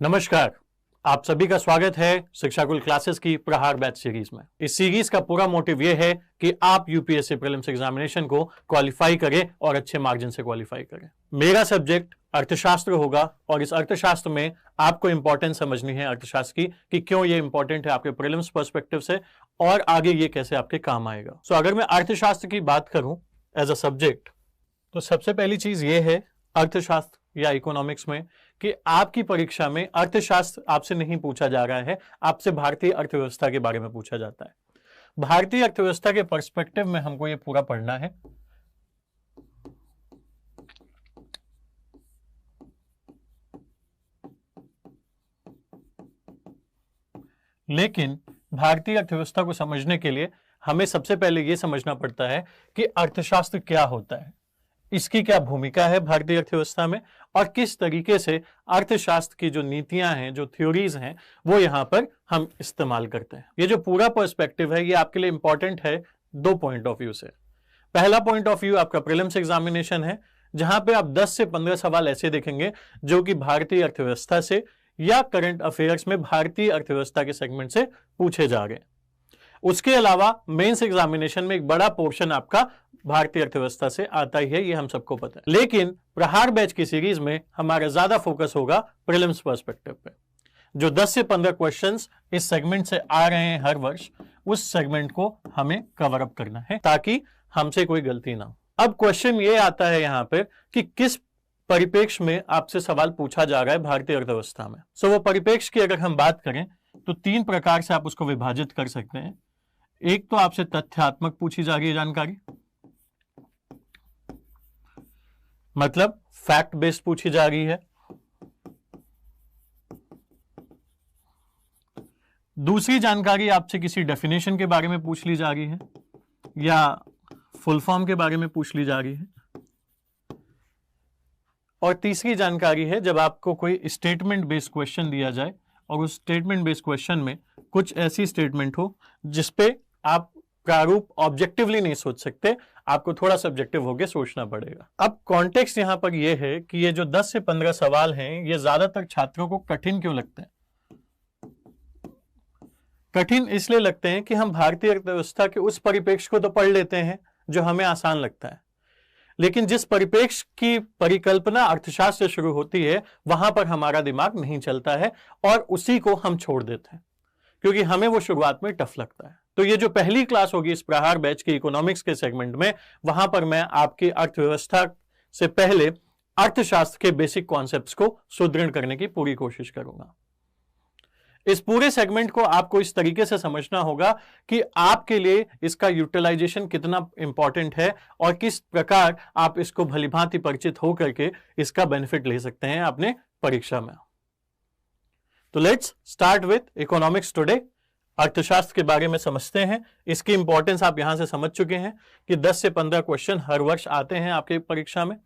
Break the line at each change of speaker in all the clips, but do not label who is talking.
नमस्कार, आप सभी का स्वागत है शिक्षाकुल क्लासेस की प्रहार बैच सीरीज में। इस सीरीज का पूरा मोटिव यह है कि आप यूपीएससी प्रीलिम्स एग्जामिनेशन को क्वालिफाई करें और अच्छे मार्जिन से क्वालिफाई करें। मेरा सब्जेक्ट अर्थशास्त्र होगा और इस अर्थशास्त्र में आपको इंपॉर्टेंस समझनी है अर्थशास्त्र की कि क्यों ये इंपॉर्टेंट है आपके प्रीलिम्स पर्सपेक्टिव से और आगे ये कैसे आपके काम आएगा। सो अगर मैं अर्थशास्त्र की बात करूं एज अ सब्जेक्ट, तो सबसे पहली चीज ये है अर्थशास्त्र या इकोनॉमिक्स में कि आपकी परीक्षा में अर्थशास्त्र आपसे नहीं पूछा जा रहा है, आपसे भारतीय अर्थव्यवस्था के बारे में पूछा जाता है। भारतीय अर्थव्यवस्था के पर्सपेक्टिव में हमको ये पूरा पढ़ना है। लेकिन भारतीय अर्थव्यवस्था को समझने के लिए हमें सबसे पहले यह समझना पड़ता है कि अर्थशास्त्र क्या होता है, इसकी क्या भूमिका है भारतीय अर्थव्यवस्था में और किस तरीके से अर्थशास्त्र की जो नीतियां हैं, जो थ्योरीज हैं, वो यहां पर हम इस्तेमाल करते हैं। ये जो पूरा पर्सपेक्टिव है ये आपके लिए इंपॉर्टेंट है दो पॉइंट ऑफ व्यू से। पहला पॉइंट ऑफ व्यू आपका प्रीलिम्स एग्जामिनेशन है, जहां पे आप 10 से 15 सवाल ऐसे देखेंगे जो कि भारतीय अर्थव्यवस्था से या करंट अफेयर्स में भारतीय अर्थव्यवस्था के सेगमेंट से पूछे जा रहे हैं। उसके अलावा मेंस एग्जामिनेशन में एक बड़ा पोर्शन आपका भारतीय अर्थव्यवस्था से आता ही है, ये हम सबको पता है। लेकिन प्रहार बैच की सीरीज में हमारा ज्यादा फोकस होगा प्रीलिम्स पर्सपेक्टिव पे। जो 10 से 15 क्वेश्चंस इस सेगमेंट से आ रहे हैं हर वर्ष, उस सेगमेंट को हमें कवर अप करना है ताकि हमसे कोई गलती ना हो। अब क्वेश्चन ये आता है यहां पर कि किस परिप्रेक्ष्य में आपसे सवाल पूछा जा रहा है भारतीय अर्थव्यवस्था में। सो वो परिप्रेक्ष्य की अगर हम बात करें तो 3 प्रकार से आप उसको विभाजित कर सकते हैं। एक तो आपसे तथ्यात्मक पूछी जा रही है जानकारी, मतलब फैक्ट बेस्ड पूछी जा रही है। दूसरी जानकारी आपसे किसी डेफिनेशन के बारे में पूछ ली जा रही है या फुल फॉर्म के बारे में पूछ ली जा रही है। और तीसरी जानकारी है जब आपको कोई स्टेटमेंट बेस्ड क्वेश्चन दिया जाए और उस स्टेटमेंट बेस्ड क्वेश्चन में कुछ ऐसी स्टेटमेंट हो जिसपे आप प्रारूप ऑब्जेक्टिवली नहीं सोच सकते, आपको थोड़ा सब्जेक्टिव होकर सोचना पड़ेगा। अब कॉन्टेक्स्ट यहां पर यह है कि ये जो 10 से 15 सवाल हैं ये ज्यादातर छात्रों को कठिन क्यों लगते हैं। कठिन इसलिए लगते हैं कि हम भारतीय अर्थव्यवस्था के उस परिप्रेक्ष्य को तो पढ़ लेते हैं जो हमें आसान लगता है, लेकिन जिस परिप्रेक्ष्य की परिकल्पना अर्थशास्त्र से शुरू होती है वहां पर हमारा दिमाग नहीं चलता है और उसी को हम छोड़ देते हैं क्योंकि हमें वो शुरुआत में टफ लगता है। तो ये जो पहली क्लास होगी इस प्रहार बैच के इकोनॉमिक्स के सेगमेंट में, वहां पर मैं आपकी अर्थव्यवस्था से पहले अर्थशास्त्र के बेसिक कॉन्सेप्ट्स को सुदृढ़ करने की पूरी कोशिश करूंगा। इस पूरे सेगमेंट को आपको इस तरीके से समझना होगा कि आपके लिए इसका यूटिलाइजेशन कितना इंपॉर्टेंट है और किस प्रकार आप इसको भलीभांति परिचित होकर के इसका बेनिफिट ले सकते हैं अपने परीक्षा में। तो let's start with economics today. अर्थशास्त्र के बारे में समझते हैं। इसकी इंपॉर्टेंस आप यहां से समझ चुके हैं कि 10 से 15 क्वेश्चन हर वर्ष आते हैं आपकी परीक्षा में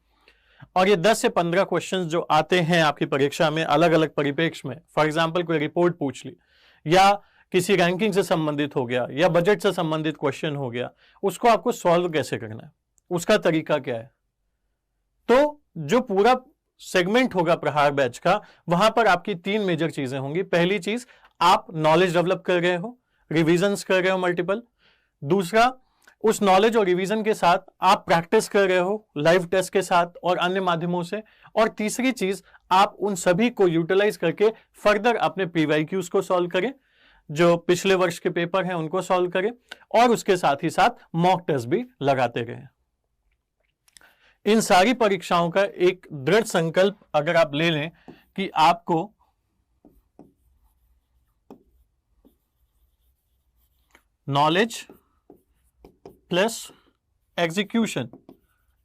और ये 10 से 15 क्वेश्चंस जो आते हैं आपकी परीक्षा में अलग अलग परिप्रेक्ष्य में, फॉर एग्जांपल कोई रिपोर्ट पूछ ली या किसी रैंकिंग से संबंधित हो गया या बजट से संबंधित क्वेश्चन हो गया, उसको आपको सॉल्व कैसे करना है, उसका तरीका क्या है। तो जो पूरा सेगमेंट होगा प्रहार बैच का, वहां पर आपकी 3 मेजर चीजें होंगी। पहली चीज, आप नॉलेज डेवलप कर रहे हो, रिवीजन्स कर रहे हो मल्टीपल। दूसरा, उस नॉलेज और रिवीजन के साथ आप प्रैक्टिस कर रहे हो लाइव टेस्ट के साथ और अन्य माध्यमों से। और तीसरी चीज, आप उन सभी को यूटिलाइज करके फर्दर अपने पीवाईक्यूज को सॉल्व करें, जो पिछले वर्ष के पेपर हैं उनको सॉल्व करें और उसके साथ ही साथ मॉक टेस्ट भी लगाते रहें। इन सारी परीक्षाओं का एक दृढ़ संकल्प अगर आप ले लें कि आपको नॉलेज प्लस एग्जीक्यूशन,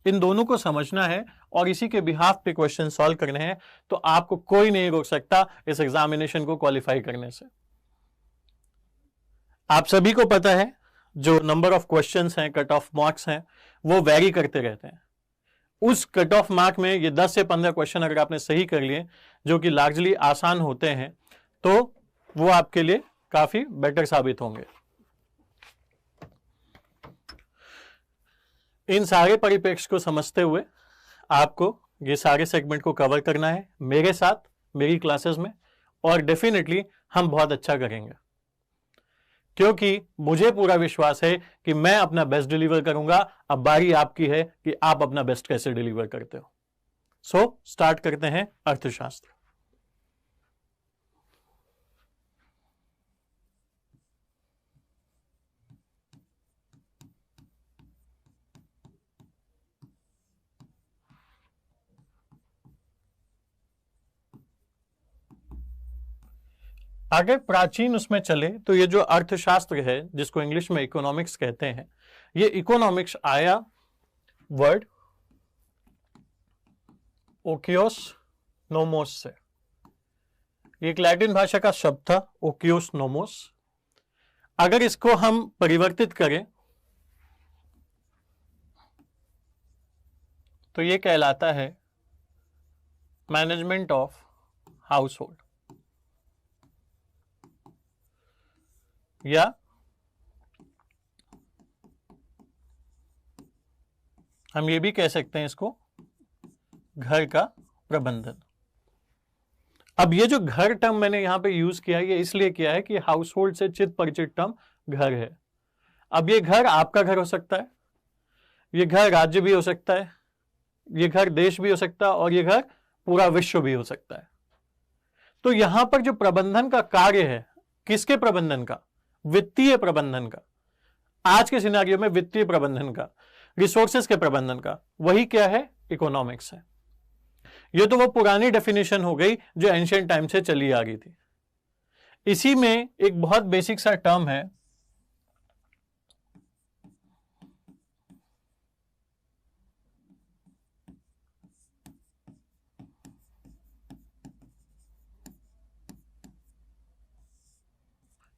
इन दोनों को समझना है और इसी के बिहाफ पे क्वेश्चन सॉल्व करने हैं, तो आपको कोई नहीं रोक सकता इस एग्जामिनेशन को क्वालिफाई करने से। आप सभी को पता है जो नंबर ऑफ क्वेश्चंस हैं, कट ऑफ मार्क्स हैं, वो वेरी करते रहते हैं। उस कट ऑफ मार्क में ये 10 से 15 क्वेश्चन अगर आपने सही कर लिए जो कि लार्जली आसान होते हैं, तो वो आपके लिए काफी बेटर साबित होंगे। इन सारे परिप्रेक्ष्य को समझते हुए आपको ये सारे सेगमेंट को कवर करना है मेरे साथ, मेरी क्लासेस में। और डेफिनेटली हम बहुत अच्छा करेंगे, क्योंकि मुझे पूरा विश्वास है कि मैं अपना बेस्ट डिलीवर करूंगा। अब बारी आपकी है कि आप अपना बेस्ट कैसे डिलीवर करते हो। सो स्टार्ट करते हैं अर्थशास्त्र। अगर प्राचीन उसमें चले तो ये जो अर्थशास्त्र है, जिसको इंग्लिश में इकोनॉमिक्स कहते हैं, ये इकोनॉमिक्स आया वर्ड ओकियोस नोमोस से। एक लैटिन भाषा का शब्द था ओकियोस नोमोस। अगर इसको हम परिवर्तित करें तो ये कहलाता है मैनेजमेंट ऑफ हाउस होल्ड, या हम ये भी कह सकते हैं इसको घर का प्रबंधन। अब ये जो घर टर्म मैंने यहां पे यूज किया है, ये इसलिए किया है कि हाउस होल्ड से चित परिचित टर्म घर है। अब ये घर आपका घर हो सकता है, ये घर राज्य भी हो सकता है, ये घर देश भी हो सकता है, और ये घर पूरा विश्व भी हो सकता है। तो यहां पर जो प्रबंधन का कार्य है, किसके प्रबंधन का? वित्तीय प्रबंधन का। आज के सिनेरियो में वित्तीय प्रबंधन का, रिसोर्सेज के प्रबंधन का, वही क्या है? इकोनॉमिक्स है। ये तो वो पुरानी डेफिनेशन हो गई जो एंशिएंट टाइम से चली आ रही थी। इसी में एक बहुत बेसिक सा टर्म है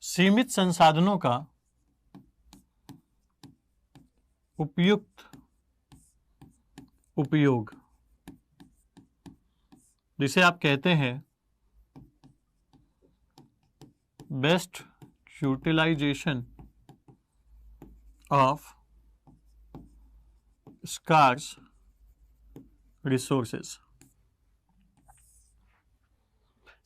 सीमित संसाधनों का उपयुक्त उपयोग, जिसे आप कहते हैं best utilisation of scarce resources.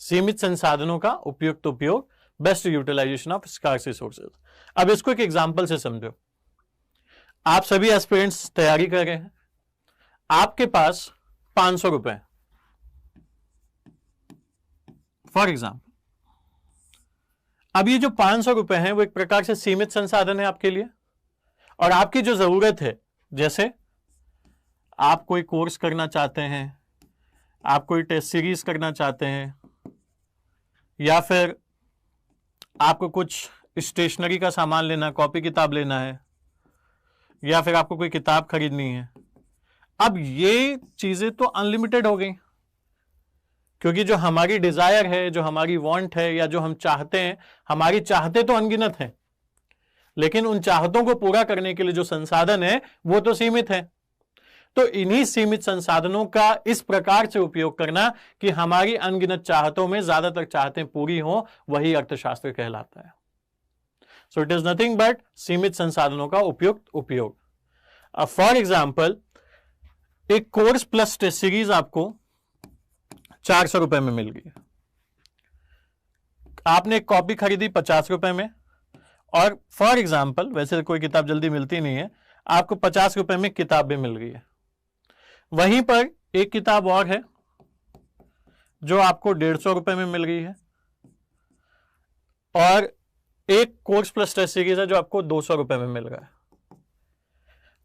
सीमित संसाधनों का उपयुक्त उपयोग, best utilisation of scarce resources. अब इसको एक एग्जांपल से समझो। आप सभी एस्पिरेंट्स तैयारी कर रहे हैं, आपके पास 500 रुपए फॉर एग्जाम्पल। अब ये जो 500 रुपए हैं वो एक प्रकार से सीमित संसाधन है आपके लिए, और आपकी जो जरूरत है, जैसे आप कोई कोर्स करना चाहते हैं, आप कोई टेस्ट सीरीज करना चाहते हैं, या फिर आपको कुछ स्टेशनरी का सामान लेना, कॉपी किताब लेना है, या फिर आपको कोई किताब खरीदनी है। अब ये चीजें तो अनलिमिटेड हो गई, क्योंकि जो हमारी डिजायर है, जो हमारी वांट है, या जो हम चाहते हैं, हमारी चाहते तो अनगिनत हैं, लेकिन उन चाहतों को पूरा करने के लिए जो संसाधन है वो तो सीमित है। तो इन्हीं सीमित संसाधनों का इस प्रकार से उपयोग करना कि हमारी अनगिनत चाहतों में ज्यादातर चाहतें पूरी हो, वही अर्थशास्त्र कहलाता है। So it is nothing but सीमित संसाधनों का उपयुक्त उपयोग। अब फॉर एग्जाम्पल, एक कोर्स प्लस टेस्ट सीरीज आपको 400 रुपए में मिल गई। आपने एक कॉपी खरीदी 50 रुपए में, और फॉर एग्जाम्पल, वैसे कोई किताब जल्दी मिलती नहीं है, आपको 50 रुपए में किताब भी मिल गई है। वहीं पर एक किताब और है जो आपको 150 रुपए में मिल गई है, और एक कोर्स प्लस टेस्ट सीरीज है जो आपको 200 रुपए में मिल रहा है।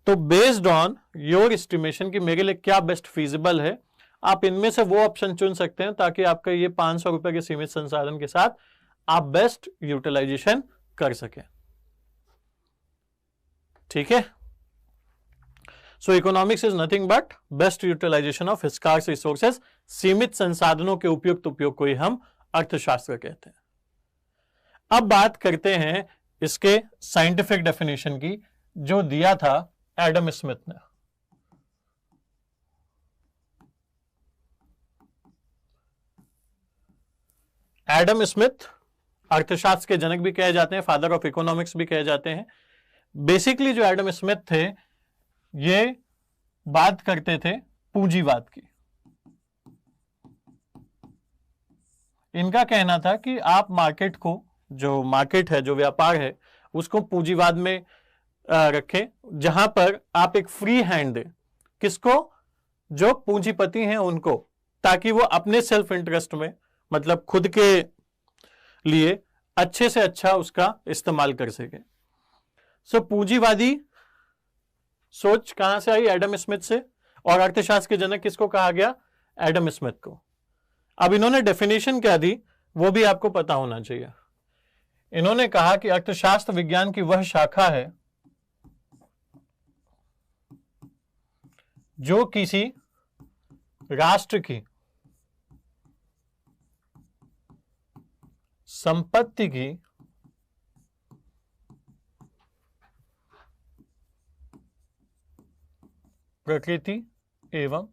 तो बेस्ड ऑन योर एस्टिमेशन कि मेरे लिए क्या बेस्ट फीजिबल है, आप इनमें से वो ऑप्शन चुन सकते हैं ताकि आपका ये 500 रुपए के सीमित संसाधन के साथ आप बेस्ट यूटिलाइजेशन कर सकें। ठीक है। So economics is nothing but best utilisation of scarce resources. सीमित संसाधनों के उपयुक्त उपयोग को ही हम अर्थशास्त्र कहते हैं। अब बात करते हैं इसके साइंटिफिक डेफिनेशन की, जो दिया था एडम स्मिथ ने। एडम स्मिथ अर्थशास्त्र के जनक भी कहे जाते हैं, फादर ऑफ इकोनॉमिक्स भी कहे जाते हैं। बेसिकली जो एडम स्मिथ थे, ये बात करते थे पूंजीवाद की। इनका कहना था कि आप मार्केट को, जो मार्केट है, जो व्यापार है, उसको पूंजीवाद में रखें, जहां पर आप एक फ्री हैंड दें। किसको? जो पूंजीपति हैं उनको, ताकि वो अपने सेल्फ इंटरेस्ट में, मतलब खुद के लिए अच्छे से अच्छा उसका इस्तेमाल कर सके। सो पूंजीवादी सोच कहां से आई? एडम स्मिथ से। और अर्थशास्त्र के जनक किसको कहा गया? एडम स्मिथ को। अब इन्होंने डेफिनेशन क्या दी वो भी आपको पता होना चाहिए। इन्होंने कहा कि अर्थशास्त्र विज्ञान की वह शाखा है जो किसी राष्ट्र की संपत्ति की प्रकृति एवं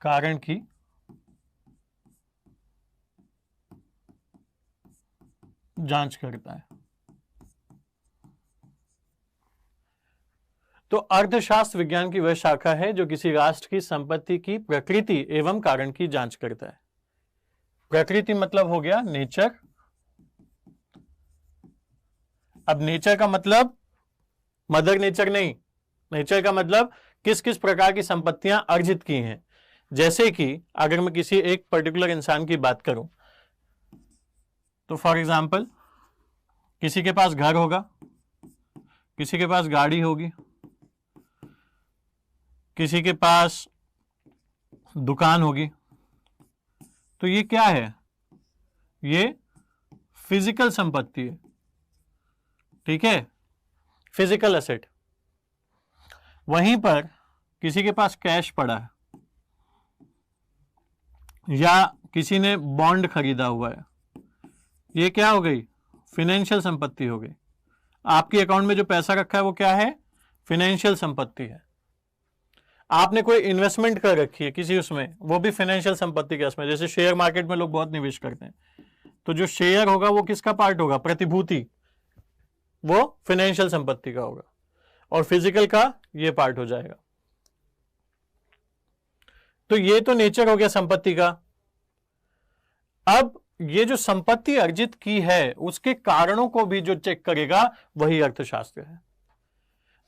कारण की जांच करता है। तो अर्थशास्त्र विज्ञान की वह शाखा है जो किसी राष्ट्र की संपत्ति की प्रकृति एवं कारण की जांच करता है। प्रकृति मतलब हो गया नेचर। अब नेचर का मतलब मदर नेचर नहीं, नेचर का मतलब किस किस प्रकार की संपत्तियां अर्जित की हैं। जैसे कि अगर मैं किसी एक पर्टिकुलर इंसान की बात करूं, तो फॉर एग्जांपल किसी के पास घर होगा, किसी के पास गाड़ी होगी, किसी के पास दुकान होगी। तो ये क्या है? ये फिजिकल संपत्ति है, ठीक है, फिजिकल एसेट। वहीं पर किसी के पास कैश पड़ा है या किसी ने बॉन्ड खरीदा हुआ है, ये क्या हो गई? फाइनेंशियल संपत्ति हो गई। आपके अकाउंट में जो पैसा रखा है वो क्या है? फाइनेंशियल संपत्ति है। आपने कोई इन्वेस्टमेंट कर रखी है किसी उसमें, वो भी फाइनेंशियल संपत्ति के उसमें। जैसे शेयर मार्केट में लोग बहुत निवेश करते हैं, तो जो शेयर होगा वो किसका पार्ट होगा? प्रतिभूति, वो फाइनेंशियल संपत्ति का होगा। और फिजिकल का ये पार्ट हो जाएगा। तो ये तो नेचर हो गया संपत्ति का। अब ये जो संपत्ति अर्जित की है उसके कारणों को भी जो चेक करेगा वही अर्थशास्त्र है।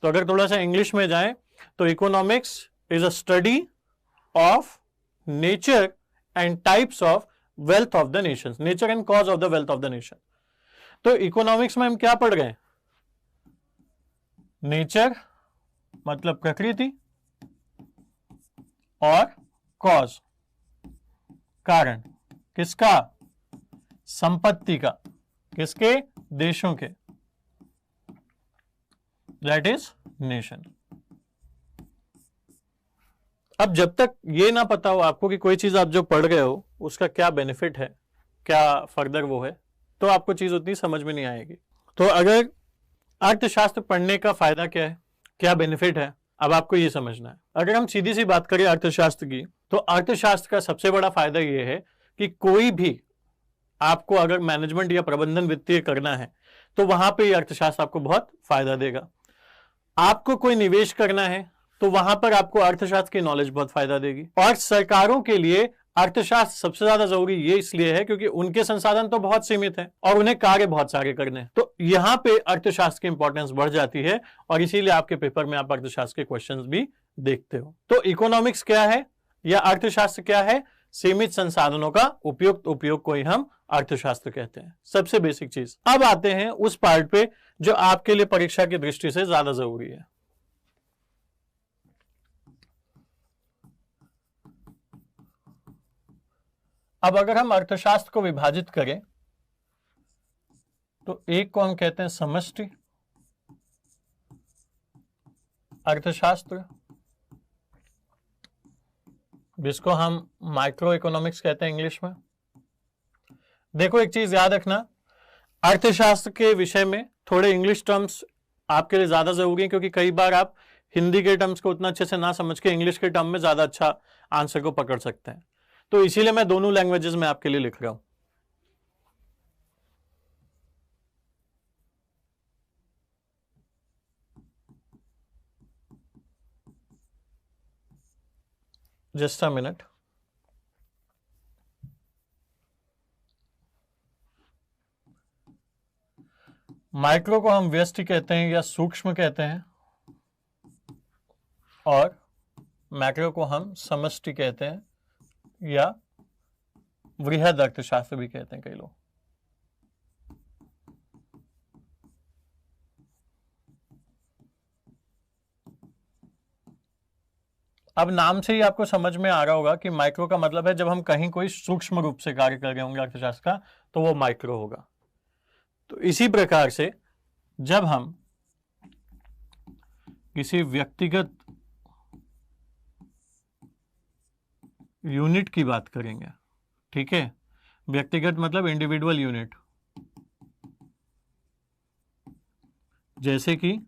तो अगर थोड़ा सा इंग्लिश में जाएं तो economics is a study of nature and types of wealth of the nation, nature and cause of the wealth of the nation. तो इकोनॉमिक्स में हम क्या पढ़ गए? नेचर मतलब प्रकृति और कॉज कारण, किसका? संपत्ति का। किसके? देशों के, दैट इज नेशन। अब जब तक ये ना पता हो आपको कि कोई चीज आप जो पढ़ गए हो उसका क्या बेनिफिट है, क्या फर्दर वो है, तो आपको चीज उतनी समझ में नहीं आएगी। तो अगर अर्थशास्त्र पढ़ने का फायदा क्या है, क्या बेनिफिट है, अब आपको ये समझना है। अगर हम सीधी सी बात करें अर्थशास्त्र की, तो अर्थशास्त्र का सबसे बड़ा फायदा ये है कि कोई भी आपको अगर मैनेजमेंट या प्रबंधन वित्तीय करना है तो वहां पे अर्थशास्त्र आपको बहुत फायदा देगा। आपको कोई निवेश करना है तो वहां पर आपको अर्थशास्त्र की नॉलेज बहुत फायदा देगी। और सरकारों के लिए अर्थशास्त्र सबसे ज्यादा जरूरी ये इसलिए है क्योंकि उनके संसाधन तो बहुत सीमित हैं और उन्हें कार्य बहुत सारे करने हैं। तो यहां पे अर्थशास्त्र की इंपॉर्टेंस बढ़ जाती है और इसीलिए आपके पेपर में आप अर्थशास्त्र के क्वेश्चंस भी देखते हो। तो इकोनॉमिक्स क्या है या अर्थशास्त्र क्या है? सीमित संसाधनों का उपयुक्त उपयोग को ही हम अर्थशास्त्र कहते हैं। सबसे बेसिक चीज। अब आते हैं उस पार्ट पे जो आपके लिए परीक्षा की दृष्टि से ज्यादा जरूरी है। अब अगर हम अर्थशास्त्र को विभाजित करें तो एक को हम कहते हैं समष्टि अर्थशास्त्र, जिसको हम माइक्रो इकोनॉमिक्स कहते हैं इंग्लिश में। देखो एक चीज याद रखना, अर्थशास्त्र के विषय में थोड़े इंग्लिश टर्म्स आपके लिए ज्यादा जरूरी है क्योंकि कई बार आप हिंदी के टर्म्स को उतना अच्छे से ना समझ के इंग्लिश के टर्म में ज्यादा अच्छा आंसर को पकड़ सकते हैं। तो इसीलिए मैं दोनों लैंग्वेजेस में आपके लिए लिख रहा हूं। Just a minute. माइक्रो को हम व्यष्टि कहते हैं या सूक्ष्म कहते हैं, और मैक्रो को हम समष्टि कहते हैं या वृहद अर्थशास्त्र भी कहते हैं कई लोग। अब नाम से ही आपको समझ में आ रहा होगा कि माइक्रो का मतलब है जब हम कहीं कोई सूक्ष्म रूप से कार्य कर रहे होंगे अर्थशास्त्र का, तो वो माइक्रो होगा। तो इसी प्रकार से जब हम किसी व्यक्तिगत यूनिट की बात करेंगे, ठीक है, व्यक्तिगत मतलब इंडिविजुअल यूनिट, जैसे कि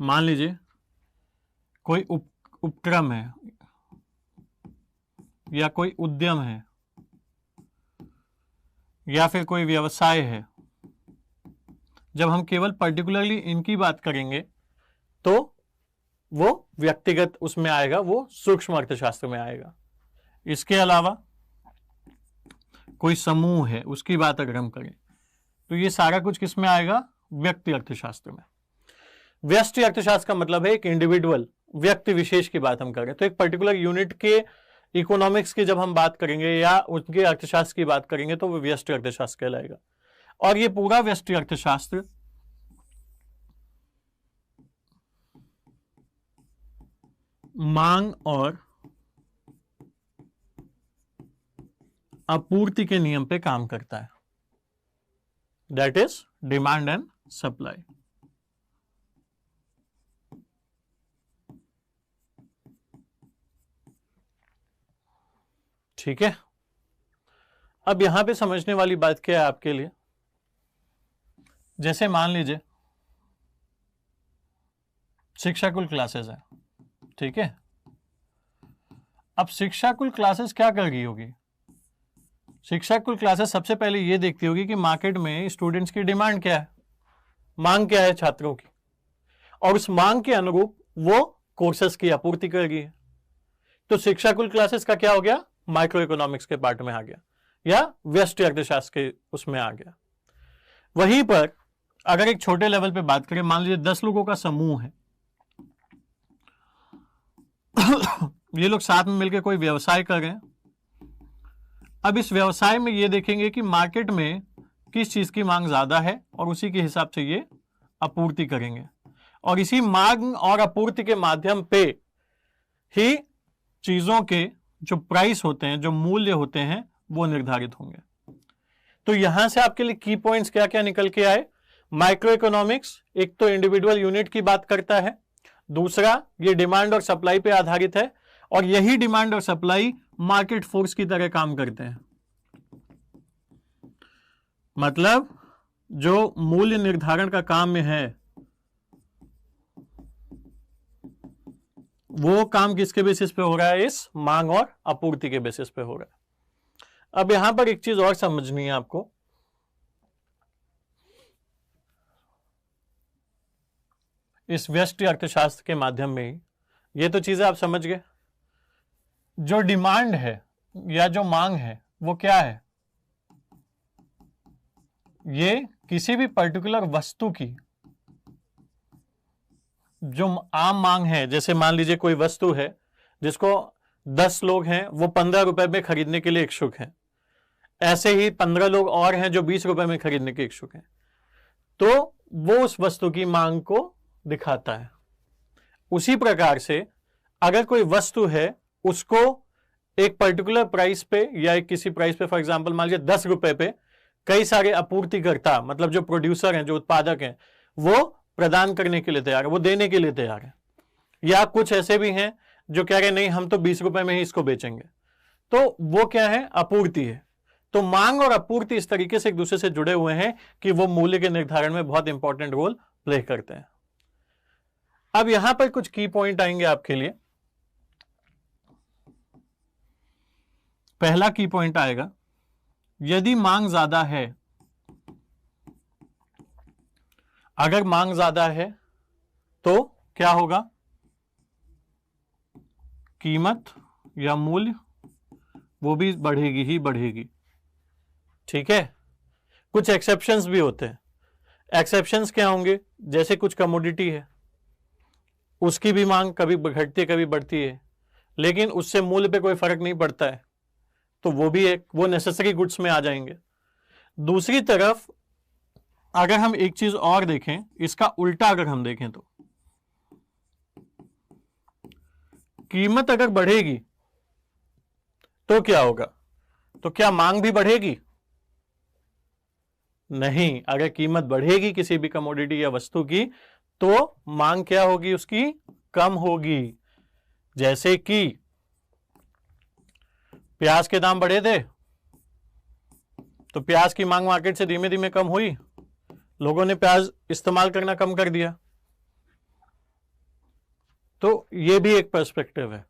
मान लीजिए कोई उपक्रम है या कोई उद्यम है या फिर कोई व्यवसाय है, जब हम केवल पर्टिकुलरली इनकी बात करेंगे तो वो व्यक्तिगत उसमें आएगा, वो सूक्ष्म अर्थशास्त्र में आएगा। इसके अलावा कोई समूह है उसकी बात अगर हम करें तो ये सारा कुछ किस में आएगा? व्यक्ति अर्थशास्त्र में। व्यष्टि अर्थशास्त्र का मतलब है एक इंडिविजुअल व्यक्ति विशेष की बात हम करें तो एक पर्टिकुलर यूनिट के इकोनॉमिक्स की जब हम बात करेंगे या उनके अर्थशास्त्र की बात करेंगे तो वो व्यष्टि अर्थशास्त्र कहलाएगा। और ये पूरा व्यष्टि अर्थशास्त्र मांग और आपूर्ति के नियम पे काम करता है, that is demand and supply. ठीक है, अब यहां पे समझने वाली बात क्या है आपके लिए, जैसे मान लीजिए शिक्षाकुल क्लासेस है, ठीक है। अब शिक्षाकुल क्लासेस क्या कर रही होगी? शिक्षाकुल क्लासेस सबसे पहले ये देखती होगी कि मार्केट में स्टूडेंट्स की डिमांड क्या है, मांग क्या है छात्रों की, और उस मांग के अनुरूप वो कोर्सेस की आपूर्ति कर रही है। तो शिक्षाकुल क्लासेस का क्या हो गया? माइक्रो इकोनॉमिक्स के पार्ट में आ गया या व्यष्टि अर्थशास्त्र के उसमें आ गया। वहीं पर अगर एक छोटे लेवल पे बात करें, मान लीजिए 10 लोगों का समूह है ये लोग साथ में मिलकर कोई व्यवसाय कर रहे हैं। अब इस व्यवसाय में ये देखेंगे कि मार्केट में किस चीज की मांग ज्यादा है और उसी के हिसाब से ये आपूर्ति करेंगे, और इसी मांग और आपूर्ति के माध्यम पे ही चीजों के जो प्राइस होते हैं, जो मूल्य होते हैं, वो निर्धारित होंगे। तो यहां से आपके लिए की पॉइंट्स क्या क्या निकल के आए? माइक्रो इकोनॉमिक्स एक तो इंडिविजुअल यूनिट की बात करता है, दूसरा ये डिमांड और सप्लाई पे आधारित है, और यही डिमांड और सप्लाई मार्केट फोर्स की तरह काम करते हैं। मतलब जो मूल्य निर्धारण का काम में है वो काम किसके बेसिस पे हो रहा है? इस मांग और आपूर्ति के बेसिस पे हो रहा है। अब यहां पर एक चीज और समझनी है आपको, इस व्यष्टि अर्थशास्त्र के माध्यम में ही ये तो चीजें आप समझ गए। जो डिमांड है या जो मांग है वो क्या है? ये किसी भी पर्टिकुलर वस्तु की जो आम मांग है, जैसे मान लीजिए कोई वस्तु है जिसको 10 लोग हैं वो 15 रुपए में खरीदने के लिए इच्छुक हैं, ऐसे ही 15 लोग और हैं जो 20 रुपए में खरीदने के इच्छुक हैं, तो वो उस वस्तु की मांग को दिखाता है। उसी प्रकार से अगर कोई वस्तु है उसको एक पर्टिकुलर प्राइस पे या एक किसी प्राइस पे, फॉर एग्जांपल मान लीजिए 10 रुपए पे कई सारे आपूर्तिकर्ता, मतलब जो प्रोड्यूसर हैं, जो उत्पादक हैं, वो प्रदान करने के लिए तैयार है, वो देने के लिए तैयार है। या कुछ ऐसे भी हैं जो कह रहे नहीं हम तो 20 रुपए में ही इसको बेचेंगे, तो वो क्या है? आपूर्ति है। तो मांग और आपूर्ति इस तरीके से एक दूसरे से जुड़े हुए हैं कि वो मूल्य के निर्धारण में बहुत इंपॉर्टेंट रोल प्ले करते हैं। अब यहां पर कुछ की पॉइंट आएंगे आपके लिए। पहला की पॉइंट आएगा, यदि मांग ज्यादा है, अगर मांग ज्यादा है तो क्या होगा? कीमत या मूल्य वो भी बढ़ेगी ही बढ़ेगी। ठीक है, कुछ एक्सेप्शंस भी होते हैं। एक्सेप्शंस क्या होंगे? जैसे कुछ कमोडिटी है, उसकी भी मांग कभी घटती है कभी बढ़ती है, लेकिन उससे मूल्य पे कोई फर्क नहीं पड़ता है, तो वो भी एक वो नेसेसरी गुड्स में आ जाएंगे। दूसरी तरफ अगर हम एक चीज और देखें, इसका उल्टा अगर हम देखें तो कीमत अगर बढ़ेगी तो क्या होगा? तो क्या मांग भी बढ़ेगी? नहीं। अगर कीमत बढ़ेगी किसी भी कमोडिटी या वस्तु की तो मांग क्या होगी? उसकी कम होगी। जैसे कि प्याज के दाम बढ़े थे तो प्याज की मांग मार्केट से धीमे धीमे कम हुई, लोगों ने प्याज इस्तेमाल करना कम कर दिया। तो यह भी एक पर्सपेक्टिव है।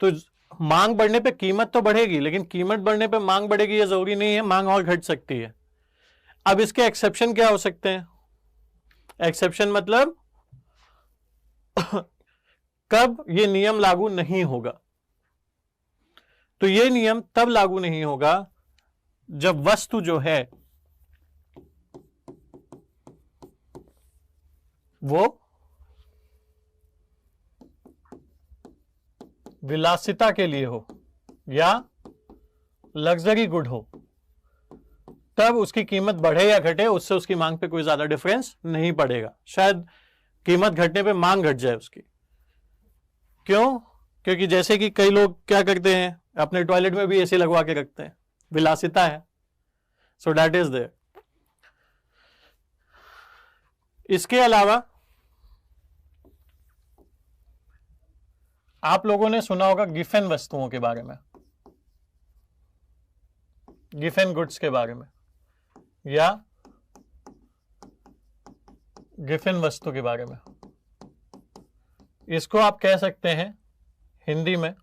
तो मांग बढ़ने पे कीमत तो बढ़ेगी, लेकिन कीमत बढ़ने पे मांग बढ़ेगी यह जरूरी नहीं है, मांग और घट सकती है। अब इसके एक्सेप्शन क्या हो सकते हैं? एक्सेप्शन मतलब कब यह नियम लागू नहीं होगा? तो यह नियम तब लागू नहीं होगा जब वस्तु जो है वो विलासिता के लिए हो या लग्जरी गुड हो, तब उसकी कीमत बढ़े या घटे उससे उसकी मांग पे कोई ज्यादा डिफरेंस नहीं पड़ेगा। शायद कीमत घटने पे मांग घट जाए उसकी। क्यों? क्योंकि जैसे कि कई लोग क्या करते हैं, अपने टॉयलेट में भी एसी लगवा के रखते हैं, विलासिता है। So that is there. इसके अलावा आप लोगों ने सुना होगा गिफन वस्तुओं के बारे में, गिफन गुड्स के बारे में या गिफन वस्तु के बारे में। इसको आप कह सकते हैं हिंदी में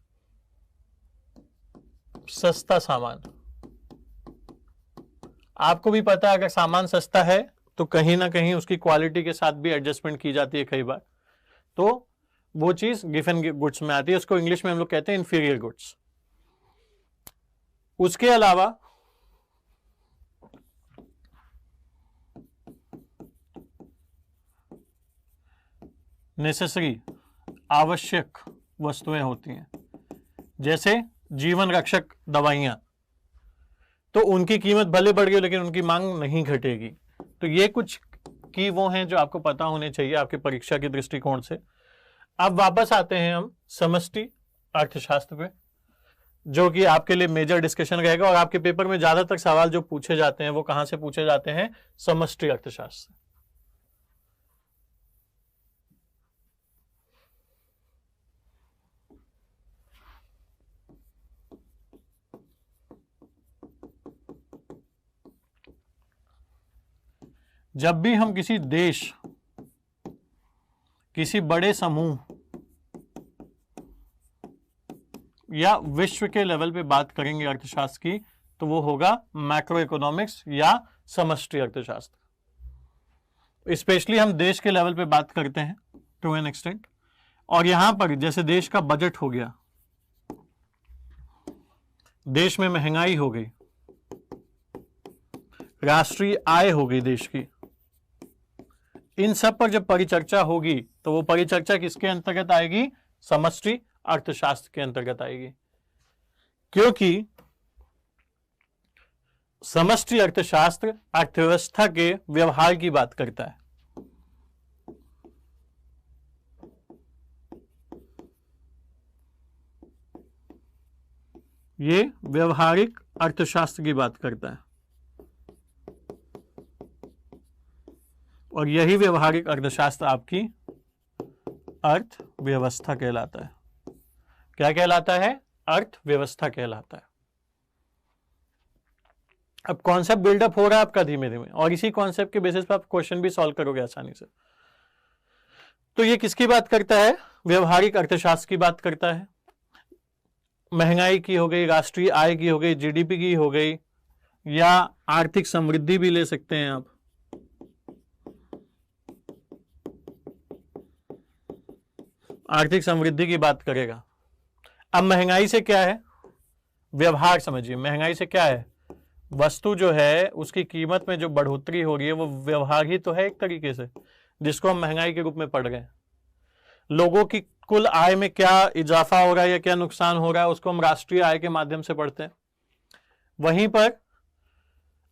सस्ता सामान। आपको भी पता है अगर सामान सस्ता है तो कहीं ना कहीं उसकी क्वालिटी के साथ भी एडजस्टमेंट की जाती है कई बार, तो वो चीज गिफन गुड्स में आती है। उसको इंग्लिश में हम लोग कहते हैं इंफीरियर गुड्स। उसके अलावा नेसेसरी आवश्यक वस्तुएं होती हैं, जैसे जीवन रक्षक दवाइयां, तो उनकी कीमत भले बढ़ गई लेकिन उनकी मांग नहीं घटेगी। तो ये कुछ की वो हैं जो आपको पता होने चाहिए आपके परीक्षा के दृष्टिकोण से। अब वापस आते हैं हम समष्टि अर्थशास्त्र पे, जो कि आपके लिए मेजर डिस्कशन रहेगा, और आपके पेपर में ज्यादातर सवाल जो पूछे जाते हैं वो कहां से पूछे जाते हैं? समष्टि अर्थशास्त्र। जब भी हम किसी देश, किसी बड़े समूह या विश्व के लेवल पे बात करेंगे अर्थशास्त्र की, तो वो होगा मैक्रो इकोनॉमिक्स या समष्टि अर्थशास्त्र। स्पेशली हम देश के लेवल पे बात करते हैं टू एन एक्सटेंट, और यहां पर जैसे देश का बजट हो गया, देश में महंगाई हो गई, राष्ट्रीय आय हो गई देश की, इन सब पर जब परिचर्चा होगी तो वो परिचर्चा किसके अंतर्गत आएगी? समष्टि अर्थशास्त्र के अंतर्गत आएगी। क्योंकि समष्टि अर्थशास्त्र अर्थव्यवस्था के व्यवहार की बात करता है। ये व्यवहारिक अर्थशास्त्र की बात करता है, और यही व्यवहारिक अर्थशास्त्र आपकी अर्थव्यवस्था कहलाता है। क्या कहलाता है? अर्थव्यवस्था कहलाता है। अब कॉन्सेप्ट बिल्डअप हो रहा है आपका धीमे धीमे, और इसी कॉन्सेप्ट के बेसिस पर आप क्वेश्चन भी सॉल्व करोगे आसानी से। तो ये किसकी बात करता है? व्यवहारिक अर्थशास्त्र की बात करता है। महंगाई की हो गई, राष्ट्रीय आय की हो गई, जीडीपी की हो गई, या आर्थिक समृद्धि भी ले सकते हैं आप। आर्थिक समृद्धि की बात करेगा। अब महंगाई से क्या है? व्यवहार समझिए। महंगाई से क्या है? वस्तु जो है उसकी कीमत में जो बढ़ोतरी हो रही है वो व्यवहार ही तो है एक तरीके से, जिसको हम महंगाई के रूप में पढ़ गए। लोगों की कुल आय में क्या इजाफा हो रहा है या क्या नुकसान हो रहा है उसको हम राष्ट्रीय आय के माध्यम से पढ़ते हैं। वहीं पर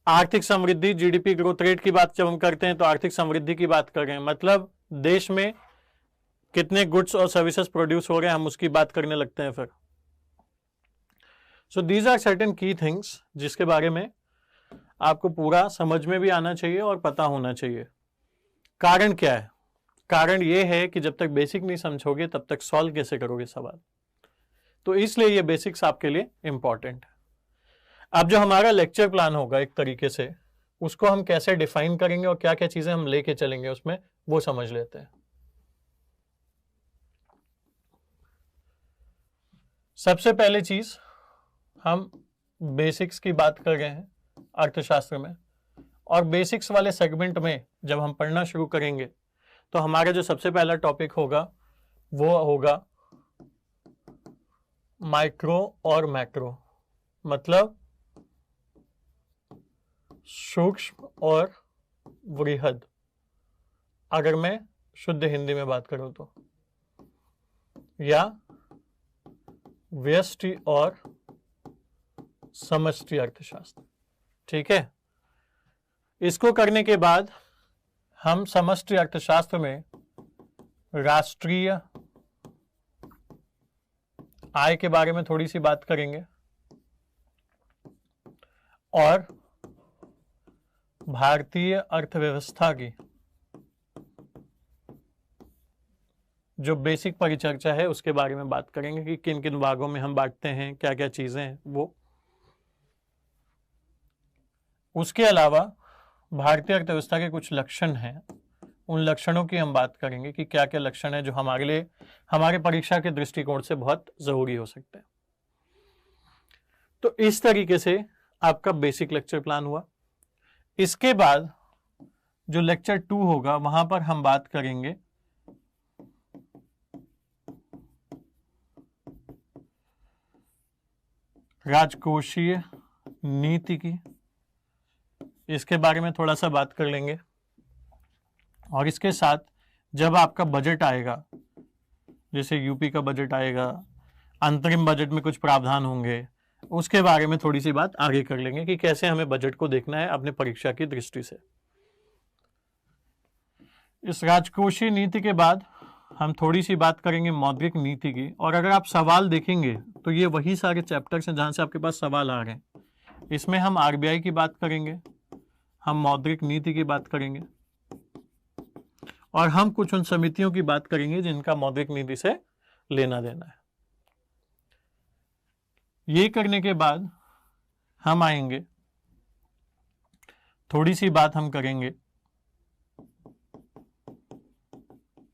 आर्थिक समृद्धि, जीडीपी ग्रोथ रेट की बात जब हम करते हैं तो आर्थिक समृद्धि की बात कर रहे हैं, मतलब देश में कितने गुड्स और सर्विसेज प्रोड्यूस हो रहे हैं हम उसकी बात करने लगते हैं फिर। सो दीज आर सर्टेन की थिंग्स जिसके बारे में आपको पूरा समझ में भी आना चाहिए और पता होना चाहिए। कारण क्या है? कारण यह है कि जब तक बेसिक नहीं समझोगे तब तक सॉल्व कैसे करोगे सवाल, तो इसलिए ये बेसिक्स आपके लिए इंपॉर्टेंट है। अब जो हमारा लेक्चर प्लान होगा एक तरीके से, उसको हम कैसे डिफाइन करेंगे और क्या क्या चीजें हम लेके चलेंगे उसमें, वो समझ लेते हैं। सबसे पहले चीज, हम बेसिक्स की बात कर रहे हैं अर्थशास्त्र में, और बेसिक्स वाले सेगमेंट में जब हम पढ़ना शुरू करेंगे तो हमारा जो सबसे पहला टॉपिक होगा वो होगा माइक्रो और मैक्रो, मतलब सूक्ष्म और वृहद, अगर मैं शुद्ध हिंदी में बात करूं तो, या व्यष्टि और समष्टि अर्थशास्त्र। ठीक है, इसको करने के बाद हम समष्टि अर्थशास्त्र में राष्ट्रीय आय के बारे में थोड़ी सी बात करेंगे और भारतीय अर्थव्यवस्था की जो बेसिक परिचर्चा है उसके बारे में बात करेंगे कि किन किन भागों में हम बांटते हैं, क्या क्या चीजें हैं वो। उसके अलावा भारतीय अर्थव्यवस्था के कुछ लक्षण हैं, उन लक्षणों की हम बात करेंगे कि क्या क्या लक्षण है जो हमारे लिए, हमारे परीक्षा के दृष्टिकोण से बहुत जरूरी हो सकते हैं। तो इस तरीके से आपका बेसिक लेक्चर प्लान हुआ। इसके बाद जो लेक्चर 2 होगा वहां पर हम बात करेंगे राजकोषीय नीति की, इसके बारे में थोड़ा सा बात कर लेंगे। और इसके साथ जब आपका बजट आएगा, जैसे यूपी का बजट आएगा, अंतरिम बजट में कुछ प्रावधान होंगे, उसके बारे में थोड़ी सी बात आगे कर लेंगे कि कैसे हमें बजट को देखना है अपने परीक्षा की दृष्टि से। इस राजकोषीय नीति के बाद हम थोड़ी सी बात करेंगे मौद्रिक नीति की, और अगर आप सवाल देखेंगे तो ये वही सारे चैप्टर्स हैं जहां से आपके पास सवाल आ रहे हैं। इसमें हम आरबीआई की बात करेंगे, हम मौद्रिक नीति की बात करेंगे, और हम कुछ उन समितियों की बात करेंगे जिनका मौद्रिक नीति से लेना देना है। ये करने के बाद हम आएंगे, थोड़ी सी बात हम करेंगे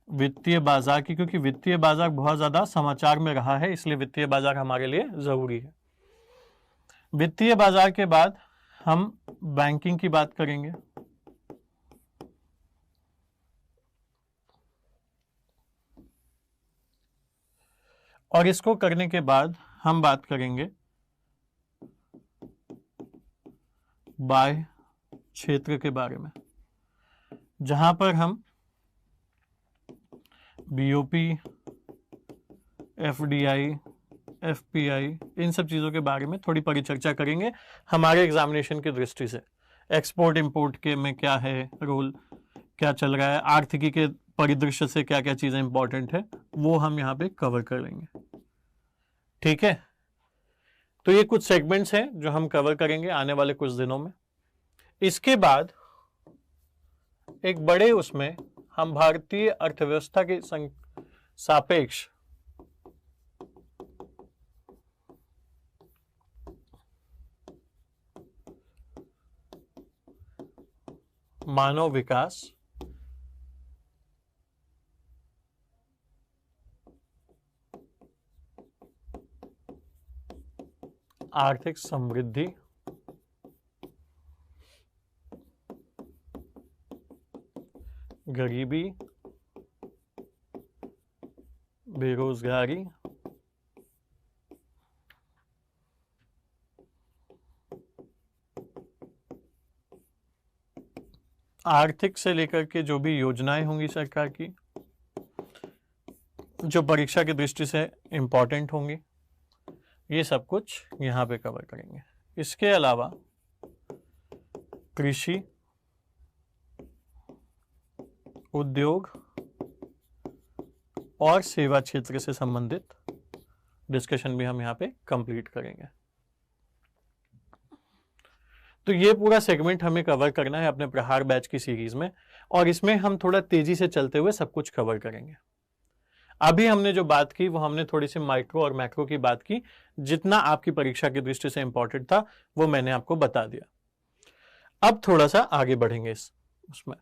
वित्तीय बाजार की, क्योंकि वित्तीय बाजार बहुत ज्यादा समाचार में रहा है, इसलिए वित्तीय बाजार हमारे लिए जरूरी है। वित्तीय बाजार के बाद हम बैंकिंग की बात करेंगे, और इसको करने के बाद हम बात करेंगे बाह्य क्षेत्र के बारे में, जहां पर हम बीओपी, एफडीआई, एफपीआई, इन सब चीज़ों के बारे में थोड़ी परिचर्चा करेंगे हमारे एग्जामिनेशन की दृष्टि से। एक्सपोर्ट इंपोर्ट के में क्या है रोल, क्या चल रहा है, आर्थिकी के परिदृश्य से क्या क्या चीज़ें इंपॉर्टेंट है, वो हम यहाँ पे कवर कर लेंगे। ठीक है, तो ये कुछ सेगमेंट्स हैं जो हम कवर करेंगे आने वाले कुछ दिनों में। इसके बाद एक बड़े उसमें हम भारतीय अर्थव्यवस्था के सापेक्ष मानव विकास, आर्थिक समृद्धि, गरीबी, बेरोजगारी, आर्थिक से लेकर के जो भी योजनाएं होंगी सरकार की, जो परीक्षा की दृष्टि से इंपॉर्टेंट होंगी, ये सब कुछ यहाँ पे कवर करेंगे। इसके अलावा कृषि, उद्योग और सेवा क्षेत्र से संबंधित डिस्कशन भी हम यहाँ पे कंप्लीट करेंगे। तो ये पूरा सेगमेंट हमें कवर करना है अपने प्रहार बैच की सीरीज में, और इसमें हम थोड़ा तेजी से चलते हुए सब कुछ कवर करेंगे। अभी हमने जो बात की वो हमने थोड़ी सी माइक्रो और मैक्रो की बात की, जितना आपकी परीक्षा की दृष्टि से इंपॉर्टेंट था वो मैंने आपको बता दिया। अब थोड़ा सा आगे बढ़ेंगे उसमें।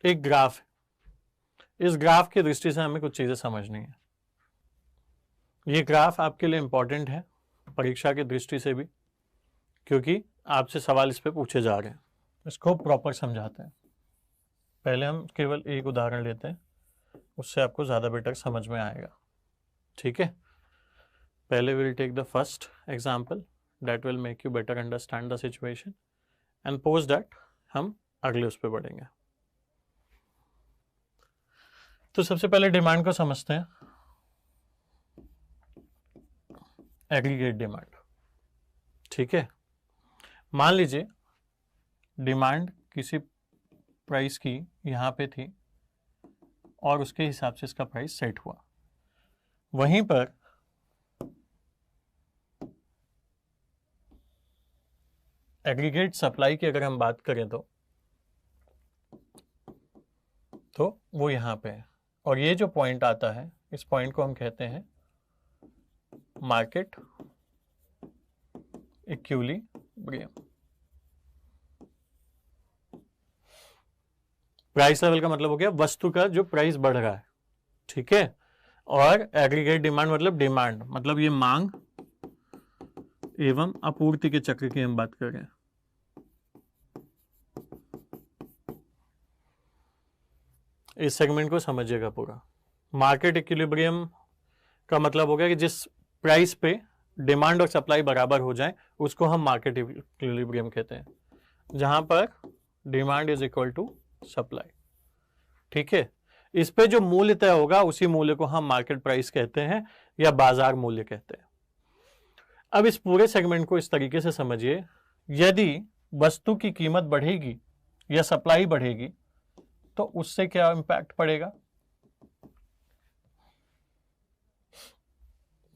एक ग्राफ है, इस ग्राफ की दृष्टि से हमें कुछ चीजें समझनी है। ये ग्राफ आपके लिए इंपॉर्टेंट है परीक्षा की दृष्टि से भी, क्योंकि आपसे सवाल इस पे पूछे जा रहे हैं। इसको प्रॉपर समझाते हैं। पहले हम केवल एक उदाहरण लेते हैं, उससे आपको ज़्यादा बेटर समझ में आएगा। ठीक है, पहले will take the first example that will make you better understand the situation, and post that हम अगले उस पर बढ़ेंगे। तो सबसे पहले डिमांड को समझते हैं, एग्रीगेट डिमांड। ठीक है, मान लीजिए डिमांड किसी प्राइस की यहाँ पे थी और उसके हिसाब से इसका प्राइस सेट हुआ। वहीं पर एग्रीगेट सप्लाई की अगर हम बात करें तो वो यहाँ पे है, और ये जो पॉइंट आता है इस पॉइंट को हम कहते हैं मार्केट इक्विलिब्रियम। प्राइस लेवल का मतलब हो गया वस्तु का जो प्राइस बढ़ रहा है। ठीक है, और एग्रीगेट डिमांड मतलब डिमांड, मतलब ये मांग एवं आपूर्ति के चक्र की हम बात कर रहे हैं। इस सेगमेंट को समझिएगा पूरा। मार्केट इक्विलिब्रियम का मतलब हो गया कि जिस प्राइस पे डिमांड और सप्लाई बराबर हो जाए उसको हम मार्केट इक्विलिब्रियम कहते हैं, जहां पर demand is equal to supply. ठीक है, इस पे जो मूल्य तय होगा उसी मूल्य को हम मार्केट प्राइस कहते हैं या बाजार मूल्य कहते हैं। अब इस पूरे सेगमेंट को इस तरीके से समझिए, यदि वस्तु की कीमत बढ़ेगी या सप्लाई बढ़ेगी तो उससे क्या इंपैक्ट पड़ेगा?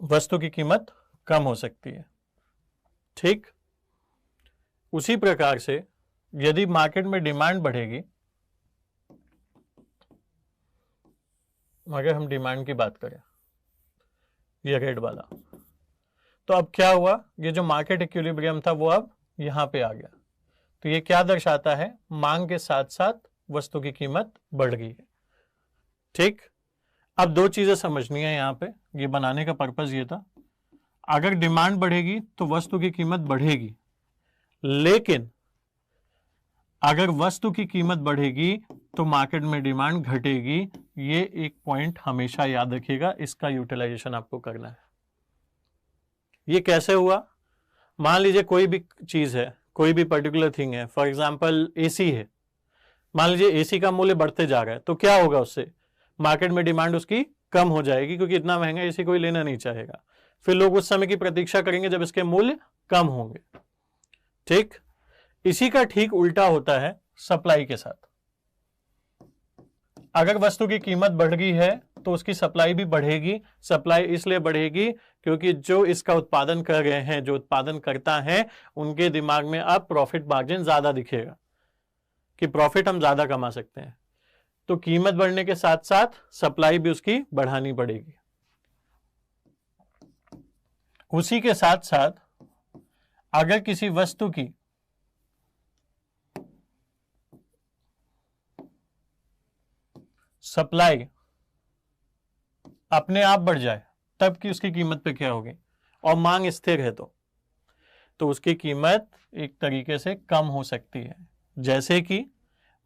वस्तु की कीमत कम हो सकती है। ठीक, उसी प्रकार से यदि मार्केट में डिमांड बढ़ेगी, अगर हम डिमांड की बात करें ये रेड वाला, तो अब क्या हुआ, ये जो मार्केट इक्विलिब्रियम था वो अब यहां पे आ गया। तो ये क्या दर्शाता है? मांग के साथ साथ वस्तु की कीमत बढ़ गई है। ठीक, अब दो चीजें समझनी है यहां पे, ये बनाने का पर्पस ये था, अगर डिमांड बढ़ेगी तो वस्तु की कीमत बढ़ेगी, लेकिन अगर वस्तु की कीमत बढ़ेगी तो मार्केट में डिमांड घटेगी। ये एक पॉइंट हमेशा याद रखिएगा, इसका यूटिलाइजेशन आपको करना है। ये कैसे हुआ? मान लीजिए कोई भी चीज है, कोई भी पर्टिकुलर थिंग है, फॉर एग्जांपल एसी है। मान लीजिए एसी का मूल्य बढ़ते जा रहा है, तो क्या होगा? उससे मार्केट में डिमांड उसकी कम हो जाएगी, क्योंकि इतना महंगा एसी कोई लेना नहीं चाहेगा। फिर लोग उस समय की प्रतीक्षा करेंगे जब इसके मूल्य कम होंगे। ठीक, इसी का ठीक उल्टा होता है सप्लाई के साथ। अगर वस्तु की कीमत बढ़ गई है तो उसकी सप्लाई भी बढ़ेगी। सप्लाई इसलिए बढ़ेगी क्योंकि जो इसका उत्पादन कर रहे हैं, जो उत्पादन करता है, उनके दिमाग में अब प्रॉफिट मार्जिन ज्यादा दिखेगा कि प्रॉफिट हम ज्यादा कमा सकते हैं। तो कीमत बढ़ने के साथ साथ सप्लाई भी उसकी बढ़ानी पड़ेगी। उसी के साथ साथ अगर किसी वस्तु की सप्लाई अपने आप बढ़ जाए तब की उसकी कीमत पे क्या होगी, और मांग स्थिर है तो तो उसकी कीमत एक तरीके से कम हो सकती है। जैसे कि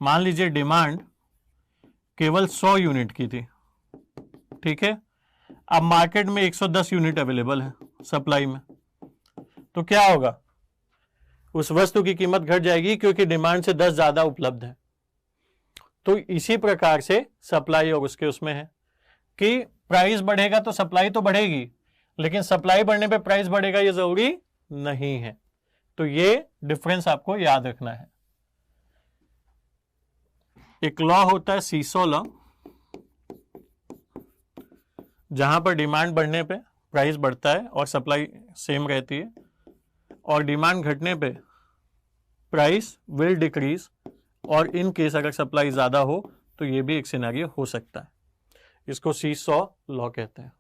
मान लीजिए डिमांड केवल 100 यूनिट की थी, ठीक है, अब मार्केट में 110 यूनिट अवेलेबल है सप्लाई में, तो क्या होगा, उस वस्तु की कीमत घट जाएगी क्योंकि डिमांड से 10 ज्यादा उपलब्ध है। तो इसी प्रकार से सप्लाई और उसके उसमें है कि प्राइस बढ़ेगा तो सप्लाई तो बढ़ेगी, लेकिन सप्लाई बढ़ने पे प्राइस बढ़ेगा ये जरूरी नहीं है। तो ये डिफरेंस आपको याद रखना है। एक लॉ होता है सीसॉ लॉ, जहां पर डिमांड बढ़ने पे प्राइस बढ़ता है और सप्लाई सेम रहती है, और डिमांड घटने पे प्राइस विल डिक्रीज, और इन केस अगर सप्लाई ज्यादा हो तो ये भी एक सिनेरियो हो सकता है। इसको सीसॉ लॉ कहते हैं।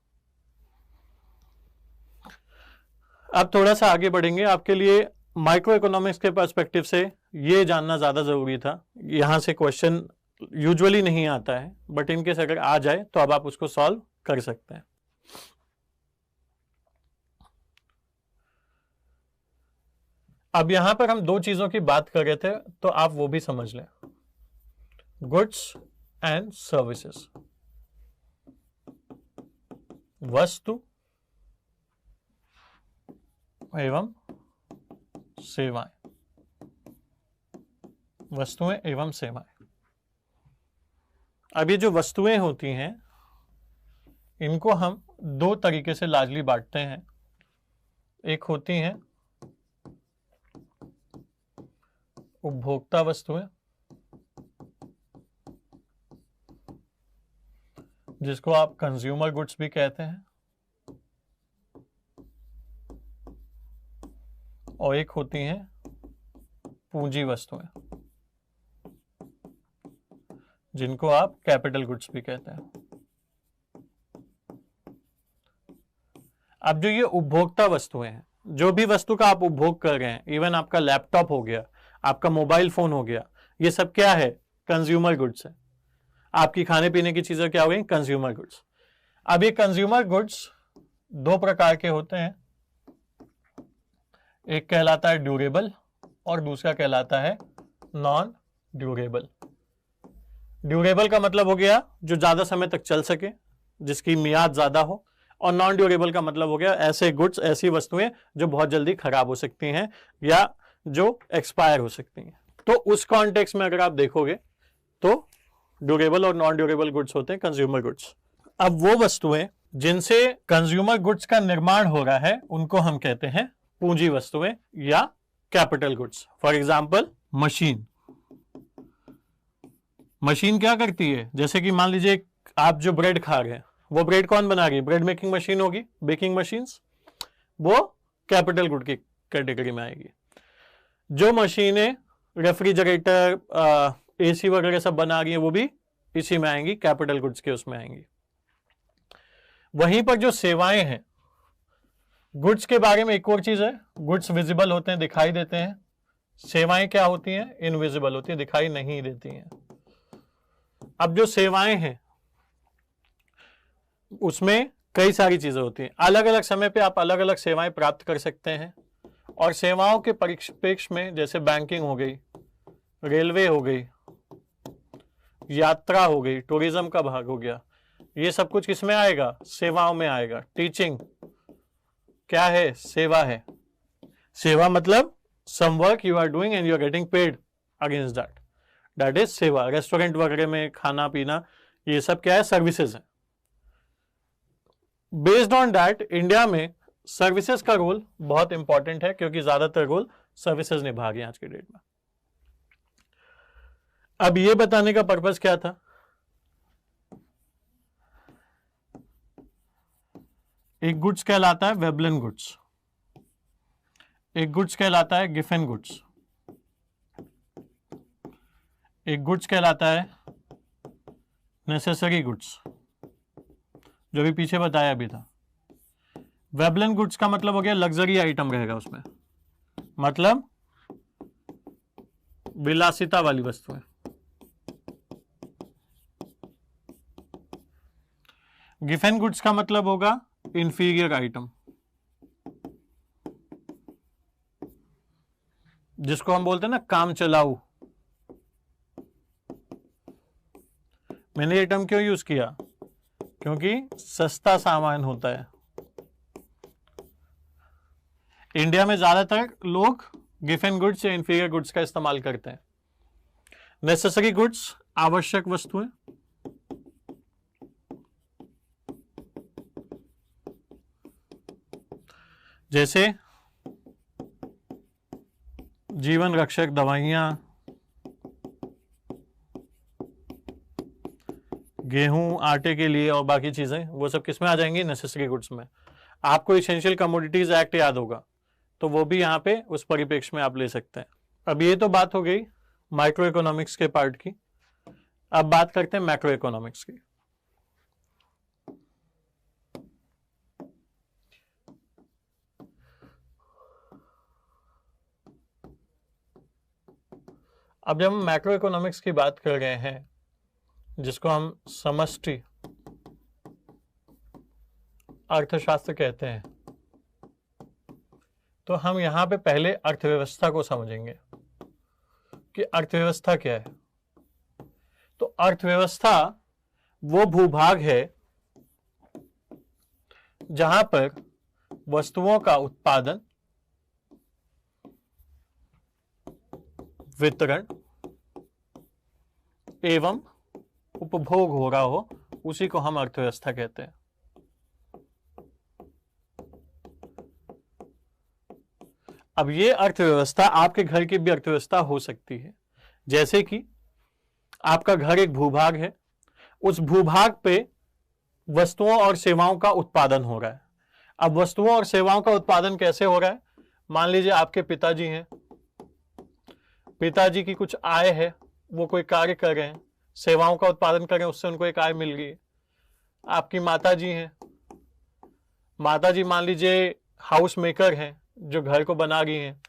अब थोड़ा सा आगे बढ़ेंगे। आपके लिए माइक्रो इकोनॉमिक्स के पर्सपेक्टिव से ये जानना ज्यादा जरूरी था। यहां से क्वेश्चन यूजुअली नहीं आता है, बट इनकेस अगर आ जाए तो अब आप उसको सॉल्व कर सकते हैं। अब यहां पर हम दो चीजों की बात कर रहे थे, तो आप वो भी समझ लें, गुड्स एंड सर्विसेज, वस्तु एवं सेवाएं, वस्तुएं एवं सेवाएं। अब ये जो वस्तुएं होती हैं इनको हम दो तरीके से लार्जली बांटते हैं। एक होती हैं उपभोक्ता वस्तुएं, जिसको आप कंज्यूमर गुड्स भी कहते हैं, और एक होती हैं पूंजी वस्तुएं, जिनको आप कैपिटल गुड्स भी कहते हैं। अब जो ये उपभोक्ता वस्तुएं हैं, जो भी वस्तु का आप उपभोग कर रहे हैं, इवन आपका लैपटॉप हो गया, आपका मोबाइल फोन हो गया, ये सब क्या है, कंज्यूमर गुड्स है। आपकी खाने पीने की चीजें क्या हो गई, कंज्यूमर गुड्स। अब ये कंज्यूमर गुड्स दो प्रकार के होते हैं, एक कहलाता है ड्यूरेबल और दूसरा कहलाता है नॉन ड्यूरेबल। ड्यूरेबल का मतलब हो गया जो ज्यादा समय तक चल सके, जिसकी मियाद ज्यादा हो, और नॉन ड्यूरेबल का मतलब हो गया ऐसे गुड्स, ऐसी वस्तुएं जो बहुत जल्दी खराब हो सकती हैं या जो एक्सपायर हो सकती हैं। तो उस कॉन्टेक्स्ट में अगर आप देखोगे तो ड्यूरेबल और नॉन ड्यूरेबल गुड्स होते हैं कंज्यूमर गुड्स। अब वो वस्तुएं जिनसे कंज्यूमर गुड्स का निर्माण हो रहा है उनको हम कहते हैं पूंजी वस्तुएं या capital goods. For example machine. Machine क्या करती है, जैसे कि मान लीजिए आप जो ब्रेड खा रहे हैं, वो ब्रेड कौन बना रही है, ब्रेड मेकिंग मशीन होगी, बेकिंग मशीन्स, वो कैपिटल गुड की कैटेगरी में आएगी। जो मशीनें रेफ्रिजरेटर, एसी वगैरह सब बना रही है, वो भी इसी में आएंगी, कैपिटल गुड्स के उसमें आएंगी। वहीं पर जो सेवाएं हैं, गुड्स के बारे में एक और चीज है, गुड्स विजिबल होते हैं, दिखाई देते हैं। सेवाएं क्या होती हैं, इनविजिबल होती है, दिखाई नहीं देती हैं। अब जो सेवाएं हैं उसमें कई सारी चीजें होती हैं, अलग अलग समय पे आप अलग अलग सेवाएं प्राप्त कर सकते हैं। और सेवाओं के परिप्रेक्ष्य में जैसे बैंकिंग हो गई, रेलवे हो गई, यात्रा हो गई, टूरिज्म का भाग हो गया, ये सब कुछ किसमें आएगा, सेवाओं में आएगा। टीचिंग क्या है, सेवा है। सेवा मतलब some work you are doing and you are getting paid against that, that is सेवा। रेस्टोरेंट वगैरह में खाना पीना, ये सब क्या है, सर्विसेज है। बेस्ड ऑन दैट इंडिया में सर्विसेज का रोल बहुत इंपॉर्टेंट है, क्योंकि ज्यादातर रोल सर्विसेज निभा रही है आज के डेट में। अब ये बताने का पर्पस क्या था, एक गुड्स कहलाता है वेबलन गुड्स, एक गुड्स कहलाता है गिफन गुड्स, एक गुड्स कहलाता है नेसेसरी गुड्स, जो भी पीछे बताया भी था। वेबलन गुड्स का मतलब हो गया लग्जरी आइटम रहेगा उसमें, मतलब विलासिता वाली वस्तुएं। गिफन गुड्स का मतलब होगा इंफीरियर आइटम, जिसको हम बोलते हैं ना काम चलाऊ। मैंने ये टर्म क्यों यूज किया? क्योंकि सस्ता सामान होता है। इंडिया में ज्यादातर लोग गिवन गुड्स या इंफीरियर गुड्स का इस्तेमाल करते हैं। नेसेसरी गुड्स, आवश्यक वस्तुएं, जैसे जीवन रक्षक दवाइयां, गेहूं, आटे के लिए और बाकी चीजें, वो सब किसमें आ जाएंगी? नेसेसरी गुड्स में। आपको इसेंशियल कमोडिटीज एक्ट याद होगा, तो वो भी यहां पे उस परिप्रेक्ष्य में आप ले सकते हैं। अब ये तो बात हो गई माइक्रो इकोनॉमिक्स के पार्ट की। अब बात करते हैं मैक्रो इकोनॉमिक्स की। अब जब हम मैक्रो इकोनॉमिक्स की बात कर रहे हैं, जिसको हम समष्टि अर्थशास्त्र कहते हैं, तो हम यहां पे पहले अर्थव्यवस्था को समझेंगे कि अर्थव्यवस्था क्या है। तो अर्थव्यवस्था वो भूभाग है जहां पर वस्तुओं का उत्पादन, वितरण एवं उपभोग हो रहा हो, उसी को हम अर्थव्यवस्था कहते हैं। अब ये अर्थव्यवस्था आपके घर की भी अर्थव्यवस्था हो सकती है। जैसे कि आपका घर एक भूभाग है, उस भूभाग पे वस्तुओं और सेवाओं का उत्पादन हो रहा है। अब वस्तुओं और सेवाओं का उत्पादन कैसे हो रहा है? मान लीजिए आपके पिताजी हैं, पिताजी की कुछ आय है, वो कोई कार्य कर रहे हैं, सेवाओं का उत्पादन कर रहे हैं, उससे उनको एक आय मिल गई है। आपकी माताजी हैं, माताजी मान लीजिए हाउस मेकर हैं, जो घर को बना रही हैं।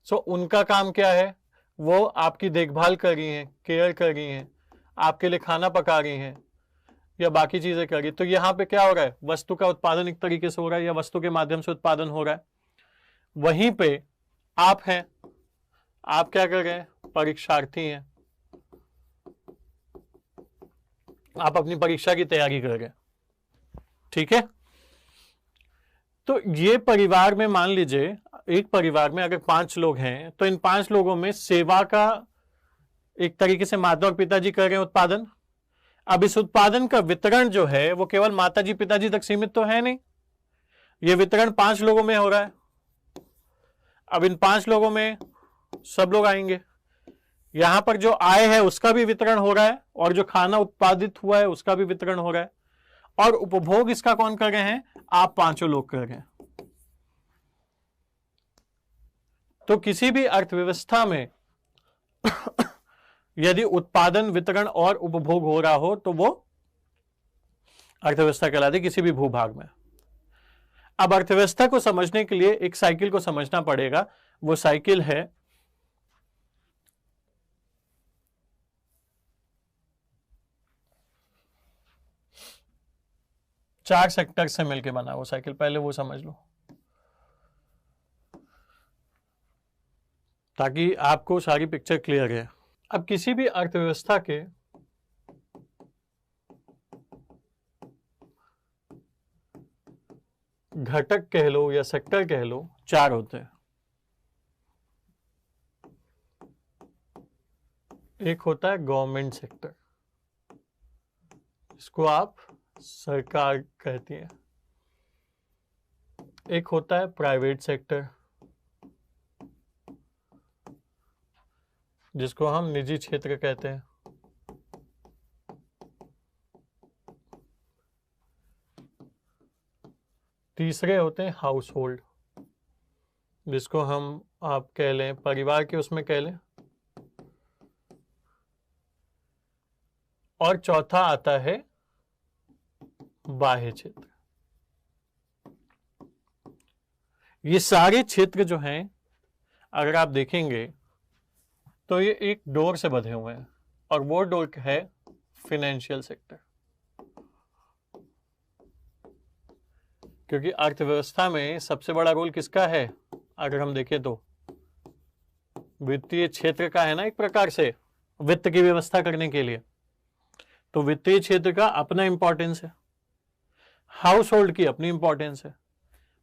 सो उनका काम क्या है? वो आपकी देखभाल कर रही हैं, केयर कर रही हैं, आपके लिए खाना पका रही हैं या बाकी चीजें कर रही। तो यहाँ पे क्या हो रहा है? वस्तु का उत्पादन एक तरीके से हो रहा है, या वस्तु के माध्यम से उत्पादन हो रहा है। वहीं पे आप हैं, आप क्या कर रहे हैं? परीक्षार्थी हैं, आप अपनी परीक्षा की तैयारी कर रहे हैं। ठीक है, तो ये परिवार में मान लीजिए एक परिवार में अगर 5 लोग हैं, तो इन 5 लोगों में सेवा का एक तरीके से माता और पिताजी कर रहे हैं उत्पादन। अब इस उत्पादन का वितरण जो है वो केवल माताजी पिताजी तक सीमित तो है नहीं, ये वितरण 5 लोगों में हो रहा है। अब इन 5 लोगों में सब लोग आएंगे, यहां पर जो आय है उसका भी वितरण हो रहा है, और जो खाना उत्पादित हुआ है उसका भी वितरण हो रहा है, और उपभोग इसका कौन कर रहे हैं? आप 5 लोग कर रहे हैं। तो किसी भी अर्थव्यवस्था में यदि उत्पादन, वितरण और उपभोग हो रहा हो तो वो अर्थव्यवस्था कहलाती है, किसी भी भूभाग में। अब अर्थव्यवस्था को समझने के लिए एक साइकिल को समझना पड़ेगा। वो साइकिल है चार सेक्टर से मिलकर बना वो साइकिल, पहले वो समझ लो ताकि आपको सारी पिक्चर क्लियर है। अब किसी भी अर्थव्यवस्था के घटक कह लो या सेक्टर कह लो, 4 होते हैं। एक होता है गवर्नमेंट सेक्टर, इसको आप सरकार कहती है। एक होता है प्राइवेट सेक्टर, जिसको हम निजी क्षेत्र कहते हैं। तीसरे होते हैं हाउस होल्ड, जिसको हम आप कह लें परिवार के उसमें कह लें। और चौथा आता है बाह्य क्षेत्र। ये सारे क्षेत्र जो हैं अगर आप देखेंगे तो ये एक डोर से बंधे हुए हैं, और वो डोर है फाइनेंशियल सेक्टर। क्योंकि अर्थव्यवस्था में सबसे बड़ा रोल किसका है? अगर हम देखें तो वित्तीय क्षेत्र का है ना, एक प्रकार से वित्त की व्यवस्था करने के लिए। तो वित्तीय क्षेत्र का अपना इंपॉर्टेंस है, हाउस होल्ड की अपनी इंपॉर्टेंस है,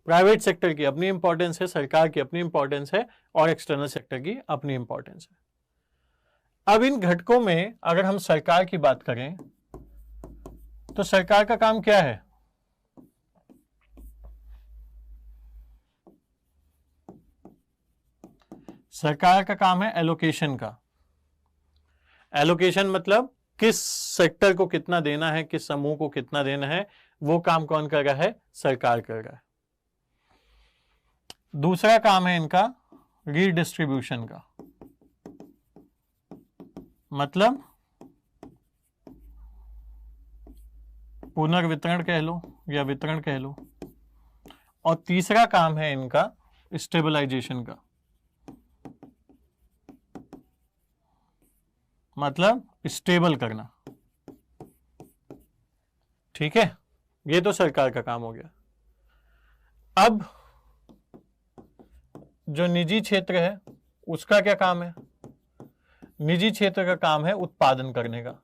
प्राइवेट सेक्टर की अपनी इंपॉर्टेंस है, सरकार की अपनी इंपॉर्टेंस है, और एक्सटर्नल सेक्टर की अपनी इंपॉर्टेंस है। अब इन घटकों में अगर हम सरकार की बात करें तो सरकार का काम क्या है? सरकार का काम है एलोकेशन का। एलोकेशन मतलब किस सेक्टर को कितना देना है, किस समूह को कितना देना है, वो काम कौन कर रहा है? सरकार कर रहा है। दूसरा काम है इनका रीडिस्ट्रीब्यूशन का, मतलब पुनर्वितरण कह लो या वितरण कह लो। और तीसरा काम है इनका स्टेबलाइजेशन का, मतलब स्टेबल करना। ठीक है, ये तो सरकार का काम हो गया। अब जो निजी क्षेत्र है उसका क्या काम है? निजी क्षेत्र का काम है उत्पादन करने का।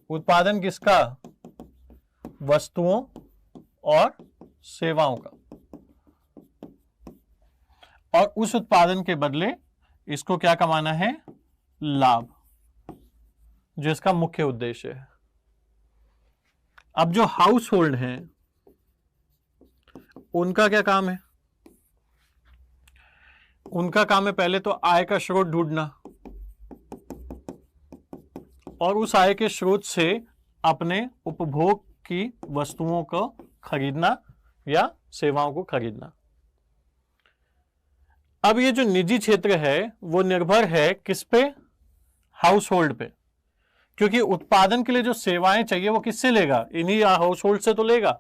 उत्पादन किसका? वस्तुओं और सेवाओं का। और उस उत्पादन के बदले इसको क्या कमाना है? लाभ, जो इसका मुख्य उद्देश्य है। अब जो हाउस होल्ड है उनका क्या काम है? उनका काम है पहले तो आय का स्रोत ढूंढना, और उस आय के स्रोत से अपने उपभोग की वस्तुओं को खरीदना या सेवाओं को खरीदना। अब ये जो निजी क्षेत्र है वो निर्भर है किस पे? हाउस होल्ड पे, क्योंकि उत्पादन के लिए जो सेवाएं चाहिए वो किससे लेगा? इन्हीं हाउस होल्ड से तो लेगा।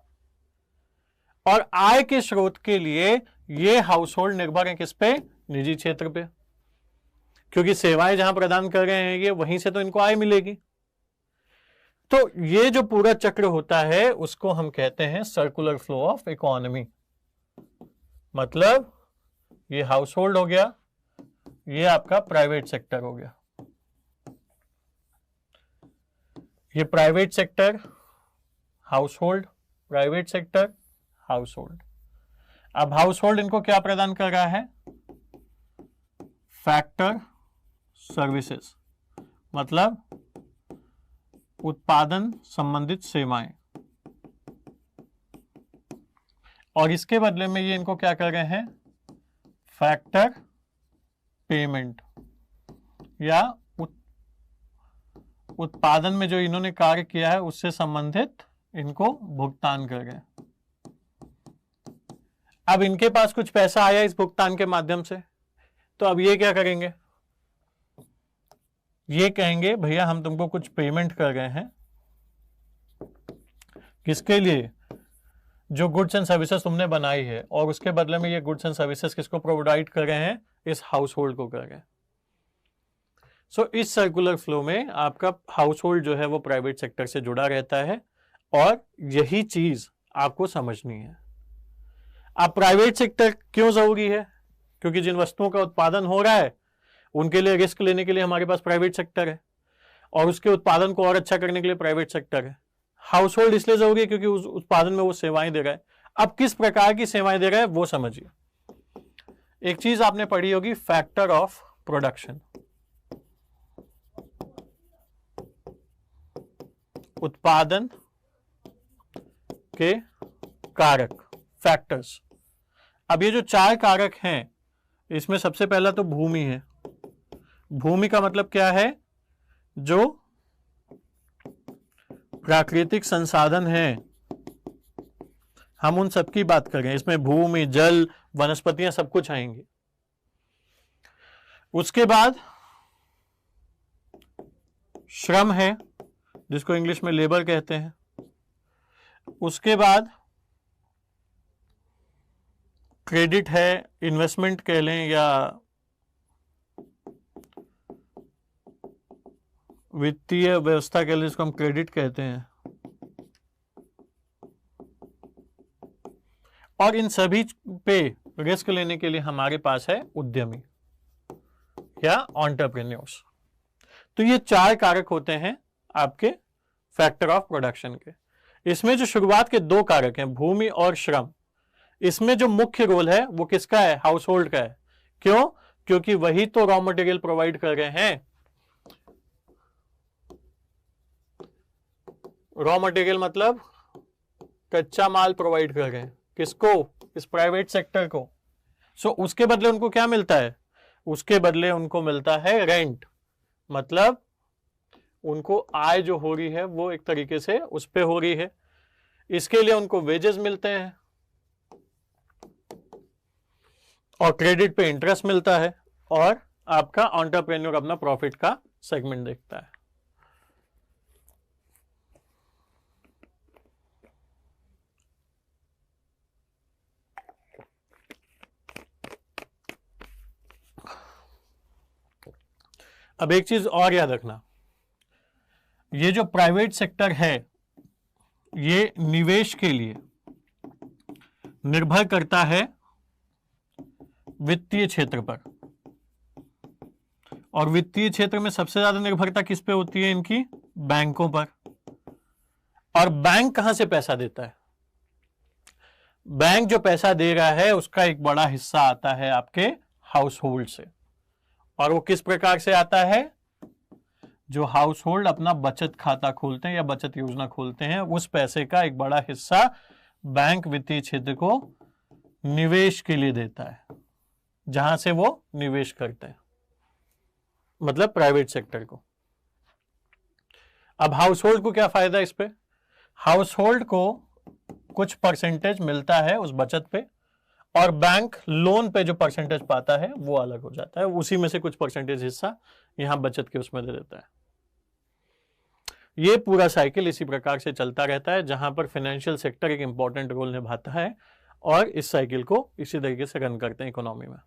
और आय के स्रोत के लिए ये हाउस होल्ड निर्भर है किस पे? निजी क्षेत्र पे, क्योंकि सेवाएं जहां प्रदान कर रहे हैं ये, वहीं से तो इनको आय मिलेगी। तो ये जो पूरा चक्र होता है उसको हम कहते हैं सर्कुलर फ्लो ऑफ इकोनॉमी। मतलब ये हाउस होल्ड हो गया, ये आपका प्राइवेट सेक्टर हो गया, ये private sector house hold, private sector house hold. अब हाउस होल्ड इनको क्या प्रदान कर रहा है? फैक्टर सर्विसेज, मतलब उत्पादन संबंधित सेवाएं। और इसके बदले में ये इनको क्या कर रहे हैं? फैक्टर पेमेंट, या उत्पादन में जो इन्होंने कार्य किया है उससे संबंधित इनको भुगतान कर रहे हैं। अब इनके पास कुछ पैसा आया इस भुगतान के माध्यम से, तो अब ये क्या करेंगे? ये कहेंगे भैया हम तुमको कुछ पेमेंट कर रहे हैं, किसके लिए? जो गुड्स एंड सर्विसेज तुमने बनाई है, और उसके बदले में ये गुड्स एंड सर्विसेज किसको प्रोवाइड कर रहे हैं? इस हाउस होल्ड को कर रहे हैं। सो इस सर्कुलर फ्लो में आपका हाउस होल्ड जो है वो प्राइवेट सेक्टर से जुड़ा रहता है, और यही चीज आपको समझनी है। अब प्राइवेट सेक्टर क्यों जरूरी है? क्योंकि जिन वस्तुओं का उत्पादन हो रहा है उनके लिए रिस्क लेने के लिए हमारे पास प्राइवेट सेक्टर है, और उसके उत्पादन को और अच्छा करने के लिए प्राइवेट सेक्टर है। हाउस होल्ड इसलिए जरूरी है क्योंकि उस उत्पादन में वो सेवाएं दे रहा है। अब किस प्रकार की सेवाएं दे रहा है वो समझिए। एक चीज आपने पढ़ी होगी, फैक्टर ऑफ प्रोडक्शन। उत्पादन के कारक, फैक्टर्स। अब ये जो 4 कारक हैं, इसमें सबसे पहला तो भूमि है। भूमि का मतलब क्या है? जो प्राकृतिक संसाधन है, हम उन सब की बात कर रहे हैं। इसमें भूमि, जल, वनस्पतियां सब कुछ आएंगी। उसके बाद श्रम है, जिसको इंग्लिश में लेबर कहते हैं। उसके बाद क्रेडिट है, इन्वेस्टमेंट कह लें या वित्तीय व्यवस्था के लिए, जिसको हम क्रेडिट कहते हैं। और इन सभी पे रिस्क लेने के लिए हमारे पास है उद्यमी। या एंटरप्रेन्योर्स। तो ये 4 कारक होते हैं आपके फैक्टर ऑफ प्रोडक्शन के। इसमें जो शुरुआत के 2 कारक हैं, भूमि और श्रम, इसमें जो मुख्य रोल है वो किसका है? हाउस होल्ड का है। क्यों? क्योंकि वही तो रॉ मटेरियल प्रोवाइड कर रहे हैं। रॉ मटेरियल मतलब कच्चा माल प्रोवाइड कर रहे हैं। किसको? इस प्राइवेट सेक्टर को। सो उसके बदले उनको क्या मिलता है? उसके बदले उनको मिलता है रेंट, मतलब उनको आय जो हो रही है वो एक तरीके से उस पे हो रही है। इसके लिए उनको वेजेस मिलते हैं और क्रेडिट पे इंटरेस्ट मिलता है, और आपका एंटरप्रेन्योर अपना प्रॉफिट का सेगमेंट देखता है। अब एक चीज और याद रखना, ये जो प्राइवेट सेक्टर है ये निवेश के लिए निर्भर करता है वित्तीय क्षेत्र पर, और वित्तीय क्षेत्र में सबसे ज्यादा निर्भरता किस पे होती है? इनकी बैंकों पर। और बैंक कहां से पैसा देता है? बैंक जो पैसा दे रहा है उसका एक बड़ा हिस्सा आता है आपके हाउस होल्ड से। और वो किस प्रकार से आता है? जो हाउस होल्ड अपना बचत खाता खोलते हैं या बचत योजना खोलते हैं, उस पैसे का एक बड़ा हिस्सा बैंक वित्तीय क्षेत्र को निवेश के लिए देता है, जहां से वो निवेश करते हैं, मतलब प्राइवेट सेक्टर को। अब हाउस होल्ड को क्या फायदा इस पे? हाउस होल्ड को कुछ परसेंटेज मिलता है उस बचत पे, और बैंक लोन पे जो परसेंटेज पाता है वो अलग हो जाता है, उसी में से कुछ परसेंटेज हिस्सा यहां बचत के उसमें दे देता है। ये पूरा साइकिल इसी प्रकार से चलता रहता है, जहां पर फाइनेंशियल सेक्टर एक इंपॉर्टेंट रोल निभाता है, और इस साइकिल को इसी तरीके से रन करते हैं इकोनॉमी में।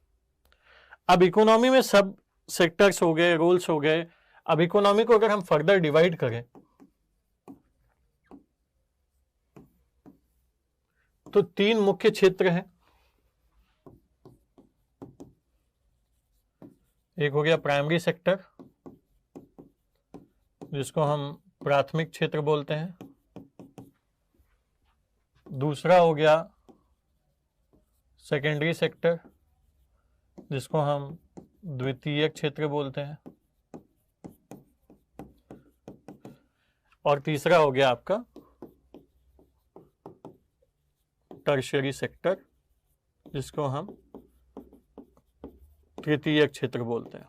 अब इकोनॉमी में सब सेक्टर्स हो गए, रोल्स हो गए। अब इकोनॉमी को अगर हम फर्दर डिवाइड करें तो 3 मुख्य क्षेत्र हैं। एक हो गया प्राइमरी सेक्टर, जिसको हम प्राथमिक क्षेत्र बोलते हैं। दूसरा हो गया सेकेंडरी सेक्टर, जिसको हम द्वितीय क्षेत्र बोलते हैं। और तीसरा हो गया आपका टर्शियरी सेक्टर, जिसको हम तृतीय क्षेत्र बोलते हैं।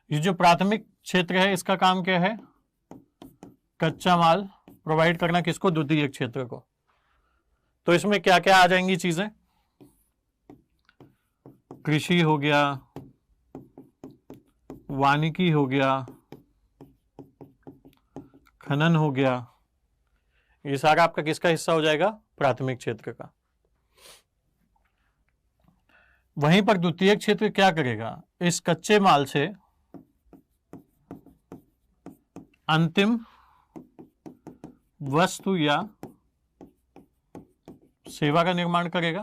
ये जो प्राथमिक क्षेत्र है इसका काम क्या है? कच्चा माल प्रोवाइड करना, किसको? द्वितीय क्षेत्र को। तो इसमें क्या क्या आ जाएंगी चीजें? कृषि हो गया, वानिकी हो गया, खनन हो गया। ये सारा आपका किसका हिस्सा हो जाएगा? प्राथमिक क्षेत्र का। वहीं पर द्वितीय क्षेत्र क्या करेगा? इस कच्चे माल से अंतिम वस्तु या सेवा का निर्माण करेगा।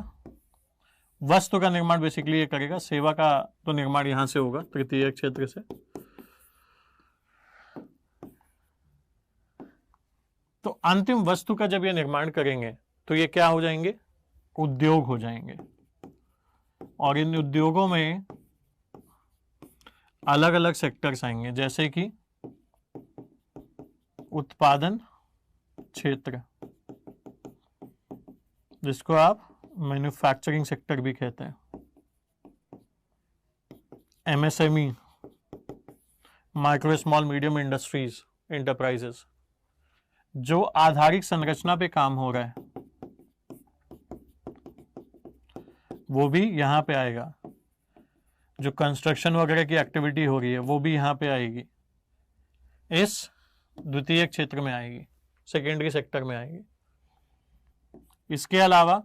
वस्तु का निर्माण बेसिकली ये करेगा, सेवा का तो निर्माण यहां से होगा तृतीय क्षेत्र से। तो अंतिम वस्तु का जब ये निर्माण करेंगे तो ये क्या हो जाएंगे? उद्योग हो जाएंगे। और इन उद्योगों में अलग अलग सेक्टर्स आएंगे, जैसे कि उत्पादन क्षेत्र, जिसको आप मैन्युफैक्चरिंग सेक्टर भी कहते हैं। MSME, micro small medium industries enterprises, जो आधारिक संरचना पे काम हो रहा है वो भी यहां पे आएगा। जो कंस्ट्रक्शन वगैरह की एक्टिविटी हो रही है वो भी यहां पे आएगी, इस द्वितीय क्षेत्र में आएगी, सेकेंडरी सेक्टर में आएगी। इसके अलावा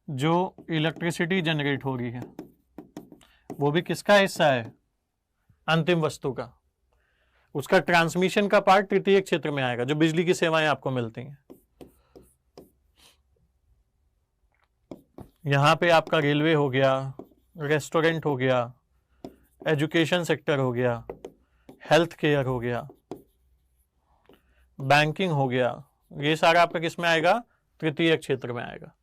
जो इलेक्ट्रिसिटी जनरेट हो रही है वो भी किसका हिस्सा है? अंतिम वस्तु का। उसका ट्रांसमिशन का पार्ट तृतीय क्षेत्र में आएगा, जो बिजली की सेवाएं आपको मिलती हैं। यहाँ पे आपका रेलवे हो गया, रेस्टोरेंट हो गया, एजुकेशन सेक्टर हो गया, हेल्थ केयर हो गया, बैंकिंग हो गया, ये सारा आपका किस में आएगा? तृतीय क्षेत्र में आएगा।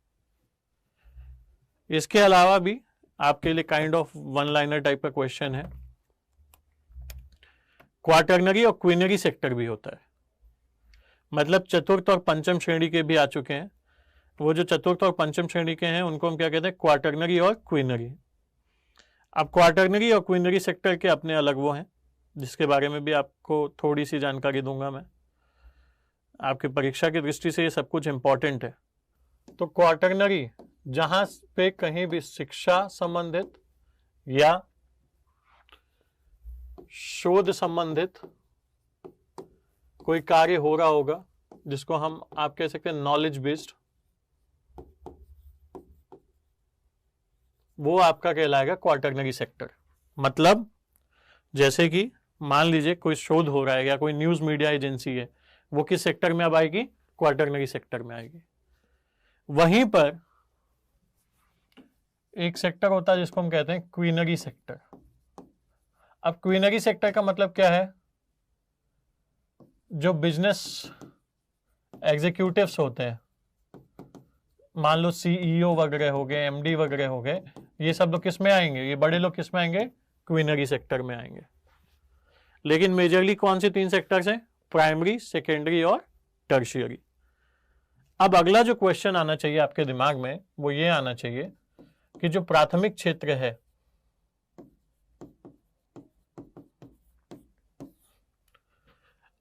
इसके अलावा भी आपके लिए kind of one liner type का क्वेश्चन है, क्वार्टरनरी और क्वीनरी सेक्टर भी होता है। मतलब चतुर्थ और पंचम श्रेणी के भी आ चुके हैं। वो जो चतुर्थ और पंचम श्रेणी के हैं उनको हम क्या कहते हैं? क्वार्टरनरी और क्वीनरी। अब क्वार्टरनरी और क्वीनरी सेक्टर के अपने अलग वो हैं, जिसके बारे में भी आपको थोड़ी सी जानकारी दूंगा मैं। आपकी परीक्षा की दृष्टि से ये सब कुछ इंपॉर्टेंट है। तो क्वार्टरनरी जहां पे कहीं भी शिक्षा संबंधित या शोध संबंधित कोई कार्य हो रहा होगा, जिसको हम आप कह सकते हैं नॉलेज बेस्ड, वो आपका कहलाएगा क्वार्टरनरी सेक्टर। मतलब जैसे कि मान लीजिए कोई शोध हो रहा है या कोई न्यूज मीडिया एजेंसी है, वो किस सेक्टर में अब आएगी? क्वार्टरनरी सेक्टर में आएगी। वहीं पर एक सेक्टर होता है जिसको हम कहते हैं क्वीनरी सेक्टर। अब क्वीनरी सेक्टर का मतलब क्या है? जो बिजनेस एग्जीक्यूटिव्स होते हैं, मान लो सीईओ वगैरह हो गए, एमडी वगैरह हो गए, ये सब लोग किस में आएंगे? ये बड़े लोग किस में आएंगे? क्वीनरी सेक्टर में आएंगे। लेकिन मेजरली कौन से 3 सेक्टर्स हैं? प्राइमरी, सेकेंडरी और टर्शियरी। अब अगला जो क्वेश्चन आना चाहिए आपके दिमाग में वो ये आना चाहिए कि जो प्राथमिक क्षेत्र है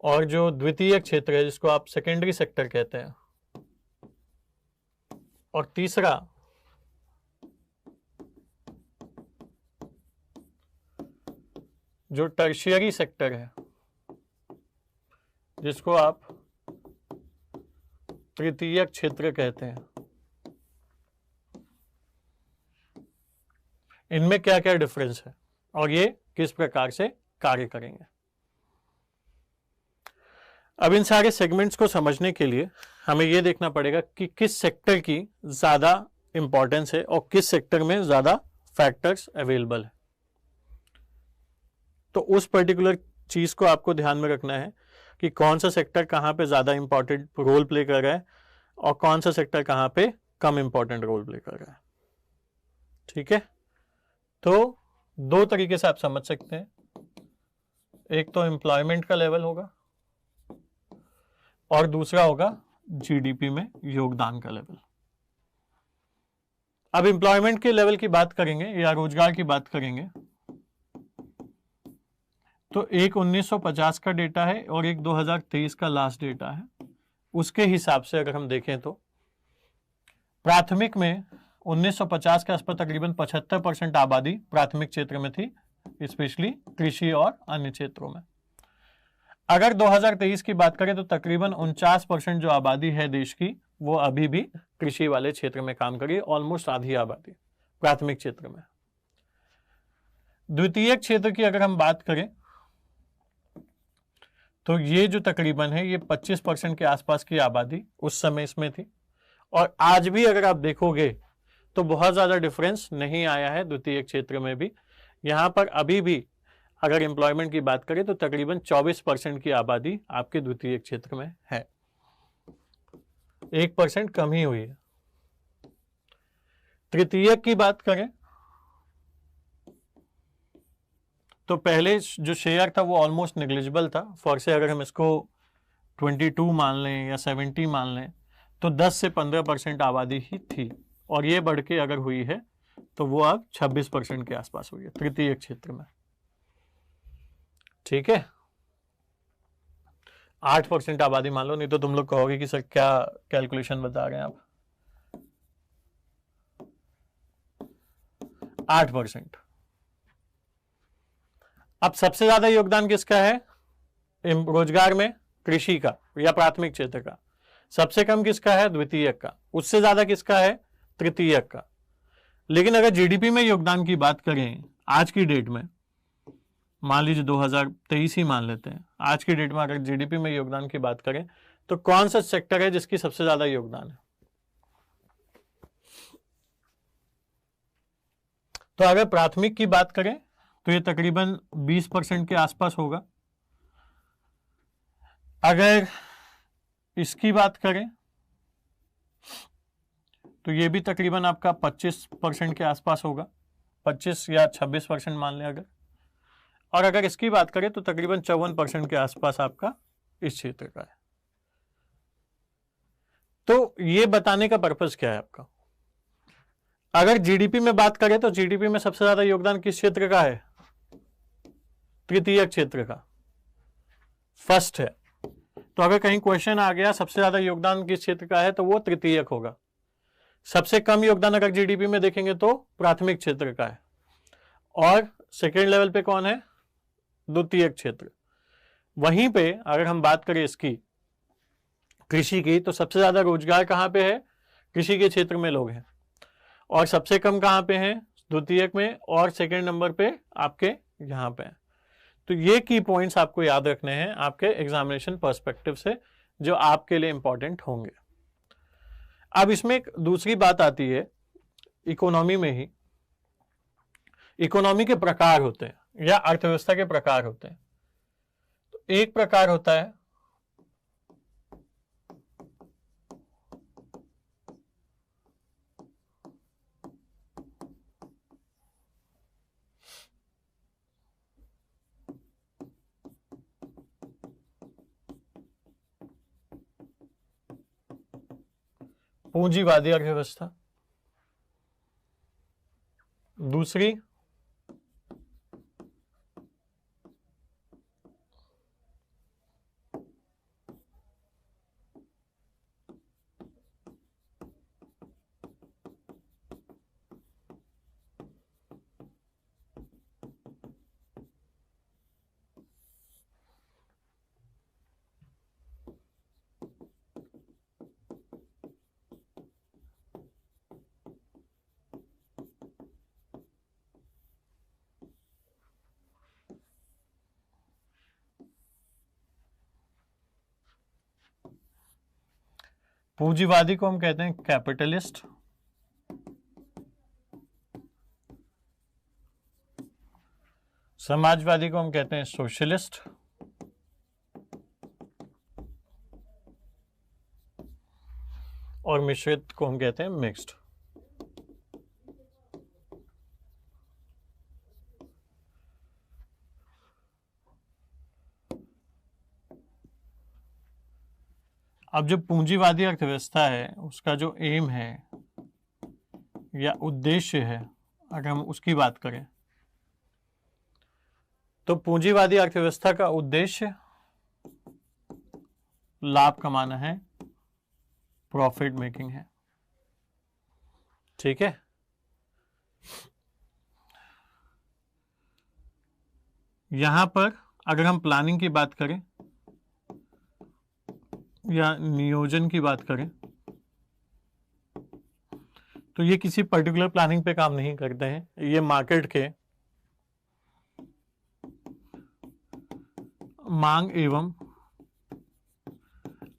और जो द्वितीय क्षेत्र है जिसको आप सेकेंडरी सेक्टर कहते हैं, और तीसरा जो टर्शियरी सेक्टर है जिसको आप तृतीय क्षेत्र कहते हैं, इनमें क्या क्या डिफरेंस है और ये किस प्रकार से कार्य करेंगे। अब इन सारे सेगमेंट्स को समझने के लिए हमें यह देखना पड़ेगा कि किस सेक्टर की ज्यादा इंपॉर्टेंस है और किस सेक्टर में ज्यादा फैक्टर्स अवेलेबल है। तो उस पर्टिकुलर चीज को आपको ध्यान में रखना है कि कौन सा सेक्टर कहां पे ज्यादा इंपॉर्टेंट रोल प्ले कर रहा है और कौन सा सेक्टर कहां पे कम इंपॉर्टेंट रोल प्ले कर रहा है। ठीक है, तो 2 तरीके से आप समझ सकते हैं। एक तो एम्प्लॉयमेंट का लेवल होगा और दूसरा होगा जीडीपी में योगदान का लेवल। अब एम्प्लॉयमेंट के लेवल की बात करेंगे या रोजगार की बात करेंगे तो एक 1950 का डेटा है और एक 2023 का लास्ट डेटा है। उसके हिसाब से अगर हम देखें तो प्राथमिक में 1950 के आसपास तकरीबन 75% आबादी प्राथमिक क्षेत्र में थी, स्पेशली कृषि और अन्य क्षेत्रों में। अगर 2023 की बात करें तो तकरीबन 49% जो आबादी है देश की वो अभी भी कृषि वाले क्षेत्र में काम कर रही है, ऑलमोस्ट आधी आबादी प्राथमिक क्षेत्र में। द्वितीय क्षेत्र की अगर हम बात करें तो ये जो तकरीबन है ये 25% के आसपास की आबादी उस समय इसमें थी, और आज भी अगर आप देखोगे तो बहुत ज्यादा डिफरेंस नहीं आया है द्वितीय क्षेत्र में भी। यहां पर अभी भी अगर एम्प्लॉयमेंट की बात करें तो तकरीबन 24% की आबादी आपके द्वितीय क्षेत्र में है, 1% कम ही हुई है। तृतीय की बात करें तो पहले जो शेयर था वो ऑलमोस्ट नेग्लिजिबल था। फॉर से अगर हम इसको 22 मान लें या 70 मान लें तो 10 से 15% आबादी ही थी, और ये बढ़ के अगर हुई है तो वो अब 26% के आसपास हुई है तृतीय क्षेत्र में। ठीक है, 8% आबादी मान लो, नहीं तो तुम लोग कहोगे कि सर क्या कैलकुलेशन बता रहे हैं आप। 8%। अब सबसे ज्यादा योगदान किसका है रोजगार में? कृषि का या प्राथमिक क्षेत्र का। सबसे कम किसका है? द्वितीयक का। उससे ज्यादा किसका है? तृतीयक का। लेकिन अगर जीडीपी में योगदान की बात करें आज की डेट में, मान लीजिए 2023 ही मान लेते हैं, आज की डेट में अगर जीडीपी में योगदान की बात करें तो कौन सा सेक्टर है जिसकी सबसे ज्यादा योगदान है? तो अगर प्राथमिक की बात करें तो ये तकरीबन 20% के आसपास होगा। अगर इसकी बात करें तो ये भी तकरीबन आपका 25% के आसपास होगा, 25 या 26% मान लें अगर। और अगर इसकी बात करें तो तकरीबन 54% के आसपास आपका इस क्षेत्र का है। तो ये बताने का पर्पस क्या है आपका? अगर जीडीपी में बात करें तो जीडीपी में सबसे ज्यादा योगदान किस क्षेत्र का है? तृतीयक क्षेत्र का, फर्स्ट है। तो अगर कहीं क्वेश्चन आ गया सबसे ज्यादा योगदान किस क्षेत्र का है तो वो तृतीयक होगा। सबसे कम योगदान अगर जीडीपी में देखेंगे तो प्राथमिक क्षेत्र का है। और सेकेंड लेवल पे कौन है? द्वितीयक क्षेत्र। वहीं पे अगर हम बात करें इसकी कृषि की, तो सबसे ज्यादा रोजगार कहां पे है? कृषि के क्षेत्र में लोग हैं। और सबसे कम कहां पे हैं? द्वितीयक में। और सेकेंड नंबर पे आपके यहां पे है। तो ये की पॉइंट्स आपको याद रखने हैं आपके एग्जामिनेशन पर्सपेक्टिव से, जो आपके लिए इंपॉर्टेंट होंगे। अब इसमें एक दूसरी बात आती है, इकोनॉमी में ही इकोनॉमी के प्रकार होते हैं या अर्थव्यवस्था के प्रकार होते हैं। तो एक प्रकार होता है पूंजीवादी अर्थव्यवस्था, दूसरी पूंजीवादी को हम कहते हैं कैपिटलिस्ट, समाजवादी को हम कहते हैं सोशलिस्ट, और मिश्रित को हम कहते हैं मिक्स्ड। अब जो पूंजीवादी अर्थव्यवस्था है उसका जो एम है या उद्देश्य है, अगर हम उसकी बात करें तो पूंजीवादी अर्थव्यवस्था का उद्देश्य लाभ कमाना है, प्रॉफिट मेकिंग है। ठीक है। यहां पर अगर हम प्लानिंग की बात करें या नियोजन की बात करें तो ये किसी पर्टिकुलर प्लानिंग पे काम नहीं करते हैं, ये मार्केट के मांग एवं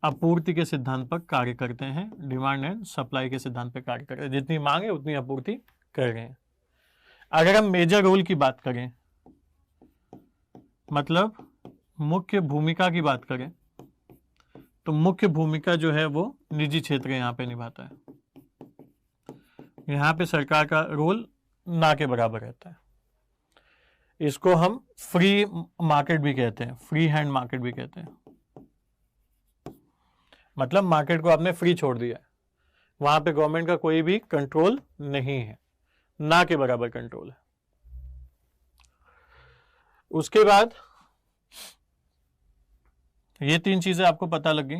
आपूर्ति के सिद्धांत पर कार्य करते हैं। डिमांड एंड सप्लाई के सिद्धांत पर कार्य करते हैं, जितनी मांग है उतनी आपूर्ति कर रहे हैं। अगर हम मेजर रोल की बात करें, मतलब मुख्य भूमिका की बात करें, तो मुख्य भूमिका जो है वो निजी क्षेत्र यहां पे निभाता है। यहां पे सरकार का रोल ना के बराबर रहता है। इसको हम फ्री मार्केट भी कहते हैं, फ्री हैंड मार्केट भी कहते हैं। मतलब मार्केट को आपने फ्री छोड़ दिया है, वहां पे गवर्नमेंट का कोई भी कंट्रोल नहीं है, ना के बराबर कंट्रोल है। उसके बाद ये तीन चीजें आपको पता लगी।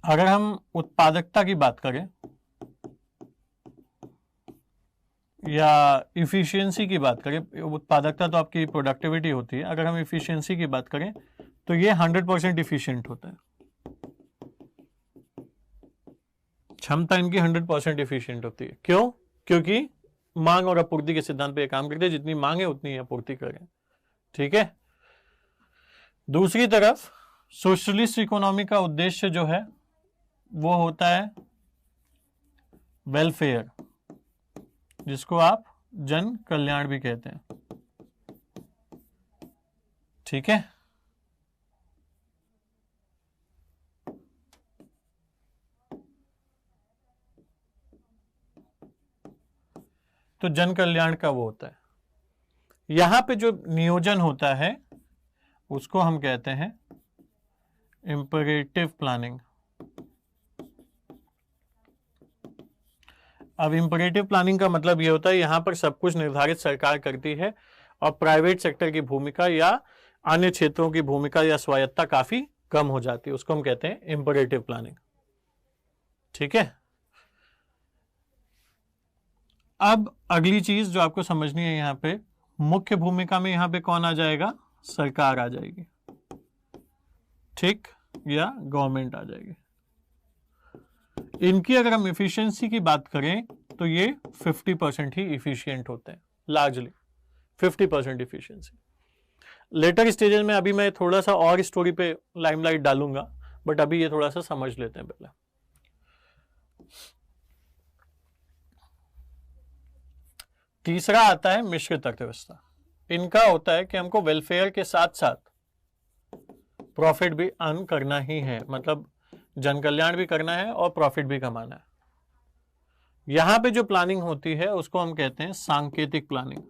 अगर हम उत्पादकता की बात करें या इफिशियंसी की बात करें, उत्पादकता तो आपकी प्रोडक्टिविटी होती है, अगर हम इफिशियंसी की बात करें तो ये 100% इफिशिएंट होता है। क्षमता इनकी 100% इफिशिएंट होती है। क्यों? क्योंकि मांग और आपूर्ति के सिद्धांत पे काम करते हैं, जितनी मांग है उतनी आपूर्ति करें। ठीक है। दूसरी तरफ सोशलिस्ट इकोनॉमी का उद्देश्य जो है वो होता है वेलफेयर, जिसको आप जन कल्याण भी कहते हैं। ठीक है, तो जन कल्याण का वो होता है। यहां पे जो नियोजन होता है उसको हम कहते हैं इंपरेटिव प्लानिंग। अब इंपरेटिव प्लानिंग का मतलब ये होता है यहां पर सब कुछ निर्धारित सरकार करती है और प्राइवेट सेक्टर की भूमिका या अन्य क्षेत्रों की भूमिका या स्वायत्ता काफी कम हो जाती है, उसको हम कहते हैं इंपरेटिव प्लानिंग। ठीक है, अब अगली चीज जो आपको समझनी है, यहां पे मुख्य भूमिका में यहां पे कौन आ जाएगा? सरकार आ जाएगी। ठीक, या गवर्नमेंट आ जाएगी। इनकी अगर हम इफिशियंसी की बात करें तो ये 50% ही इफिशियंट होते हैं, लार्जली 50% इफिशियंसी। लेटर स्टेजेस में अभी मैं थोड़ा सा और स्टोरी पे लाइमलाइट डालूंगा, बट अभी ये थोड़ा सा समझ लेते हैं पहले। तीसरा आता है मिश्रित अर्थव्यवस्था। इनका होता है कि हमको वेलफेयर के साथ साथ प्रॉफिट भी अर्न करना ही है, मतलब जन कल्याण भी करना है और प्रॉफिट भी कमाना है। यहां पे जो प्लानिंग होती है उसको हम कहते हैं सांकेतिक प्लानिंग,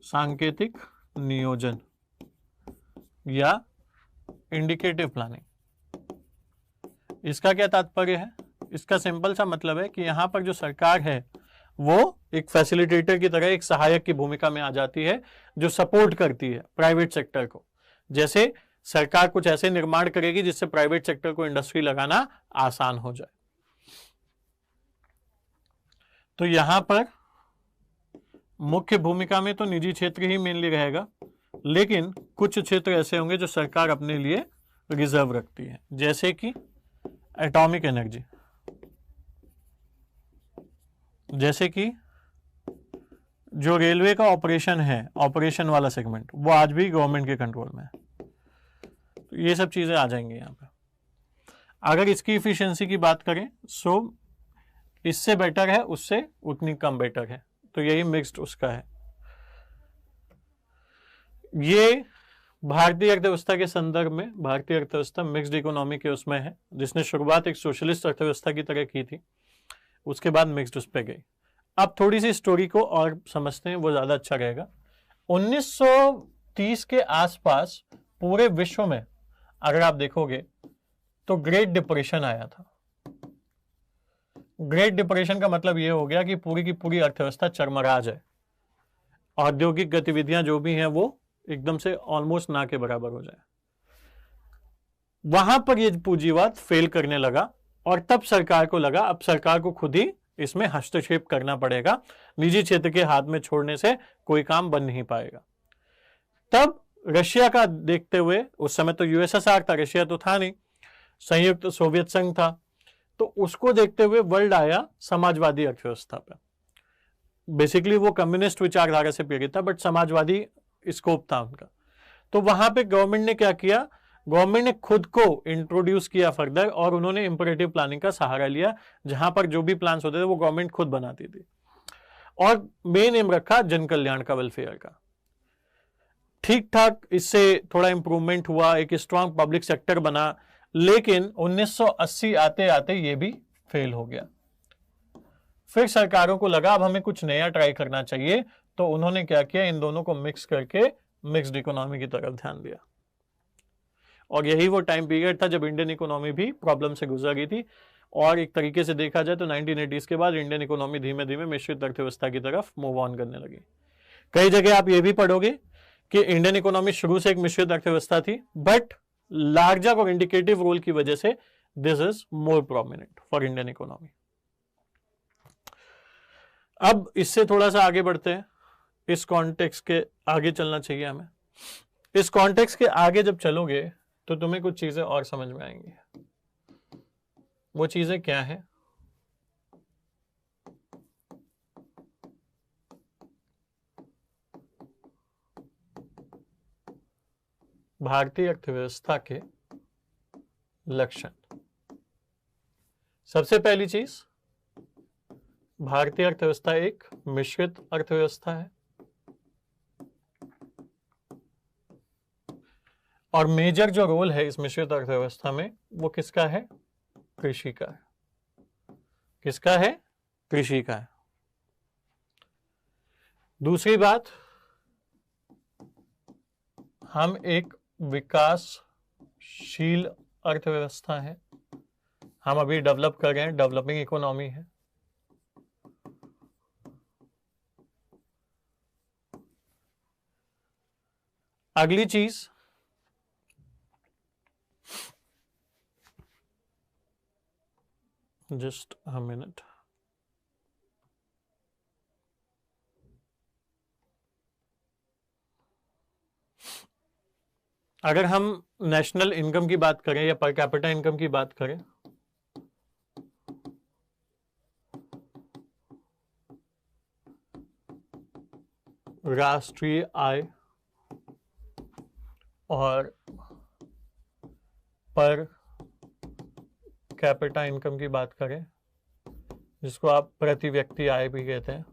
सांकेतिक नियोजन या इंडिकेटिव प्लानिंग। इसका क्या तात्पर्य है? इसका सिंपल सा मतलब है कि यहां पर जो सरकार है वो एक फैसिलिटेटर की तरह, एक सहायक की भूमिका में आ जाती है जो सपोर्ट करती है प्राइवेट सेक्टर को। जैसे सरकार कुछ ऐसे निर्माण करेगी जिससे प्राइवेट सेक्टर को इंडस्ट्री लगाना आसान हो जाए। तो यहां पर मुख्य भूमिका में तो निजी क्षेत्र ही मेनली रहेगा, लेकिन कुछ क्षेत्र ऐसे होंगे जो सरकार अपने लिए रिजर्व रखती है, जैसे कि एटॉमिक एनर्जी, जैसे कि जो रेलवे का ऑपरेशन है, ऑपरेशन वाला सेगमेंट, वो आज भी गवर्नमेंट के कंट्रोल में है। तो ये सब चीजें आ जाएंगी यहां पे। अगर इसकी इफिशियंसी की बात करें सो इससे बेटर है, उससे उतनी कम बेटर है, तो यही मिक्स्ड उसका है। ये भारतीय अर्थव्यवस्था के संदर्भ में, भारतीय अर्थव्यवस्था मिक्स्ड इकोनॉमी के उसमें है, जिसने शुरुआत एक सोशलिस्ट अर्थव्यवस्था की तरह की थी, उसके बाद मिक्स्ड उस पे गई। अब थोड़ी सी स्टोरी को और समझते हैं, वो ज्यादा अच्छा रहेगा। 1930 के आसपास पूरे विश्व में अगर आप देखोगे तो ग्रेट डिप्रेशन आया था। ग्रेट डिप्रेशन का मतलब यह हो गया कि पूरी की पूरी अर्थव्यवस्था चरमरा जाए, औद्योगिक गतिविधियां जो भी हैं वो एकदम से ऑलमोस्ट ना के बराबर हो जाए। वहां पर यह पूंजीवाद फेल करने लगा और तब सरकार को लगा अब सरकार को खुद ही इसमें हस्तक्षेप करना पड़ेगा, निजी क्षेत्र के हाथ में छोड़ने से कोई काम बन नहीं पाएगा। तब रशिया का देखते हुए, उस समय तो यूएसएसआर था, रशिया तो था नहीं, संयुक्त सोवियत संघ था, तो उसको देखते हुए वर्ल्ड आया समाजवादी अर्थव्यवस्था पे। बेसिकली वो कम्युनिस्ट विचारधारा से प्रेरित था, बट समाजवादी स्कोप था उनका। तो वहां पे गवर्नमेंट ने क्या किया? गवर्नमेंट ने खुद को इंट्रोड्यूस किया फर्दर, और उन्होंने इंपरेटिव प्लानिंग का सहारा लिया, जहां पर जो भी प्लान्स होते थे वो गवर्नमेंट खुद बनाती थी, और मेन एम रखा जन कल्याण का, वेलफेयर का। ठीक ठाक इससे थोड़ा इंप्रूवमेंट हुआ, एक स्ट्रांग पब्लिक सेक्टर बना, लेकिन 1980 आते आते ये भी फेल हो गया। फिर सरकारों को लगा अब हमें कुछ नया ट्राई करना चाहिए, तो उन्होंने क्या किया? इन दोनों को मिक्स करके मिक्स्ड इकोनॉमी की तरफ ध्यान दिया। और यही वो टाइम पीरियड था जब इंडियन इकोनॉमी भी प्रॉब्लम से गुजर रही थी, और एक तरीके से देखा जाए तो 1980s के बाद इंडियन इकोनॉमी धीमे धीमे मिश्रित अर्थव्यवस्था की तरफ मूव ऑन करने लगी। कई जगह आप ये भी पढ़ोगे कि इंडियन इकोनॉमी शुरू से एक मिश्रित अर्थव्यवस्था थी, बट लार्जर और इंडिकेटिव रोल की वजह से this is more prominent for Indian economy. अब इससे थोड़ा सा आगे बढ़ते हैं, इस कॉन्टेक्स्ट के आगे चलना चाहिए हमें। इस कॉन्टेक्स्ट के आगे जब चलोगे तो तुम्हें कुछ चीजें और समझ में आएंगी। वो चीजें क्या है? भारतीय अर्थव्यवस्था के लक्षण। सबसे पहली चीज भारतीय अर्थव्यवस्था एक मिश्रित अर्थव्यवस्था है और मेजर जो रोल है इस मिश्रित अर्थव्यवस्था में वो किसका है? कृषि का है। किसका है? कृषि का है। दूसरी बात, हम एक विकासशील अर्थव्यवस्था है, हम अभी डेवलप कर रहे हैं, डेवलपिंग इकोनॉमी है। अगली चीज, जस्ट अ मिनट, अगर हम नेशनल इनकम की बात करें या पर कैपिटा इनकम की बात करें, राष्ट्रीय आय और पर कैपिटा इनकम की बात करें, जिसको आप प्रति व्यक्ति आय भी कहते हैं,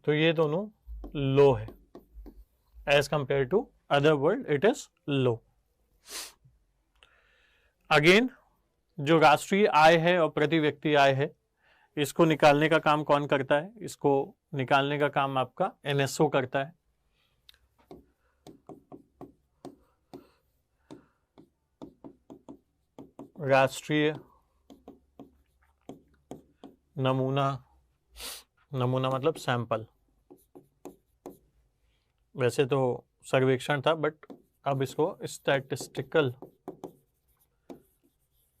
तो ये दोनों लो है as compare to other world, it is low. Again, जो राष्ट्रीय आय है और प्रति व्यक्ति आय है, इसको निकालने का काम कौन करता है? इसको निकालने का काम आपका एनएसओ करता है। राष्ट्रीय नमूना, नमूना मतलब सैंपल, वैसे तो सर्वेक्षण था बट अब इसको स्टैटिस्टिकल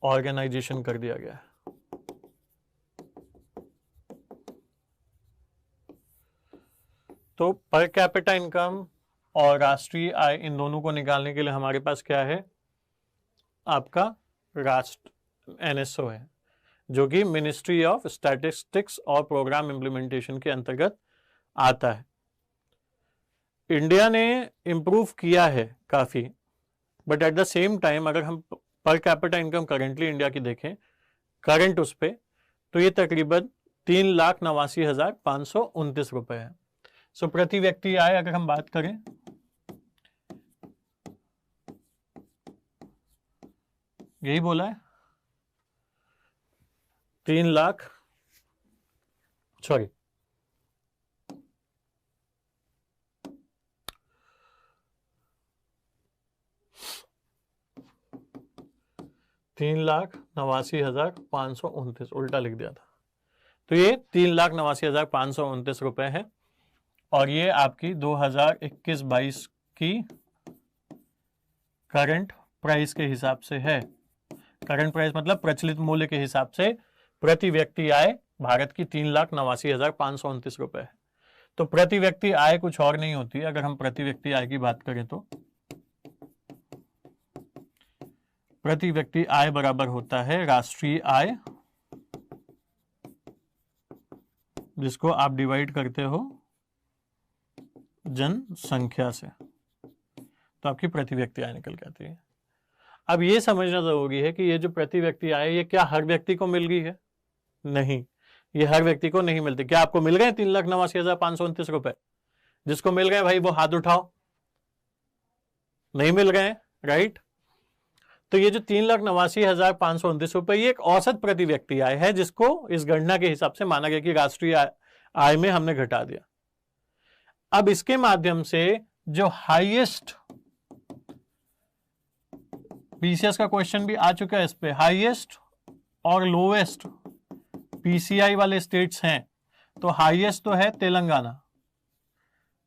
ऑर्गेनाइजेशन कर दिया गया है। तो पर कैपिटा इनकम और राष्ट्रीय आय, इन दोनों को निकालने के लिए हमारे पास क्या है? आपका राष्ट्र एनएसओ है, जो कि मिनिस्ट्री ऑफ स्टैटिस्टिक्स और प्रोग्राम इम्प्लीमेंटेशन के अंतर्गत आता है। इंडिया ने इंप्रूव किया है काफी, but at the same time अगर हम per capita income currently India की देखें, करंट उस पे, तो ये तकरीबन 3,89,529 रुपए है। सो प्रति व्यक्ति आय अगर हम बात करें, यही बोला है 3 लाख, सॉरी 3,89,529, उल्टा लिख दिया था। तो ये 3,89,529 रुपए है और ये आपकी 2021-22 की करंट प्राइस के हिसाब से है। करंट प्राइस मतलब प्रचलित मूल्य के हिसाब से प्रति व्यक्ति आय भारत की 3,89,529 रुपए है। तो प्रति व्यक्ति आय कुछ और नहीं होती, अगर हम प्रति व्यक्ति आय की बात करें तो प्रति व्यक्ति आय बराबर होता है राष्ट्रीय आय, जिसको आप डिवाइड करते हो जनसंख्या से, तो आपकी प्रति व्यक्ति आय निकल के आती है। अब ये समझना जरूरी है कि ये जो प्रति व्यक्ति आय, ये क्या हर व्यक्ति को मिल गई है? नहीं, ये हर व्यक्ति को नहीं मिलती। क्या आपको मिल गए 3,89,529 रुपए? जिसको मिल गए भाई वो हाथ उठाओ। नहीं मिल गए, राइट? तो ये जो 3,89,529 रुपए, ये एक औसत प्रति व्यक्ति आय है, जिसको इस गणना के हिसाब से माना गया कि राष्ट्रीय आय में हमने घटा दिया। अब इसके माध्यम से जो हाईएस्ट, पीसीएस का क्वेश्चन भी आ चुका है इस पे, हाईएस्ट और लोवेस्ट पीसीआई वाले स्टेट्स हैं, तो हाईएस्ट तो है तेलंगाना,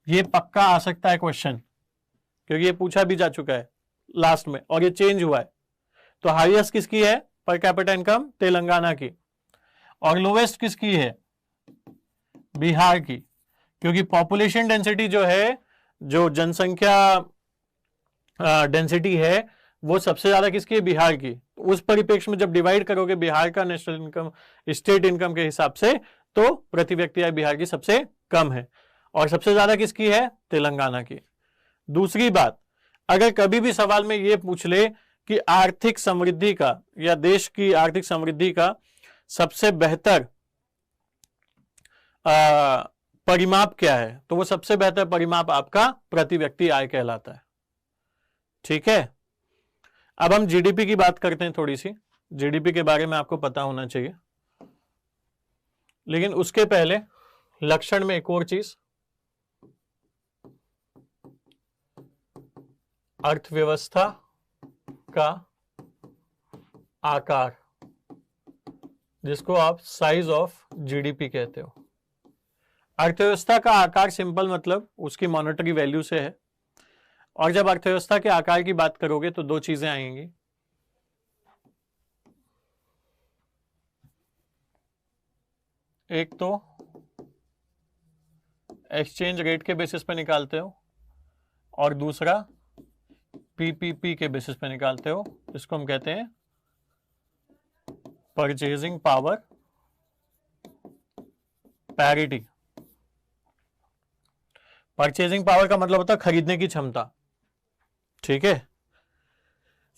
ये पक्का आ सकता है क्वेश्चन, क्योंकि ये पूछा भी जा चुका है लास्ट में और ये चेंज हुआ है। तो हाईएस्ट किसकी है पर कैपिटा इनकम? तेलंगाना की। और लोवेस्ट किसकी है? बिहार की, क्योंकि पॉपुलेशन डेंसिटी जो है, जो जनसंख्या डेंसिटी है, वो सबसे ज्यादा किसकी है? बिहार की। उस परिप्रेक्ष्य में जब डिवाइड करोगे बिहार का नेशनल इनकम स्टेट इनकम के हिसाब से, तो प्रति व्यक्ति आय बिहार की सबसे कम है और सबसे ज्यादा किसकी है? तेलंगाना की। दूसरी बात, अगर कभी भी सवाल में ये पूछ ले कि आर्थिक समृद्धि का या देश की आर्थिक समृद्धि का सबसे बेहतर परिमाप क्या है, तो वो सबसे बेहतर परिमाप आपका प्रति व्यक्ति आय कहलाता है। ठीक है, अब हम जीडीपी की बात करते हैं। थोड़ी सी जीडीपी के बारे में आपको पता होना चाहिए, लेकिन उसके पहले लक्षण में एक और चीज, अर्थव्यवस्था का आकार, जिसको आप साइज ऑफ जीडीपी कहते हो। अर्थव्यवस्था का आकार सिंपल मतलब उसकी मॉनेटरी वैल्यू से है, और जब अर्थव्यवस्था के आकार की बात करोगे तो दो चीजें आएंगी। एक तो एक्सचेंज रेट के बेसिस पे निकालते हो, और दूसरा पीपीपी के बेसिस पे निकालते हो, इसको हम कहते हैं purchasing power parity. Purchasing power का मतलब होता है खरीदने की क्षमता। ठीक है,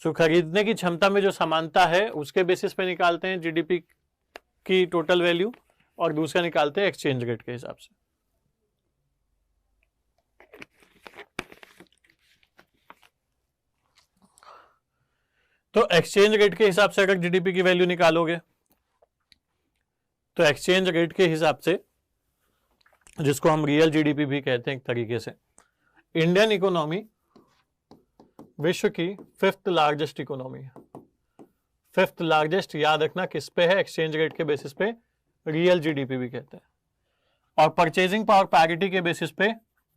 सो खरीदने की क्षमता में जो समानता है उसके बेसिस पे निकालते हैं जीडीपी की टोटल वैल्यू, और दूसरा निकालते हैं एक्सचेंज रेट के हिसाब से। तो एक्सचेंज रेट के हिसाब से अगर जीडीपी की वैल्यू निकालोगे तो एक्सचेंज रेट के हिसाब से, जिसको हम रियल जीडीपी भी कहते हैं एक तरीके से, इंडियन इकोनॉमी विश्व की 5th लार्जेस्ट इकोनॉमी है। 5th लार्जेस्ट याद रखना किस पे है, एक्सचेंज रेट के बेसिस पे रियल जीडीपी भी कहते हैं, और परचेजिंग पावर पैरिटी के बेसिस पे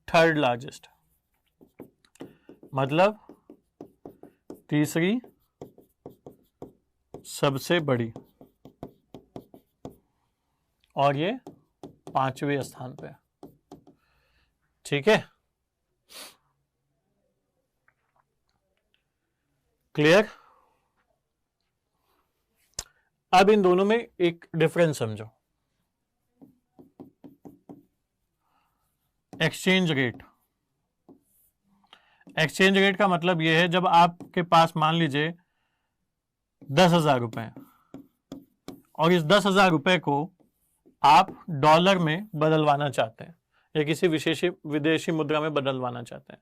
3rd लार्जेस्ट, मतलब तीसरी सबसे बड़ी, और ये 5वें स्थान पे। ठीक है, क्लियर। अब इन दोनों में एक डिफरेंस समझो। एक्सचेंज रेट, एक्सचेंज रेट का मतलब यह है जब आपके पास मान लीजिए 10,000 रुपए हैं, और इस 10,000 रुपए को आप डॉलर में बदलवाना चाहते हैं या किसी विशेष विदेशी मुद्रा में बदलवाना चाहते हैं,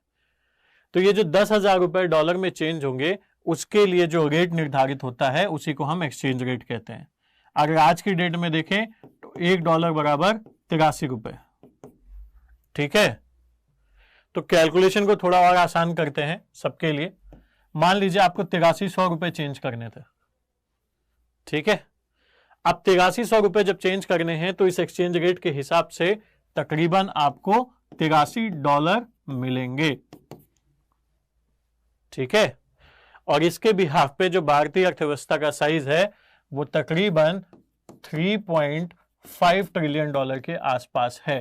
तो ये जो 10,000 रुपए डॉलर में चेंज होंगे उसके लिए जो रेट निर्धारित होता है उसी को हम एक्सचेंज रेट कहते हैं। अगर आज की डेट में देखें तो $1 बराबर 83 रुपए। ठीक है, तो कैलकुलेशन को थोड़ा और आसान करते हैं सबके लिए। मान लीजिए आपको 8300 रुपए चेंज करने थे। ठीक है, अब 8300 रुपए जब चेंज करने हैं तो इस एक्सचेंज रेट के हिसाब से तकरीबन आपको $83 मिलेंगे। ठीक है, और इसके बिहाफ पे जो भारतीय अर्थव्यवस्था का साइज है वो तकरीबन $3.5 ट्रिलियन के आसपास है।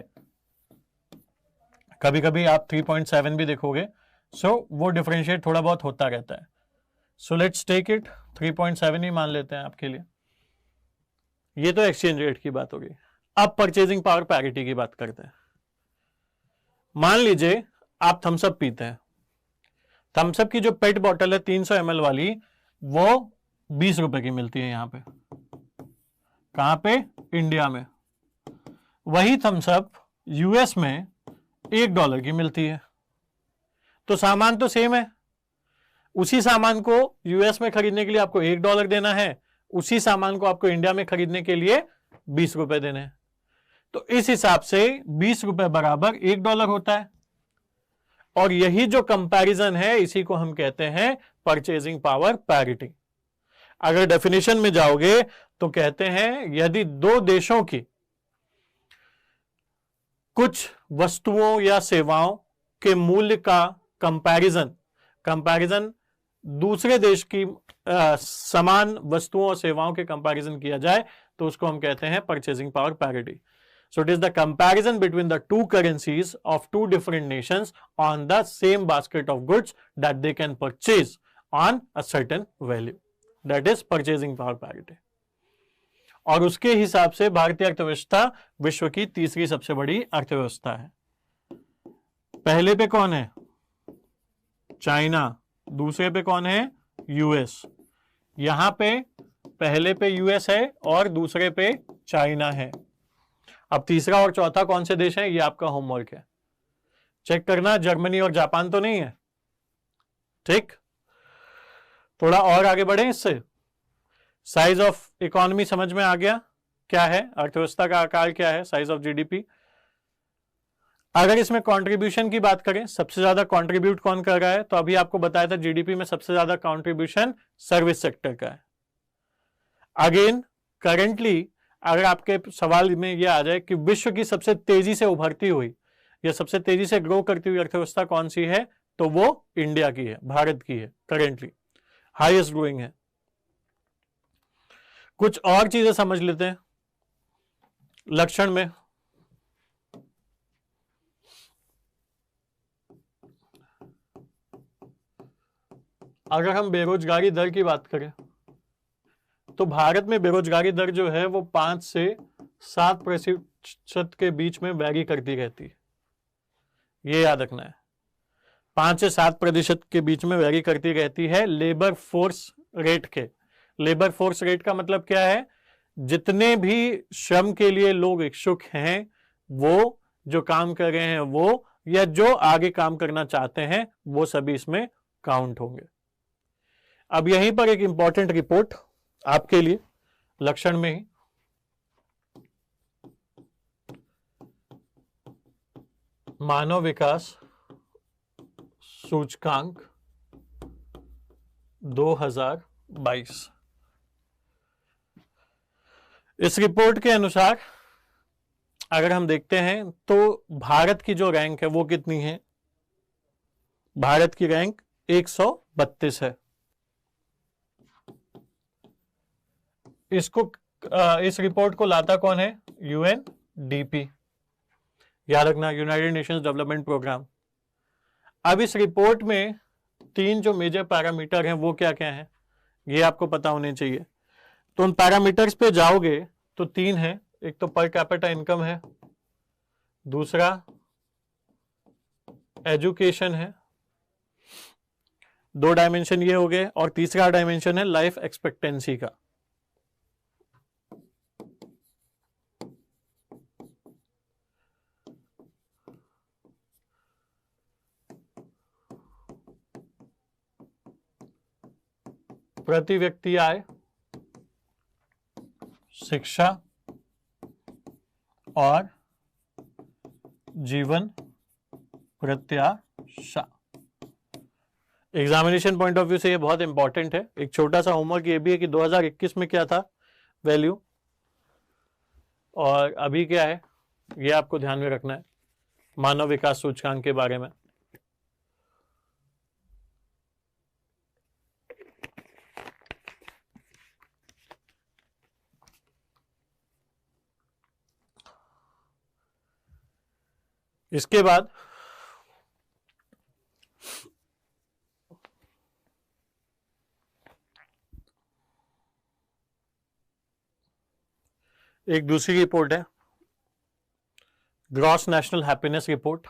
कभी कभी आप 3.7 भी देखोगे, सो वो डिफरेंशिएट थोड़ा बहुत होता रहता है। सो लेट्स टेक इट 3.7 ही मान लेते हैं आपके लिए। ये तो एक्सचेंज रेट की बात होगी। अब परचेजिंग पावर पैरिटी की बात करते हैं। मान लीजिए आप थम्सअप पीते हैं, थम्सअप की जो पेट बॉटल है 300 ml वाली, वो 20 रुपए की मिलती है यहां पे। कहां पे? इंडिया में। वही थम्सअप यूएस में $1 की मिलती है। तो सामान तो सेम है, उसी सामान को यूएस में खरीदने के लिए आपको $1 देना है, उसी सामान को आपको इंडिया में खरीदने के लिए 20 रुपए देने हैं। तो इस हिसाब से 20 रुपए बराबर $1 होता है, और यही जो कंपैरिजन है इसी को हम कहते हैं परचेजिंग पावर पैरिटी। अगर डेफिनेशन में जाओगे तो कहते हैं यदि दो देशों की कुछ वस्तुओं या सेवाओं के मूल्य का कंपैरिजन दूसरे देश की समान वस्तुओं और सेवाओं के कंपैरिजन किया जाए तो उसको हम कहते हैं purchasing power parity. So it is the comparison between the two currencies of two different nations on the same basket of goods that they can purchase on a certain value. That is purchasing power parity. और उसके हिसाब से भारतीय अर्थव्यवस्था विश्व की तीसरी सबसे बड़ी अर्थव्यवस्था है। पहले पे कौन है? चाइना, दूसरे पे कौन है? यूएस। यहां पे पहले पे यूएस है और दूसरे पे चाइना है। अब तीसरा और चौथा कौन से देश हैं, ये आपका होमवर्क है। चेक करना, जर्मनी और जापान तो नहीं है। ठीक, थोड़ा और आगे बढ़े इससे। साइज ऑफ इकोनॉमी समझ में आ गया, क्या है अर्थव्यवस्था का आकार, क्या है साइज ऑफ जीडीपी। अगर इसमें कंट्रीब्यूशन की बात करें, सबसे ज्यादा कंट्रीब्यूट कौन कर रहा है, तो अभी आपको बताया था जीडीपी में सबसे ज्यादा कंट्रीब्यूशन सर्विस सेक्टर का है। अगेन करेंटली अगर आपके सवाल में यह आ जाए कि विश्व की सबसे तेजी से उभरती हुई या सबसे तेजी से ग्रो करती हुई अर्थव्यवस्था कौन सी है, तो वो इंडिया की है, भारत की है, करेंटली हाईएस्ट ग्रोइंग है। कुछ और चीजें समझ लेते हैं लक्षण में। अगर हम बेरोजगारी दर की बात करें तो भारत में बेरोजगारी दर जो है वो 5 से 7% के बीच में वैरी करती रहती है, ये याद रखना है। 5 से 7% के बीच में वैरी करती रहती है लेबर फोर्स रेट के। लेबर फोर्स रेट का मतलब क्या है, जितने भी श्रम के लिए लोग इच्छुक हैं, वो जो काम कर रहे हैं वो, या जो आगे काम करना चाहते हैं, वो सभी इसमें काउंट होंगे। अब यहीं पर एक इंपॉर्टेंट रिपोर्ट आपके लिए लक्षण में ही, मानव विकास सूचकांक 2022। इस रिपोर्ट के अनुसार अगर हम देखते हैं तो भारत की जो रैंक है वो कितनी है, भारत की रैंक 132 है। इस रिपोर्ट को लाता कौन है, यूएनडीपी, याद रखना, यूनाइटेड नेशंस डेवलपमेंट प्रोग्राम। अब इस रिपोर्ट में 3 जो मेजर पैरामीटर हैं वो क्या क्या हैं, ये आपको पता होने चाहिए। तो उन पैरामीटर्स पे जाओगे तो 3 है, एक तो पर कैपिटा इनकम है, दूसरा एजुकेशन है, 2 डायमेंशन ये हो गए, और तीसरा डायमेंशन है लाइफ एक्सपेक्टेंसी का। प्रति व्यक्ति आय, शिक्षा और जीवन प्रत्याशा। एग्जामिनेशन पॉइंट ऑफ व्यू से ये बहुत इंपॉर्टेंट है। एक छोटा सा होमवर्क ये भी है कि 2021 में क्या था वैल्यू और अभी क्या है, ये आपको ध्यान में रखना है मानव विकास सूचकांक के बारे में। इसके बाद एक दूसरी रिपोर्ट है, ग्रॉस नेशनल हैप्पीनेस रिपोर्ट।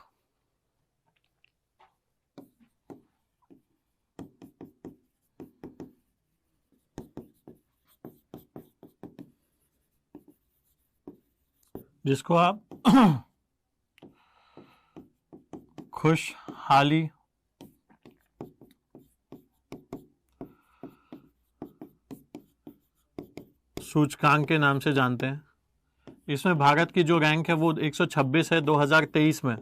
जिसको आप खुशहाली सूचकांक के नाम से जानते हैं। इसमें भारत की जो रैंक है वो 126 है 2023 में,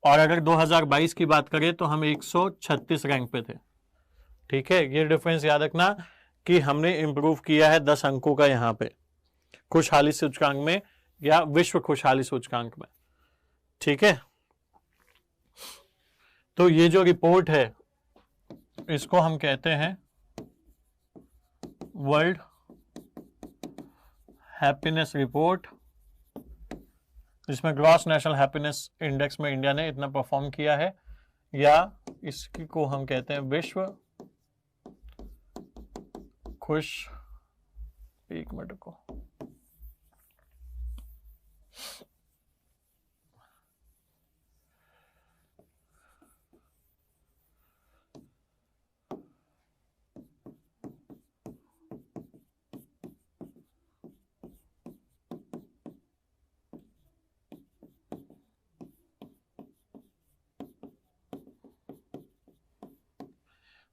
और अगर 2022 की बात करें तो हम 136 रैंक पे थे। ठीक है, ये डिफरेंस याद रखना कि हमने इंप्रूव किया है 10 अंकों का यहां पे खुशहाली सूचकांक में या विश्व खुशहाली सूचकांक में। ठीक है, तो ये जो रिपोर्ट है इसको हम कहते हैं वर्ल्ड हैप्पीनेस रिपोर्ट, जिसमें ग्रॉस नेशनल हैप्पीनेस इंडेक्स में इंडिया ने इतना परफॉर्म किया है, या इसकी को हम कहते हैं विश्व खुश, एक मिनट को,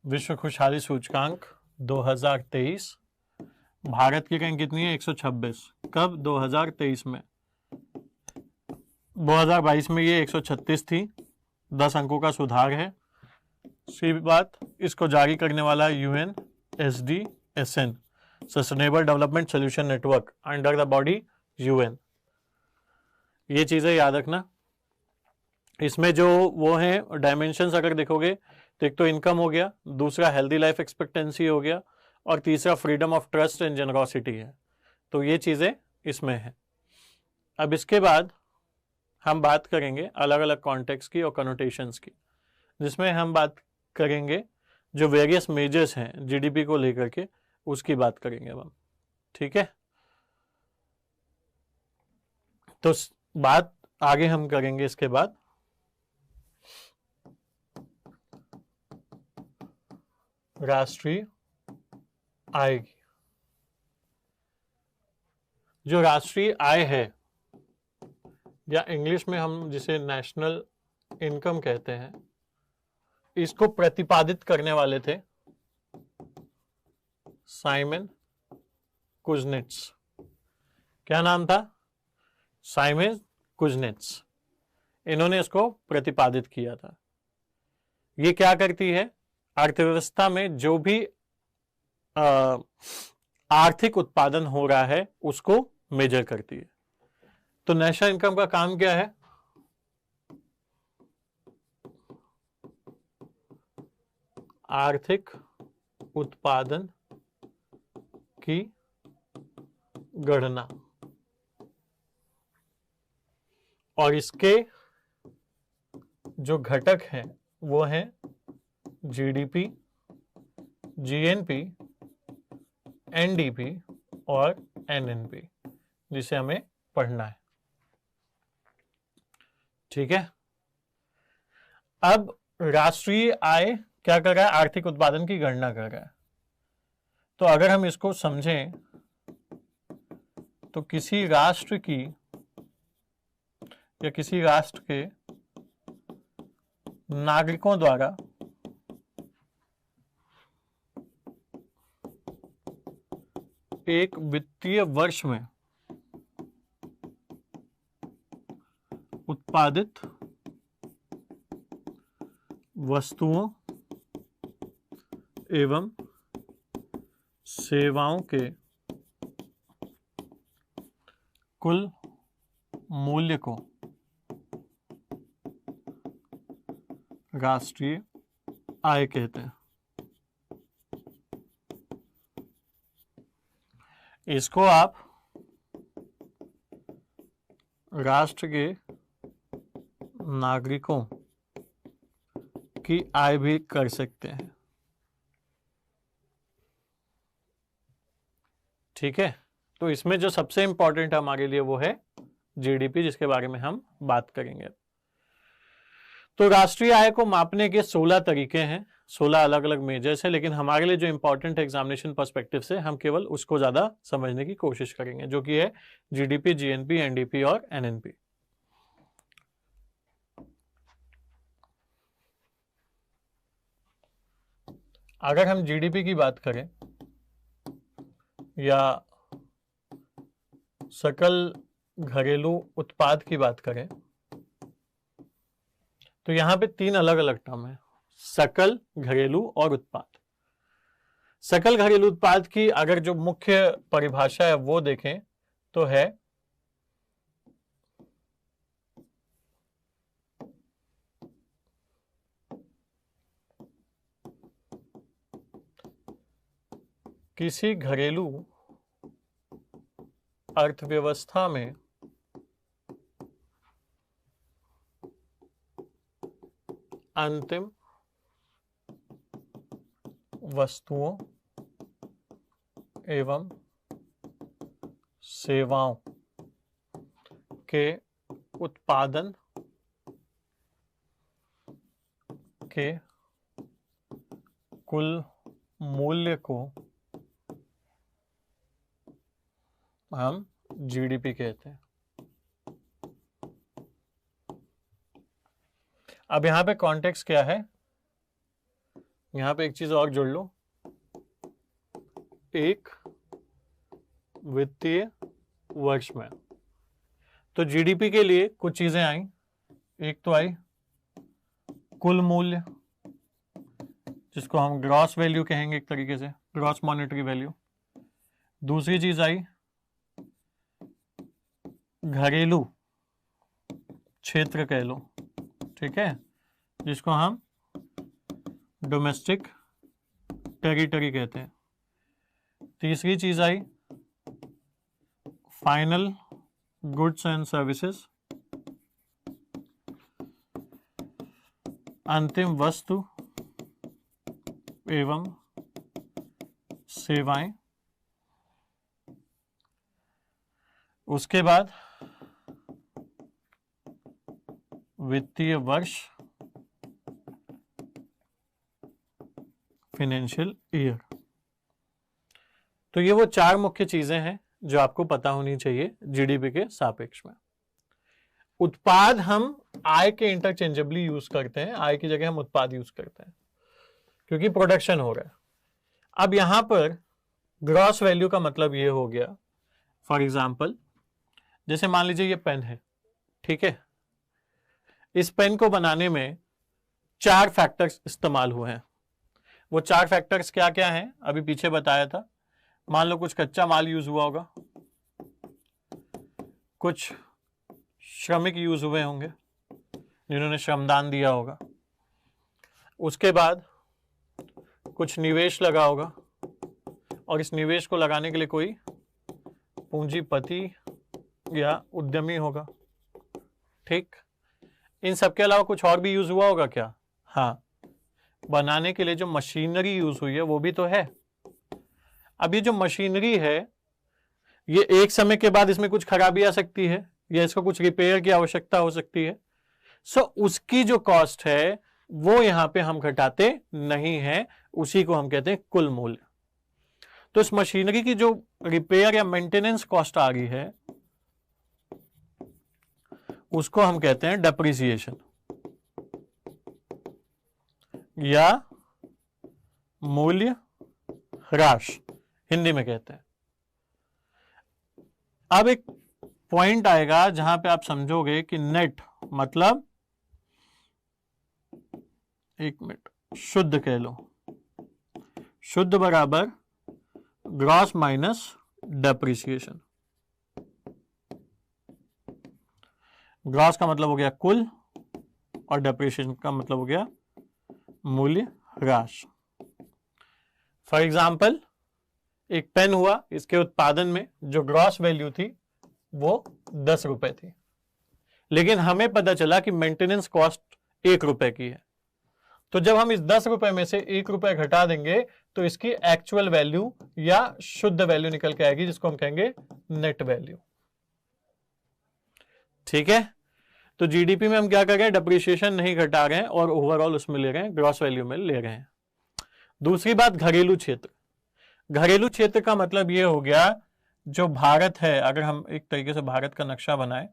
विश्व खुशहाली सूचकांक 2023, भारत की रैंक कितनी है? 126। कब? 2023 में। 2022 में ये 136 थी, 10 अंकों का सुधार है। सी बात, इसको जारी करने वाला UNSDSN, sustainable development solution network, under the body UN। ये चीजें याद रखना। इसमें जो वो हैं डायमेंशंस अगर देखोगे तो एक तो इनकम हो गया, दूसरा हेल्दी लाइफ एक्सपेक्टेंसी हो गया, और तीसरा freedom of trust and generosity है। तो ये चीजें इसमें है। अब इसके बाद हम बात करेंगे अलग अलग कॉन्टेक्स्ट की और कनोटेशंस की, जिसमें हम बात करेंगे जो वेरियस मेजर्स हैं जीडीपी को लेकर के, उसकी बात करेंगे अब हम। ठीक है, तो बात आगे हम करेंगे इसके बाद राष्ट्रीय आय की। जो राष्ट्रीय आय है, या इंग्लिश में हम जिसे नेशनल इनकम कहते हैं, इसको प्रतिपादित करने वाले थे साइमन कुजनेट्स। क्या नाम था? Simon Kuznets. इन्होंने इसको प्रतिपादित किया था। ये क्या करती है? अर्थव्यवस्था में जो भी आर्थिक उत्पादन हो रहा है उसको मेजर करती है। तो नेशनल इनकम का काम क्या है? आर्थिक उत्पादन की गणना, और इसके जो घटक हैं वो हैं जीडीपी, जीएनपी, एनडीपी और एनएनपी, जिसे हमें पढ़ना है। ठीक है, अब राष्ट्रीय आय क्या कर रहा है? आर्थिक उत्पादन की गणना कर रहा है। तो अगर हम इसको समझें तो किसी राष्ट्र की या किसी राष्ट्र के नागरिकों द्वारा एक वित्तीय वर्ष में उत्पादित वस्तुओं एवं सेवाओं के कुल मूल्य को राष्ट्रीय आय कहते हैं। इसको आप राष्ट्र के नागरिकों की आय भी कर सकते हैं। ठीक है, तो इसमें जो सबसे इंपॉर्टेंट हमारे लिए वो है जीडीपी, जिसके बारे में हम बात करेंगे। तो राष्ट्रीय आय को मापने के 16 तरीके हैं, 16 अलग अलग मेजर्स है, लेकिन हमारे लिए जो इंपॉर्टेंट एग्जामिनेशन पर्सपेक्टिव से हम केवल उसको ज्यादा समझने की कोशिश करेंगे, जो कि है जीडीपी, जीएनपी, एनडीपी और एनएनपी। अगर हम जीडीपी की बात करें या सकल घरेलू उत्पाद की बात करें, तो यहां पे 3 अलग अलग टर्म है, सकल, घरेलू और उत्पाद। सकल घरेलू उत्पाद की अगर जो मुख्य परिभाषा है वो देखें तो है किसी घरेलू अर्थव्यवस्था में अंतिम वस्तुओं एवं सेवाओं के उत्पादन के कुल मूल्य को हम जीडीपी कहते हैं। अब यहां पे कॉन्टेक्स्ट क्या है? यहां पे एक चीज और जोड़ लो, एक वित्तीय वर्ष में। तो जीडीपी के लिए कुछ चीजें आई। एक तो आई कुल मूल्य, जिसको हम ग्रॉस वैल्यू कहेंगे एक तरीके से, ग्रॉस मॉनेटरी वैल्यू। दूसरी चीज आई घरेलू क्षेत्र कह लो, ठीक है, जिसको हम डोमेस्टिक टेरिटरी कहते हैं। तीसरी चीज I final goods and services, अंतिम वस्तु एवं सेवाएं। उसके बाद वित्तीय वर्ष, फाइनेंशियल ईयर। तो ये वो चार मुख्य चीजें हैं जो आपको पता होनी चाहिए जीडीपी के सापेक्ष में। उत्पाद हम आय के इंटरचेंजेबली यूज करते हैं, आय की जगह हम उत्पाद यूज करते हैं क्योंकि प्रोडक्शन हो रहा है। अब यहां पर ग्रॉस वैल्यू का मतलब ये हो गया, फॉर एग्जाम्पल जैसे मान लीजिए ये पेन है, ठीक है, इस पेन को बनाने में 4 फैक्टर्स इस्तेमाल हुए हैं। वो 4 फैक्टर्स क्या क्या हैं अभी पीछे बताया था। मान लो कुछ कच्चा माल यूज हुआ होगा, कुछ श्रमिक यूज हुए होंगे जिन्होंने श्रमदान दिया होगा, उसके बाद कुछ निवेश लगा होगा और इस निवेश को लगाने के लिए कोई पूंजीपति या उद्यमी होगा, ठीक। इन सब के अलावा कुछ और भी यूज हुआ होगा क्या? हाँ, बनाने के लिए जो मशीनरी यूज हुई है वो भी तो है। अब ये जो मशीनरी है ये एक समय के बाद इसमें कुछ खराबी आ सकती है या इसको कुछ रिपेयर की आवश्यकता हो सकती है। सो उसकी जो कॉस्ट है वो यहां पे हम घटाते नहीं हैं, उसी को हम कहते हैं कुल मूल्य। तो इस मशीनरी की जो रिपेयर या मेंटेनेंस कॉस्ट आ रही है उसको हम कहते हैं डेप्रिसिएशन या मूल्य ह्रास, हिंदी में कहते हैं। अब एक पॉइंट आएगा जहां पे आप समझोगे कि नेट मतलब, एक मिनट, शुद्ध कह लो, शुद्ध बराबर ग्रॉस माइनस डेप्रिसिएशन। ग्रॉस का मतलब हो गया कुल और डेप्रिसिएशन का मतलब हो गया मूल्य ह्रास। फॉर एग्जाम्पल एक पेन हुआ, इसके उत्पादन में जो ग्रॉस वैल्यू थी वो 10 रुपए थी, लेकिन हमें पता चला कि मेंटेनेंस कॉस्ट 1 रुपए की है। तो जब हम इस 10 रुपए में से 1 रुपए घटा देंगे तो इसकी एक्चुअल वैल्यू या शुद्ध वैल्यू निकल के आएगी, जिसको हम कहेंगे नेट वैल्यू, ठीक है। तो जीडीपी में हम क्या कर रहे हैं, डेप्रिसिएशन नहीं घटा रहे हैं और ओवरऑल उसमें ले रहे हैं, ग्रॉस वैल्यू में ले रहे हैं। दूसरी बात, घरेलू क्षेत्र। घरेलू क्षेत्र का मतलब यह हो गया जो भारत है, अगर हम एक तरीके से भारत का नक्शा बनाएं,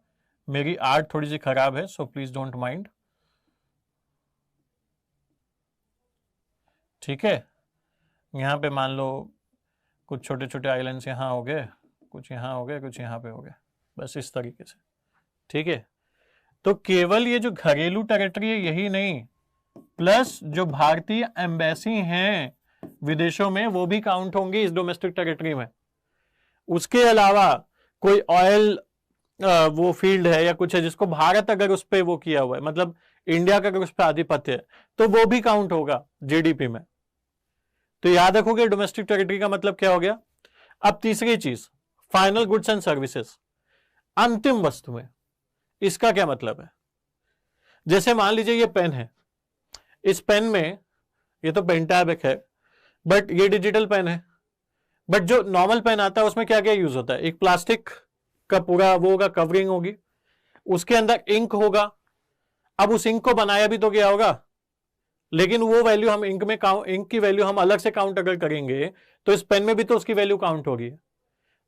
मेरी आर्ट थोड़ी सी खराब है सो प्लीज डोंट माइंड, ठीक है। यहां पे मान लो कुछ छोटे छोटे आइलैंड्स यहां हो गए, कुछ यहां हो गए, कुछ यहां पे हो गए, बस इस तरीके से, ठीक है। तो केवल ये जो घरेलू टेरिटरी है यही नहीं, प्लस जो भारतीय एम्बेसी हैं विदेशों में वो भी काउंट होंगी इस डोमेस्टिक टेरिटरी में। उसके अलावा कोई ऑयल वो फील्ड है या कुछ है जिसको भारत अगर उस पर वो किया हुआ है, मतलब इंडिया का अगर उस पर आधिपत्य है, तो वो भी काउंट होगा जीडीपी में। तो याद रखोगे डोमेस्टिक टेरिटरी का मतलब क्या हो गया। अब तीसरी चीज, फाइनल गुड्स एंड सर्विसेज, अंतिम वस्तुएं। इसका क्या मतलब है? जैसे मान लीजिए ये पेन है, इस पेन में ये तो पेन टैब है बट ये डिजिटल पेन है, बट जो नॉर्मल पेन आता है उसमें क्या क्या यूज होता है, एक प्लास्टिक का पूरा वो होगा, कवरिंग होगी, उसके अंदर इंक होगा। अब उस इंक को बनाया भी तो क्या होगा, लेकिन वो वैल्यू हम इंक में इंक की वैल्यू हम अलग से काउंट अगर करेंगे तो इस पेन में भी तो उसकी वैल्यू काउंट होगी,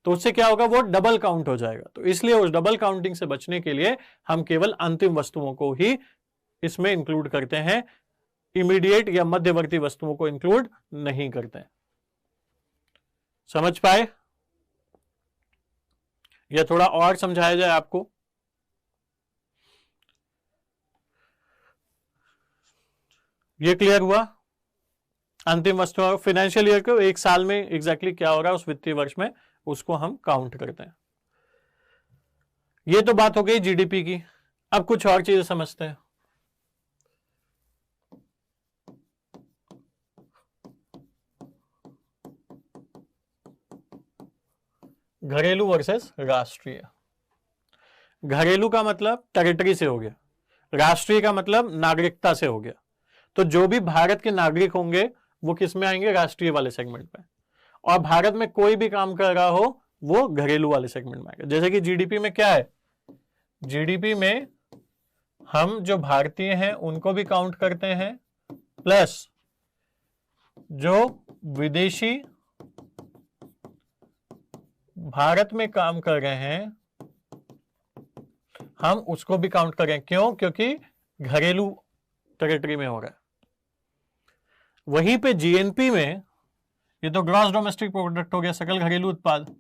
तो उससे क्या होगा, वो डबल काउंट हो जाएगा। तो इसलिए उस डबल काउंटिंग से बचने के लिए हम केवल अंतिम वस्तुओं को ही इसमें इंक्लूड करते हैं, इमीडिएट या मध्यवर्ती वस्तुओं को इंक्लूड नहीं करते हैं। समझ पाए? या थोड़ा और समझाया जाए आपको? ये क्लियर हुआ? अंतिम वस्तु फाइनेंशियल ईयर को एक साल में एग्जैक्टली क्या हो रहा है उस वित्तीय वर्ष में, उसको हम काउंट करते हैं। ये तो बात हो गई जीडीपी की। अब कुछ और चीजें समझते हैं। घरेलू वर्सेस राष्ट्रीय। घरेलू का मतलब टेरिटरी से हो गया, राष्ट्रीय का मतलब नागरिकता से हो गया। तो जो भी भारत के नागरिक होंगे वो किस में आएंगे? राष्ट्रीय वाले सेगमेंट में। और भारत में कोई भी काम कर रहा हो वो घरेलू वाले सेगमेंट में आएगा। जैसे कि जीडीपी में क्या है, जीडीपी में हम जो भारतीय हैं उनको भी काउंट करते हैं, प्लस जो विदेशी भारत में काम कर रहे हैं हम उसको भी काउंट कर रहे हैं। क्यों? क्योंकि घरेलू टेरिटरी में हो रहा है। वहीं पे जीएनपी में, ये तो ग्रॉस डोमेस्टिक प्रोडक्ट हो गया, सकल घरेलू उत्पाद।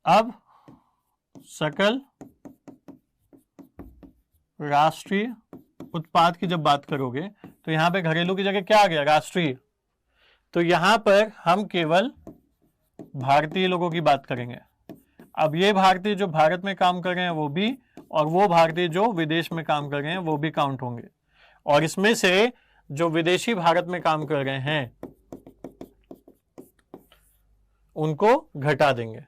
अब सकल राष्ट्रीय उत्पाद की जब बात करोगे तो यहां पे घरेलू की जगह क्या आ गया? राष्ट्रीय। तो यहां पर हम केवल भारतीय लोगों की बात करेंगे। अब ये भारतीय जो भारत में काम कर रहे हैं वो भी, और वो भारतीय जो विदेश में काम कर रहे हैं वो भी काउंट होंगे। और इसमें से जो विदेशी भारत में काम कर रहे हैं उनको घटा देंगे।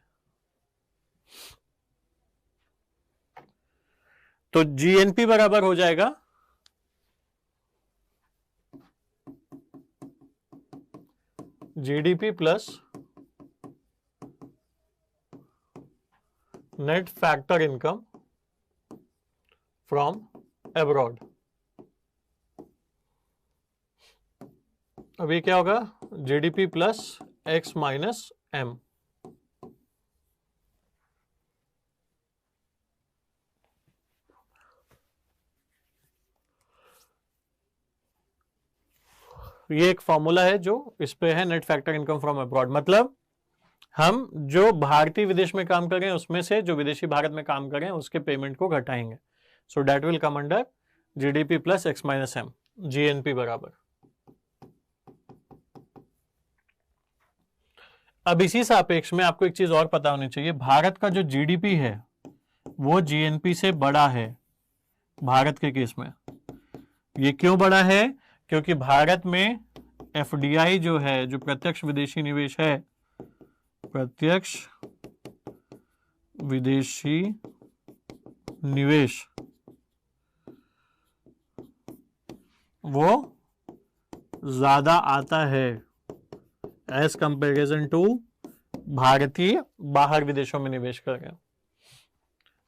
तो जीएनपी बराबर हो जाएगा GDP plus net factor income from abroad. अब ये क्या होगा? GDP plus X minus M. ये एक फॉर्मूला है जो इस पे है, net factor income from abroad. मतलब हम जो भारतीय विदेश में काम कर रहे हैं उसमें से जो विदेशी भारत में काम कर रहे हैं उसके पेमेंट को घटाएंगे। So that will come under GDP plus X minus M, GNP बराबर। अब इसी सापेक्ष में आपको एक चीज और पता होनी चाहिए, भारत का जो जीडीपी है वो जीएनपी से बड़ा है भारत के केस में। ये क्यों बड़ा है? क्योंकि भारत में एफडीआई जो है, जो प्रत्यक्ष विदेशी निवेश है, प्रत्यक्ष विदेशी निवेश, वो ज्यादा आता है एज कंपेरिजन टू भारतीय बाहर विदेशों में निवेश कर रहे हैं।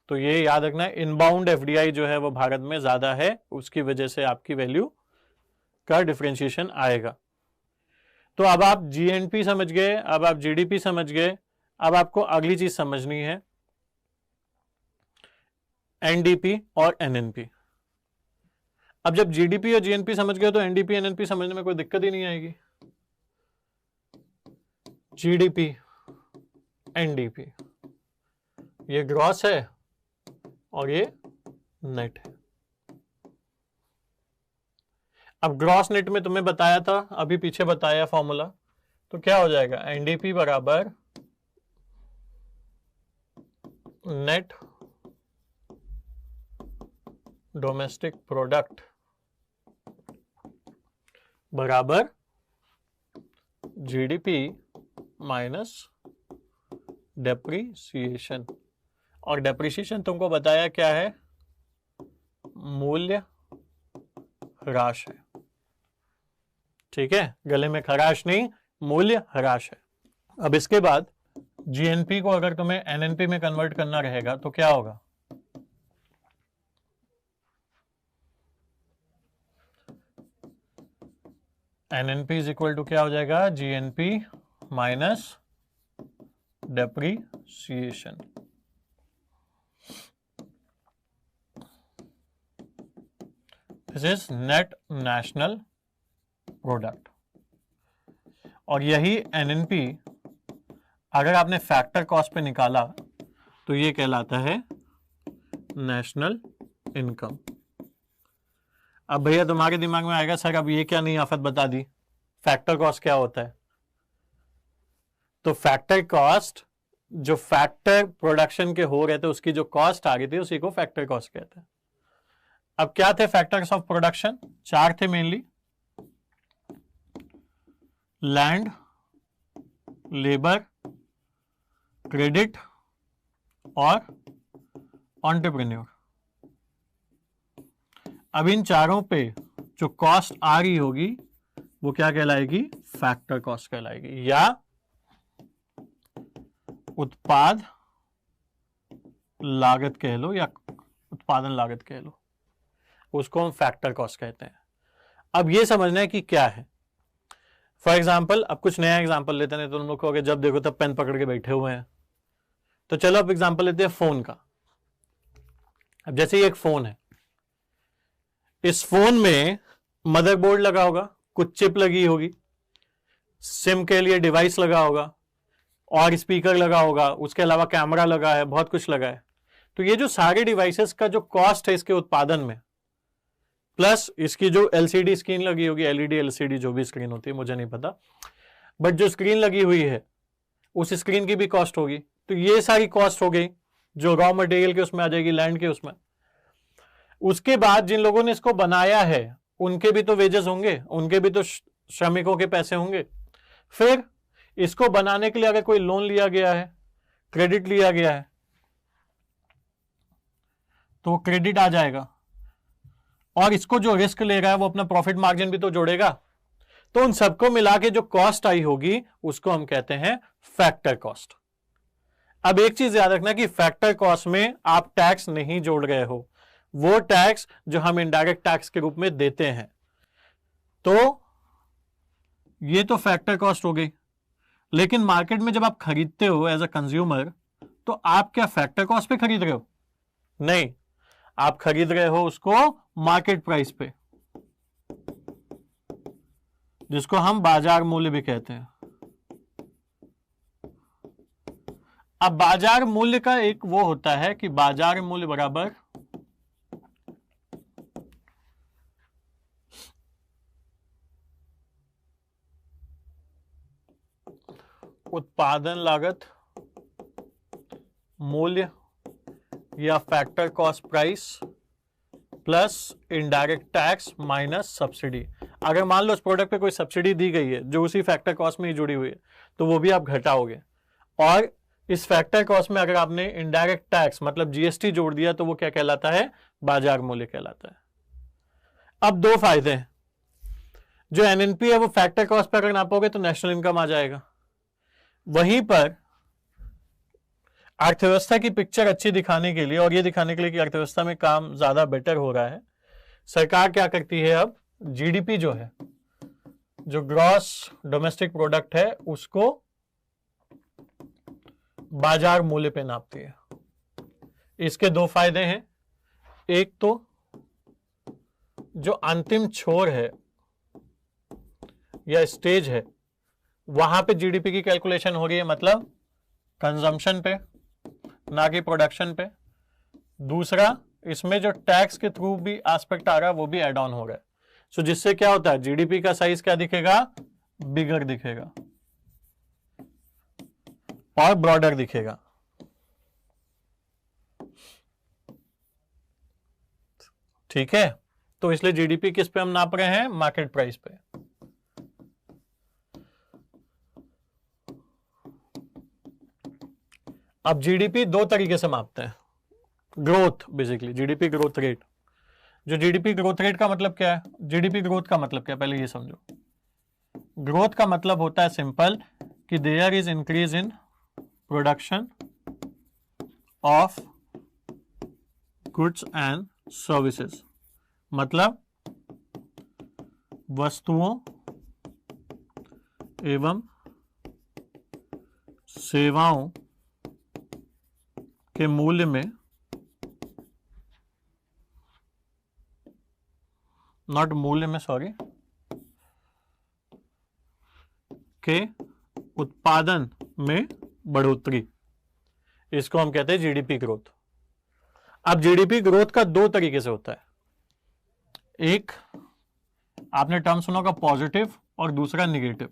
तो ये याद रखना है, इनबाउंड एफडीआई जो है वो भारत में ज्यादा है, उसकी वजह से आपकी वैल्यू का डिफरेंशिएशन आएगा। तो अब आप जीएनपी समझ गए, अब आप जीडीपी समझ गए। अब आपको अगली चीज समझनी है एनडीपी और एनएनपी। अब जब जीडीपी और जीएनपी समझ गए तो एनडीपी एनएनपी समझने में कोई दिक्कत ही नहीं आएगी। जीडीपी एनडीपी, ये ग्रॉस है और ये नेट है। अब ग्रॉस नेट में तुम्हें बताया था, अभी पीछे बताया फॉर्मूला, तो क्या हो जाएगा? एनडीपी बराबर नेट डोमेस्टिक प्रोडक्ट बराबर जीडीपी माइनस डेप्रिसिएशन। और डेप्रिसिएशन तुमको बताया क्या है? मूल्य ह्रास है। ठीक है, गले में खराश नहीं, मूल्य ह्रास है। अब इसके बाद जीएनपी को अगर तुम्हें एनएनपी में कन्वर्ट करना रहेगा तो क्या होगा? एनएनपी इज इक्वल टू क्या हो जाएगा? GNP minus depreciation. This is net national product. और यही एनएनपी अगर आपने फैक्टर कॉस्ट पे निकाला तो ये कहलाता है नेशनल इनकम। अब भैया तुम्हारे दिमाग में आएगा सर अब ये क्या नहीं आफत बता दी, फैक्टर कॉस्ट क्या होता है? तो फैक्टर कॉस्ट जो फैक्टर प्रोडक्शन के हो रहे थे उसकी जो कॉस्ट आ गई थी उसी को फैक्टर कॉस्ट कहते हैं। अब क्या थे फैक्टर्स ऑफ प्रोडक्शन? 4 थे मेनली, लैंड, लेबर, क्रेडिट और एंटरप्रेन्योर। अब इन चारों पे जो कॉस्ट आ रही होगी वो क्या कहलाएगी? फैक्टर कॉस्ट कहलाएगी, या उत्पाद लागत कह लो या उत्पादन लागत कह लो, उसको हम फैक्टर कॉस्ट कहते हैं। अब ये समझना है कि क्या है। फॉर एग्जाम्पल अब कुछ नया एग्जाम्पल लेते हैं, तो तुम लोग कहोगे जब देखो तब पेन पकड़ के बैठे हुए हैं। तो चलो अब एग्जाम्पल लेते हैं फोन का। अब जैसे ये एक फोन है, इस फोन में मदरबोर्ड लगा होगा, कुछ चिप लगी होगी, सिम के लिए डिवाइस लगा होगा और स्पीकर लगा होगा, उसके अलावा कैमरा लगा है, बहुत कुछ लगा है। तो ये जो सारे डिवाइसेस का जो कॉस्ट है इसके उत्पादन में, प्लस इसकी जो एलसीडी स्क्रीन लगी होगी, एलईडी एलसीडी जो भी स्क्रीन होती है मुझे नहीं पता, बट जो स्क्रीन लगी हुई है उस स्क्रीन की भी कॉस्ट होगी। तो ये सारी कॉस्ट हो गई जो रॉ मटेरियल के उसमें आ जाएगी, लैंड के उसमें। उसके बाद जिन लोगों ने इसको बनाया है उनके भी तो वेजेस होंगे, उनके भी तो श्रमिकों के पैसे होंगे। फिर इसको बनाने के लिए अगर कोई लोन लिया गया है, क्रेडिट लिया गया है, तो क्रेडिट आ जाएगा। और इसको जो रिस्क ले रहा है वो अपना प्रॉफिट मार्जिन भी तो जोड़ेगा। तो उन सबको मिला के जो कॉस्ट आई होगी उसको हम कहते हैं फैक्टर कॉस्ट। अब एक चीज याद रखना कि फैक्टर कॉस्ट में आप टैक्स नहीं जोड़ रहे हो, वो टैक्स जो हम इनडायरेक्ट टैक्स के रूप में देते हैं। तो ये तो फैक्टर कॉस्ट हो गई। लेकिन मार्केट में जब आप खरीदते हो एज अ कंज्यूमर, तो आप क्या फैक्टर कॉस्ट पे खरीद रहे हो? नहीं, आप खरीद रहे हो उसको मार्केट प्राइस पे, जिसको हम बाजार मूल्य भी कहते हैं। अब बाजार मूल्य का एक वो होता है कि बाजार मूल्य बराबर उत्पादन लागत मूल्य या factor cost price plus indirect tax minus subsidy. अगर मान लो उस प्रोडक्ट पे कोई सब्सिडी दी गई है जो उसी फैक्टर कॉस्ट में ही जुड़ी हुई है, तो वो भी आप घटाओगे। और इस फैक्टर कॉस्ट में अगर आपने इनडायरेक्ट टैक्स मतलब जीएसटी जोड़ दिया तो वो क्या कहलाता है? बाजार मूल्य कहलाता है। अब दो फायदे हैं, जो एनएनपी है वो फैक्टर कॉस्ट पर अगर नापोगे तो नेशनल इनकम आ जाएगा। वहीं पर अर्थव्यवस्था की पिक्चर अच्छी दिखाने के लिए और ये दिखाने के लिए कि अर्थव्यवस्था में काम ज्यादा बेटर हो रहा है, सरकार क्या करती है, अब जीडीपी जो है, जो ग्रॉस डोमेस्टिक प्रोडक्ट है, उसको बाजार मूल्य पे नापती है। इसके दो फायदे हैं। एक तो जो अंतिम छोर है या स्टेज है वहां पे जीडीपी की कैलकुलेशन हो रही है, मतलब कंजम्पशन पे ना कि प्रोडक्शन पे। दूसरा, इसमें जो टैक्स के थ्रू भी एस्पेक्ट आ रहा है वो भी एड ऑन हो रहा है। सो जिससे क्या होता है, जीडीपी का साइज क्या दिखेगा? बिगर दिखेगा और ब्रॉडर दिखेगा। ठीक है, तो इसलिए जीडीपी किस पे हम नाप रहे हैं? मार्केट प्राइस पे। अब जीडीपी दो तरीके से मापते हैं। Growth, basically GDP growth rate. जो जीडीपी ग्रोथ रेट का मतलब क्या है? जीडीपी ग्रोथ का मतलब क्या है, पहले ये समझो। ग्रोथ का मतलब होता है सिंपल कि there is increase in production of goods and services, मतलब वस्तुओं एवं सेवाओं के मूल्य में नॉट मूल्य में, सॉरी, के उत्पादन में बढ़ोतरी, इसको हम कहते हैं जीडीपी ग्रोथ। अब जीडीपी ग्रोथ का दो तरीके से होता है, एक आपने टर्म सुना होगा पॉजिटिव और दूसरा negative.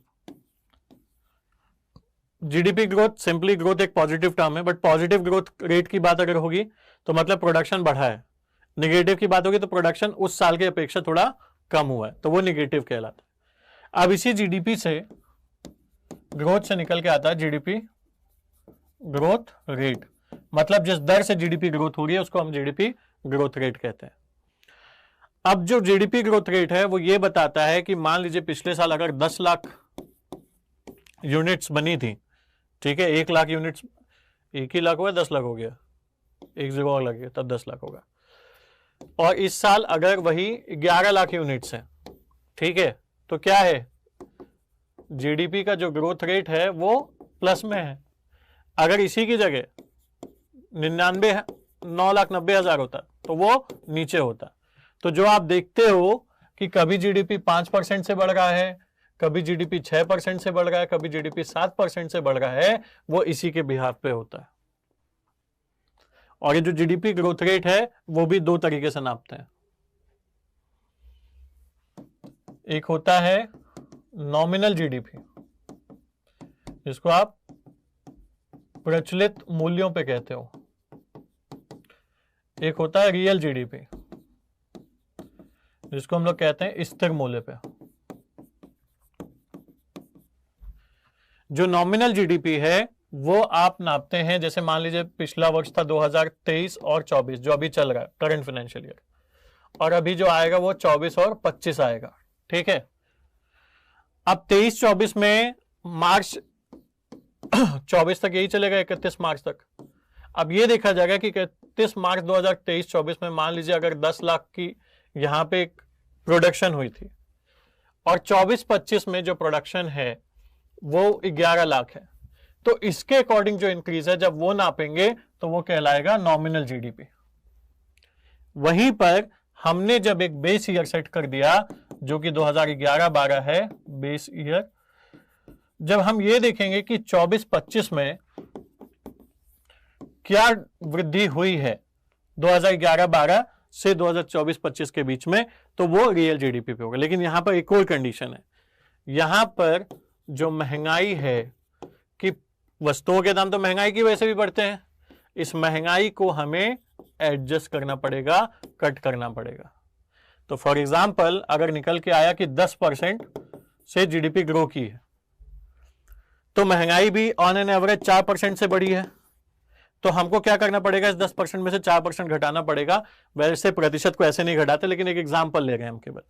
GDP growth, simply growth एक पॉजिटिव टर्म है, बट पॉजिटिव ग्रोथ रेट की बात अगर होगी तो मतलब प्रोडक्शन बढ़ा है, निगेटिव की बात होगी तो प्रोडक्शन उस साल की अपेक्षा थोड़ा कम हुआ है, तो वो निगेटिव कहलाता है। अब इसी जीडीपी से ग्रोथ से निकल के आता है जीडीपी ग्रोथ रेट, मतलब जिस दर से जीडीपी ग्रोथ हो रही है उसको हम जीडीपी ग्रोथ रेट कहते हैं। अब जो जीडीपी ग्रोथ रेट है वो ये बताता है कि मान लीजिए पिछले साल अगर 10 लाख यूनिट्स बनी थी, ठीक है, 1 लाख यूनिट्स, 1 ही लाख हुआ, 10 लाख हो गया, एक जगह और लग गया तब 10 लाख होगा, और इस साल अगर वही 11 लाख यूनिट्स है, ठीक है, तो क्या है, जीडीपी का जो ग्रोथ रेट है वो प्लस में है। अगर इसी की जगह 9,90,000 होता तो वो नीचे होता। तो जो आप देखते हो कि कभी जीडीपी 5% से बढ़ रहा है, कभी जीडीपी 6% से बढ़ रहा है, कभी जीडीपी 7% से बढ़ रहा है, वो इसी के बिहाफ पे होता है। और ये जो जीडीपी ग्रोथ रेट है वो भी दो तरीके से नापते हैं, एक होता है नॉमिनल जीडीपी, जिसको आप प्रचलित मूल्यों पे कहते हो, एक होता है रियल जीडीपी, जिसको हम लोग कहते हैं स्थिर मूल्य पे। जो नॉमिनल जीडीपी है वो आप नापते हैं, जैसे मान लीजिए पिछला वर्ष था 2023 और 24 जो अभी चल रहा है करंट फाइनेंशियल ईयर, और अभी जो आएगा वो 24 और 25 आएगा, ठीक है। अब 23-24 में मार्च 24 तक यही चलेगा, 31 मार्च तक। अब ये देखा जाएगा कि 31 मार्च 2023-24 में मान लीजिए अगर 10 लाख की यहां पे एक प्रोडक्शन हुई थी, और 24-25 में जो प्रोडक्शन है वो 11 लाख है, तो इसके अकॉर्डिंग जो इंक्रीज है जब वो नापेंगे तो वो कहलाएगा नॉमिनल जीडीपी। वहीं पर हमने जब एक बेस ईयर सेट कर दिया जो कि 2011-12 है बेस ईयर, जब हम ये देखेंगे कि 24-25 में क्या वृद्धि हुई है 2011-12 से 2024-25 के बीच में, तो वो रियल जीडीपी पे होगा। लेकिन यहां पर एक और कंडीशन है, यहां पर जो महंगाई है कि वस्तुओं के दाम तो महंगाई की वजह से भी बढ़ते हैं, इस महंगाई को हमें एडजस्ट करना पड़ेगा, कट करना पड़ेगा। तो फॉर एग्जांपल अगर निकल के आया कि 10% से जीडीपी ग्रो की है, तो महंगाई भी ऑन एन एवरेज 4% से बढ़ी है, तो हमको क्या करना पड़ेगा, इस 10% में से 4% घटाना पड़ेगा। वैसे प्रतिशत को ऐसे नहीं घटाते, लेकिन एक एग्जांपल ले रहे हैं हम केवल,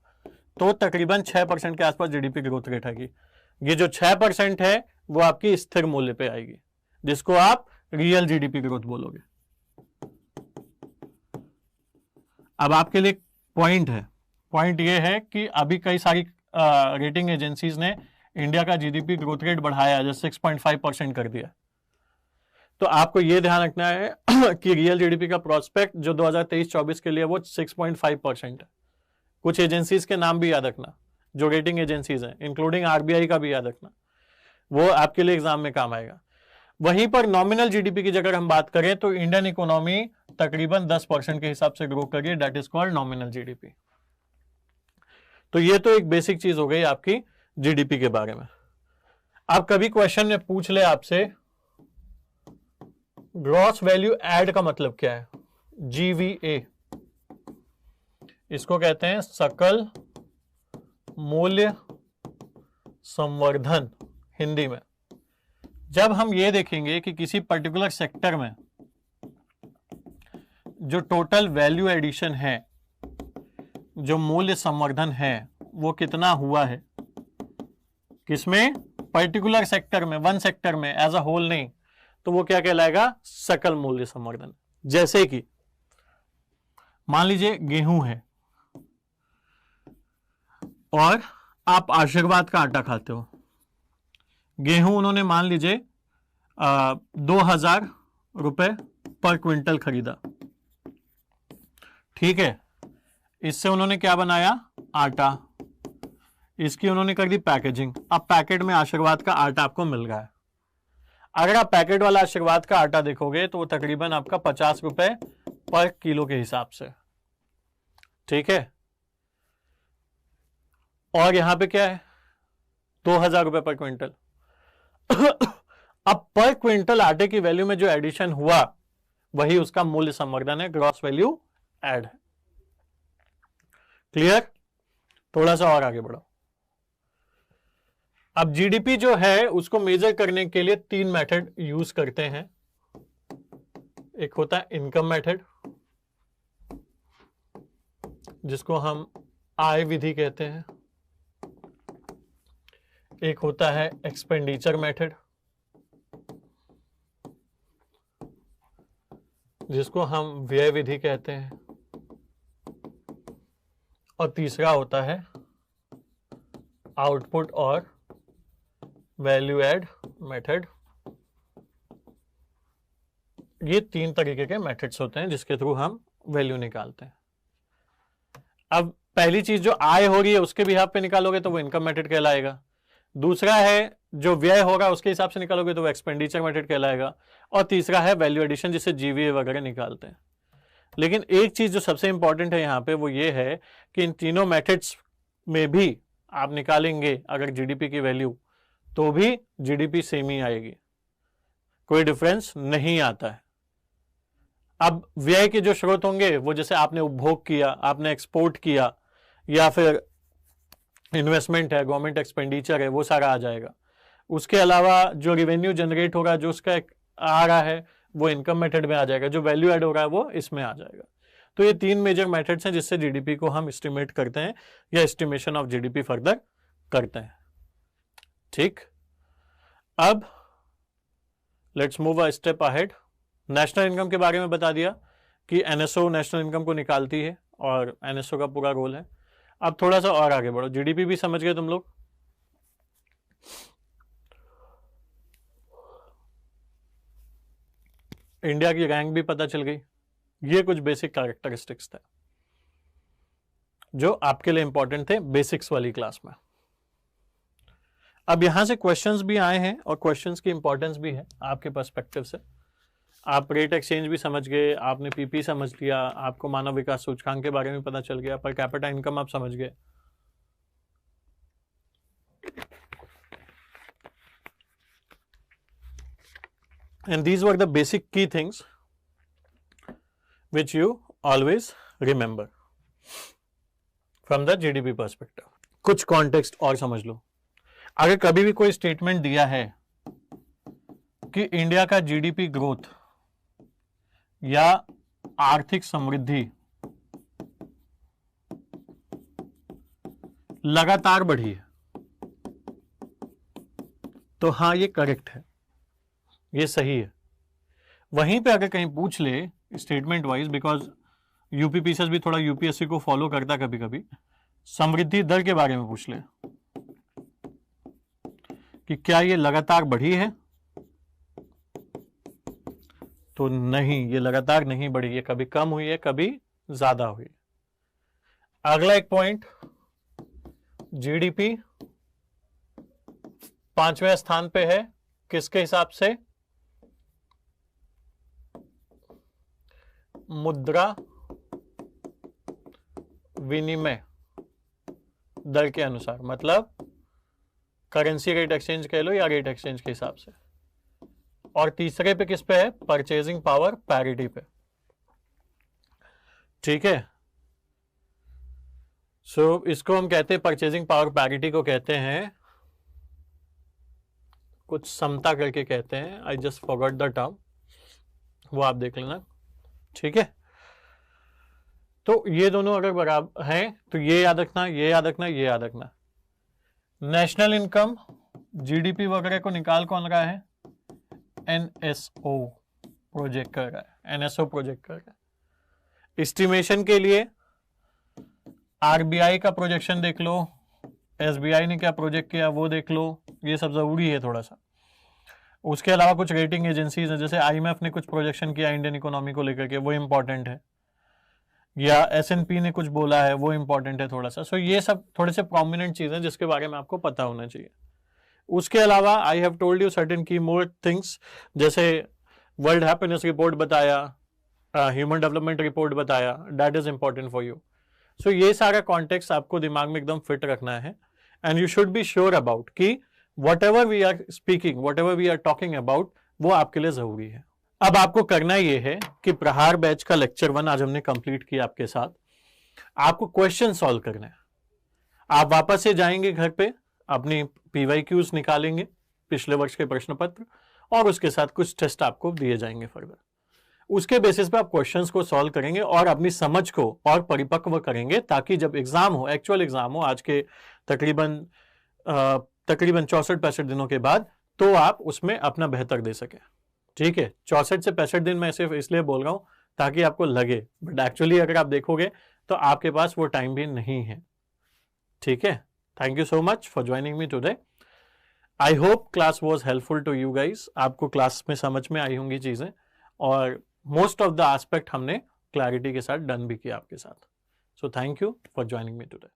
तो तकरीबन 6% के आसपास जीडीपी ग्रोथ रेट आएगी। ये जो 6% है वो आपकी स्थिर मूल्य पे आएगी, जिसको आप रियल जीडीपी ग्रोथ बोलोगे। अब आपके लिए पॉइंट है, पॉइंट ये है कि अभी कई सारी रेटिंग एजेंसीज ने इंडिया का जीडीपी ग्रोथ रेट बढ़ाया, जैसे 6.5% कर दिया। तो आपको यह ध्यान रखना है कि रियल जीडीपी का प्रोस्पेक्ट जो 2023-24 के लिए वो 6.5% है। कुछ एजेंसीज के नाम भी याद रखना, जो रेटिंग एजेंसीज हैं, इंक्लूडिंग आरबीआई का भी याद रखना, वो आपके लिए एग्जाम में काम आएगा। वहीं पर नॉमिनल जीडीपी की जगह हम बात करें तो इंडियन इकोनॉमी तकरीबन 10% के हिसाब से ग्रो कर रही है, that is called nominal GDP. तो ये तो एक बेसिक चीज हो गई आपकी जीडीपी के बारे में। अब कभी क्वेश्चन में पूछ ले आपसे ग्रॉस वैल्यू एड का मतलब क्या है, जीवीए, इसको कहते हैं सकल मूल्य संवर्धन हिंदी में। जब हम ये देखेंगे कि किसी पर्टिकुलर सेक्टर में जो टोटल वैल्यू एडिशन है, जो मूल्य संवर्धन है, वो कितना हुआ है, किसमें, पर्टिकुलर सेक्टर में, वन सेक्टर में, एज अ होल नहीं, तो वो क्या कहलाएगा, सकल मूल्य संवर्धन। जैसे कि मान लीजिए गेहूं है और आप आशीर्वाद का आटा खाते हो, गेहूं उन्होंने मान लीजिए 2,000 रुपए पर क्विंटल खरीदा, ठीक है। इससे उन्होंने क्या बनाया, आटा, इसकी उन्होंने कर दी पैकेजिंग। अब पैकेट में आशीर्वाद का आटा आपको मिल रहा है। अगर आप पैकेट वाला आशीर्वाद का आटा देखोगे तो वो तकरीबन आपका 50 रुपए पर किलो के हिसाब से, ठीक है। और यहां पे क्या है, 2000 रुपए पर क्विंटल। अब पर क्विंटल आटे की वैल्यू में जो एडिशन हुआ वही उसका मूल्य संवर्धन है, ग्रॉस वैल्यू एड है। क्लियर? थोड़ा सा और आगे बढ़ो। अब जीडीपी जो है उसको मेजर करने के लिए 3 मेथड यूज करते हैं। एक होता है इनकम मेथड, जिसको हम आय विधि कहते हैं। एक होता है एक्सपेंडिचर मेथड, जिसको हम व्यय विधि कहते हैं। और तीसरा होता है आउटपुट और वैल्यू एड मेथड। ये 3 तरीके के मेथड्स होते हैं जिसके थ्रू हम वैल्यू निकालते हैं। अब पहली चीज जो आय हो रही है उसके बिहाफ पे निकालोगे तो वो इनकम मेथड कहलाएगा। दूसरा है जो व्यय होगा उसके हिसाब से निकालोगे तो वो एक्सपेंडिचर मेथड कहलाएगा। और तीसरा है वैल्यू एडिशन, जिससे जीवीए वगैरह निकालते हैं। लेकिन एक चीज जो सबसे इंपॉर्टेंट है यहां पे वो ये है कि इन तीनों मेथड्स में भी आप निकालेंगे अगर जीडीपी की वैल्यू, तो भी जीडीपी सेम ही आएगी, कोई डिफरेंस नहीं आता है। अब व्यय के जो स्रोत होंगे वो जैसे आपने उपभोग किया, आपने एक्सपोर्ट किया, या फिर इन्वेस्टमेंट है, गवर्नमेंट एक्सपेंडिचर है, वो सारा आ जाएगा। उसके अलावा जो रिवेन्यू जनरेट होगा, जो उसका आ रहा है, वो इनकम मेथड में आ जाएगा। जो वैल्यू ऐड हो रहा है वो इसमें आ जाएगा। तो ये 3 मेजर मेथड्स हैं जिससे जीडीपी को हम एस्टिमेट करते हैं या एस्टिमेशन ऑफ जीडीपी फर्दर करते हैं। ठीक, अब let's move a step ahead. National income के बारे में बता दिया कि एनएसओ नेशनल इनकम को निकालती है और एनएसओ का पूरा रोल है। अब थोड़ा सा और आगे बढ़ो। जीडीपी भी समझ गए तुम लोग। इंडिया की रैंक भी पता चल गई। ये कुछ बेसिक कैरेक्टरिस्टिक्स थे जो आपके लिए इंपॉर्टेंट थे बेसिक्स वाली क्लास में। अब यहां से क्वेश्चंस भी आए हैं और क्वेश्चंस की इंपॉर्टेंस भी है आपके पर्सपेक्टिव से। आप रेट एक्सचेंज भी समझ गए, आपने पीपी समझ लिया, आपको मानव विकास सूचकांक के बारे में पता चल गया, पर कैपिटा इनकम आप समझ गए। And these were the basic key things which you always remember from the GDP perspective. कुछ कॉन्टेक्स्ट और समझ लो। अगर कभी भी कोई स्टेटमेंट दिया है कि इंडिया का जीडीपी ग्रोथ या आर्थिक समृद्धि लगातार बढ़ी है, तो हाँ ये करेक्ट है, ये सही है। वहीं पे अगर कहीं पूछ ले स्टेटमेंट वाइज, बिकॉज यूपीपीसीएस भी थोड़ा यूपीएससी को फॉलो करता कभी कभी, समृद्धि दर के बारे में पूछ ले कि क्या ये लगातार बढ़ी है, तो नहीं, ये लगातार नहीं बढ़ी है, कभी कम हुई है, कभी ज्यादा हुई है। अगला एक पॉइंट, जीडीपी 5वें स्थान पे है किसके हिसाब से? मुद्रा विनिमय दर के अनुसार, मतलब करेंसी रेट एक्सचेंज कह लो या रेट एक्सचेंज के हिसाब से। और तीसरे पे किस पे है? परचेजिंग पावर पैरिटी पे। ठीक है, सो इसको हम कहते हैं, परचेजिंग पावर पैरिटी को कहते हैं, कुछ समता करके कहते हैं, I just forgot the term, वो आप देख लेना। ठीक है, तो ये दोनों अगर बराबर हैं तो ये याद रखना, ये याद रखना, ये याद रखना। नेशनल इनकम जीडीपी वगैरह को निकाल कौन रहा है? एनएसओ प्रोजेक्ट कर रहा है, एनएसओ प्रोजेक्ट कर रहा है। एस्टिमेशन के लिए आरबीआई का प्रोजेक्शन देख लो, एसबीआई ने क्या प्रोजेक्ट किया वो देख लो, ये सब जरूरी है थोड़ा सा। उसके अलावा कुछ रेटिंग एजेंसीज हैं, जैसे आईएमएफ ने कुछ प्रोजेक्शन किया इंडियन इकोनॉमी को लेकर के, वो इंपॉर्टेंट है। या S&P ने कुछ बोला है वो इंपॉर्टेंट है थोड़ा सा। सो ये सब थोड़े से प्रोमिनेंट चीजें जिसके बारे में आपको पता होना चाहिए। उसके अलावा I have told you certain की मोर थिंग्स, जैसे वर्ल्ड हैप्पीनेस रिपोर्ट बताया, ह्यूमन डेवलपमेंट रिपोर्ट बताया, that is important for you. So ये सारा कॉन्टेक्स्ट आपको दिमाग में एकदम फिट रखना है and you should be sure about कि whatever we are speaking, whatever we are talking about, वो आपके लिए जरूरी है। अब आपको करना यह है कि प्रहार बैच का लेक्चर 1 आज हमने कंप्लीट किया आपके साथ। आपको क्वेश्चन सॉल्व करना है। आप वापस से जाएंगे घर पे, अपनी PYQs निकालेंगे, पिछले वर्ष के प्रश्न पत्र, और उसके साथ कुछ टेस्ट आपको दिए जाएंगे फर्दर। उसके बेसिस पे आप क्वेश्चंस को सॉल्व करेंगे और अपनी समझ को और परिपक्व करेंगे, ताकि जब एग्जाम हो, एक्चुअल एग्जाम हो आज के तकरीबन 64-65 दिनों के बाद, तो आप उसमें अपना बेहतर दे सके। ठीक है, 64 से 65 दिन मैं सिर्फ इसलिए बोल रहा हूं ताकि आपको लगे, बट एक्चुअली अगर आप देखोगे तो आपके पास वो टाइम भी नहीं है। ठीक है, thank you so much for joining me today. I hope class was helpful to you guys. आपको क्लास में समझ में आई होंगी चीजें, और मोस्ट ऑफ द एस्पेक्ट हमने क्लैरिटी के साथ डन भी किया आपके साथ। So thank you for joining me today.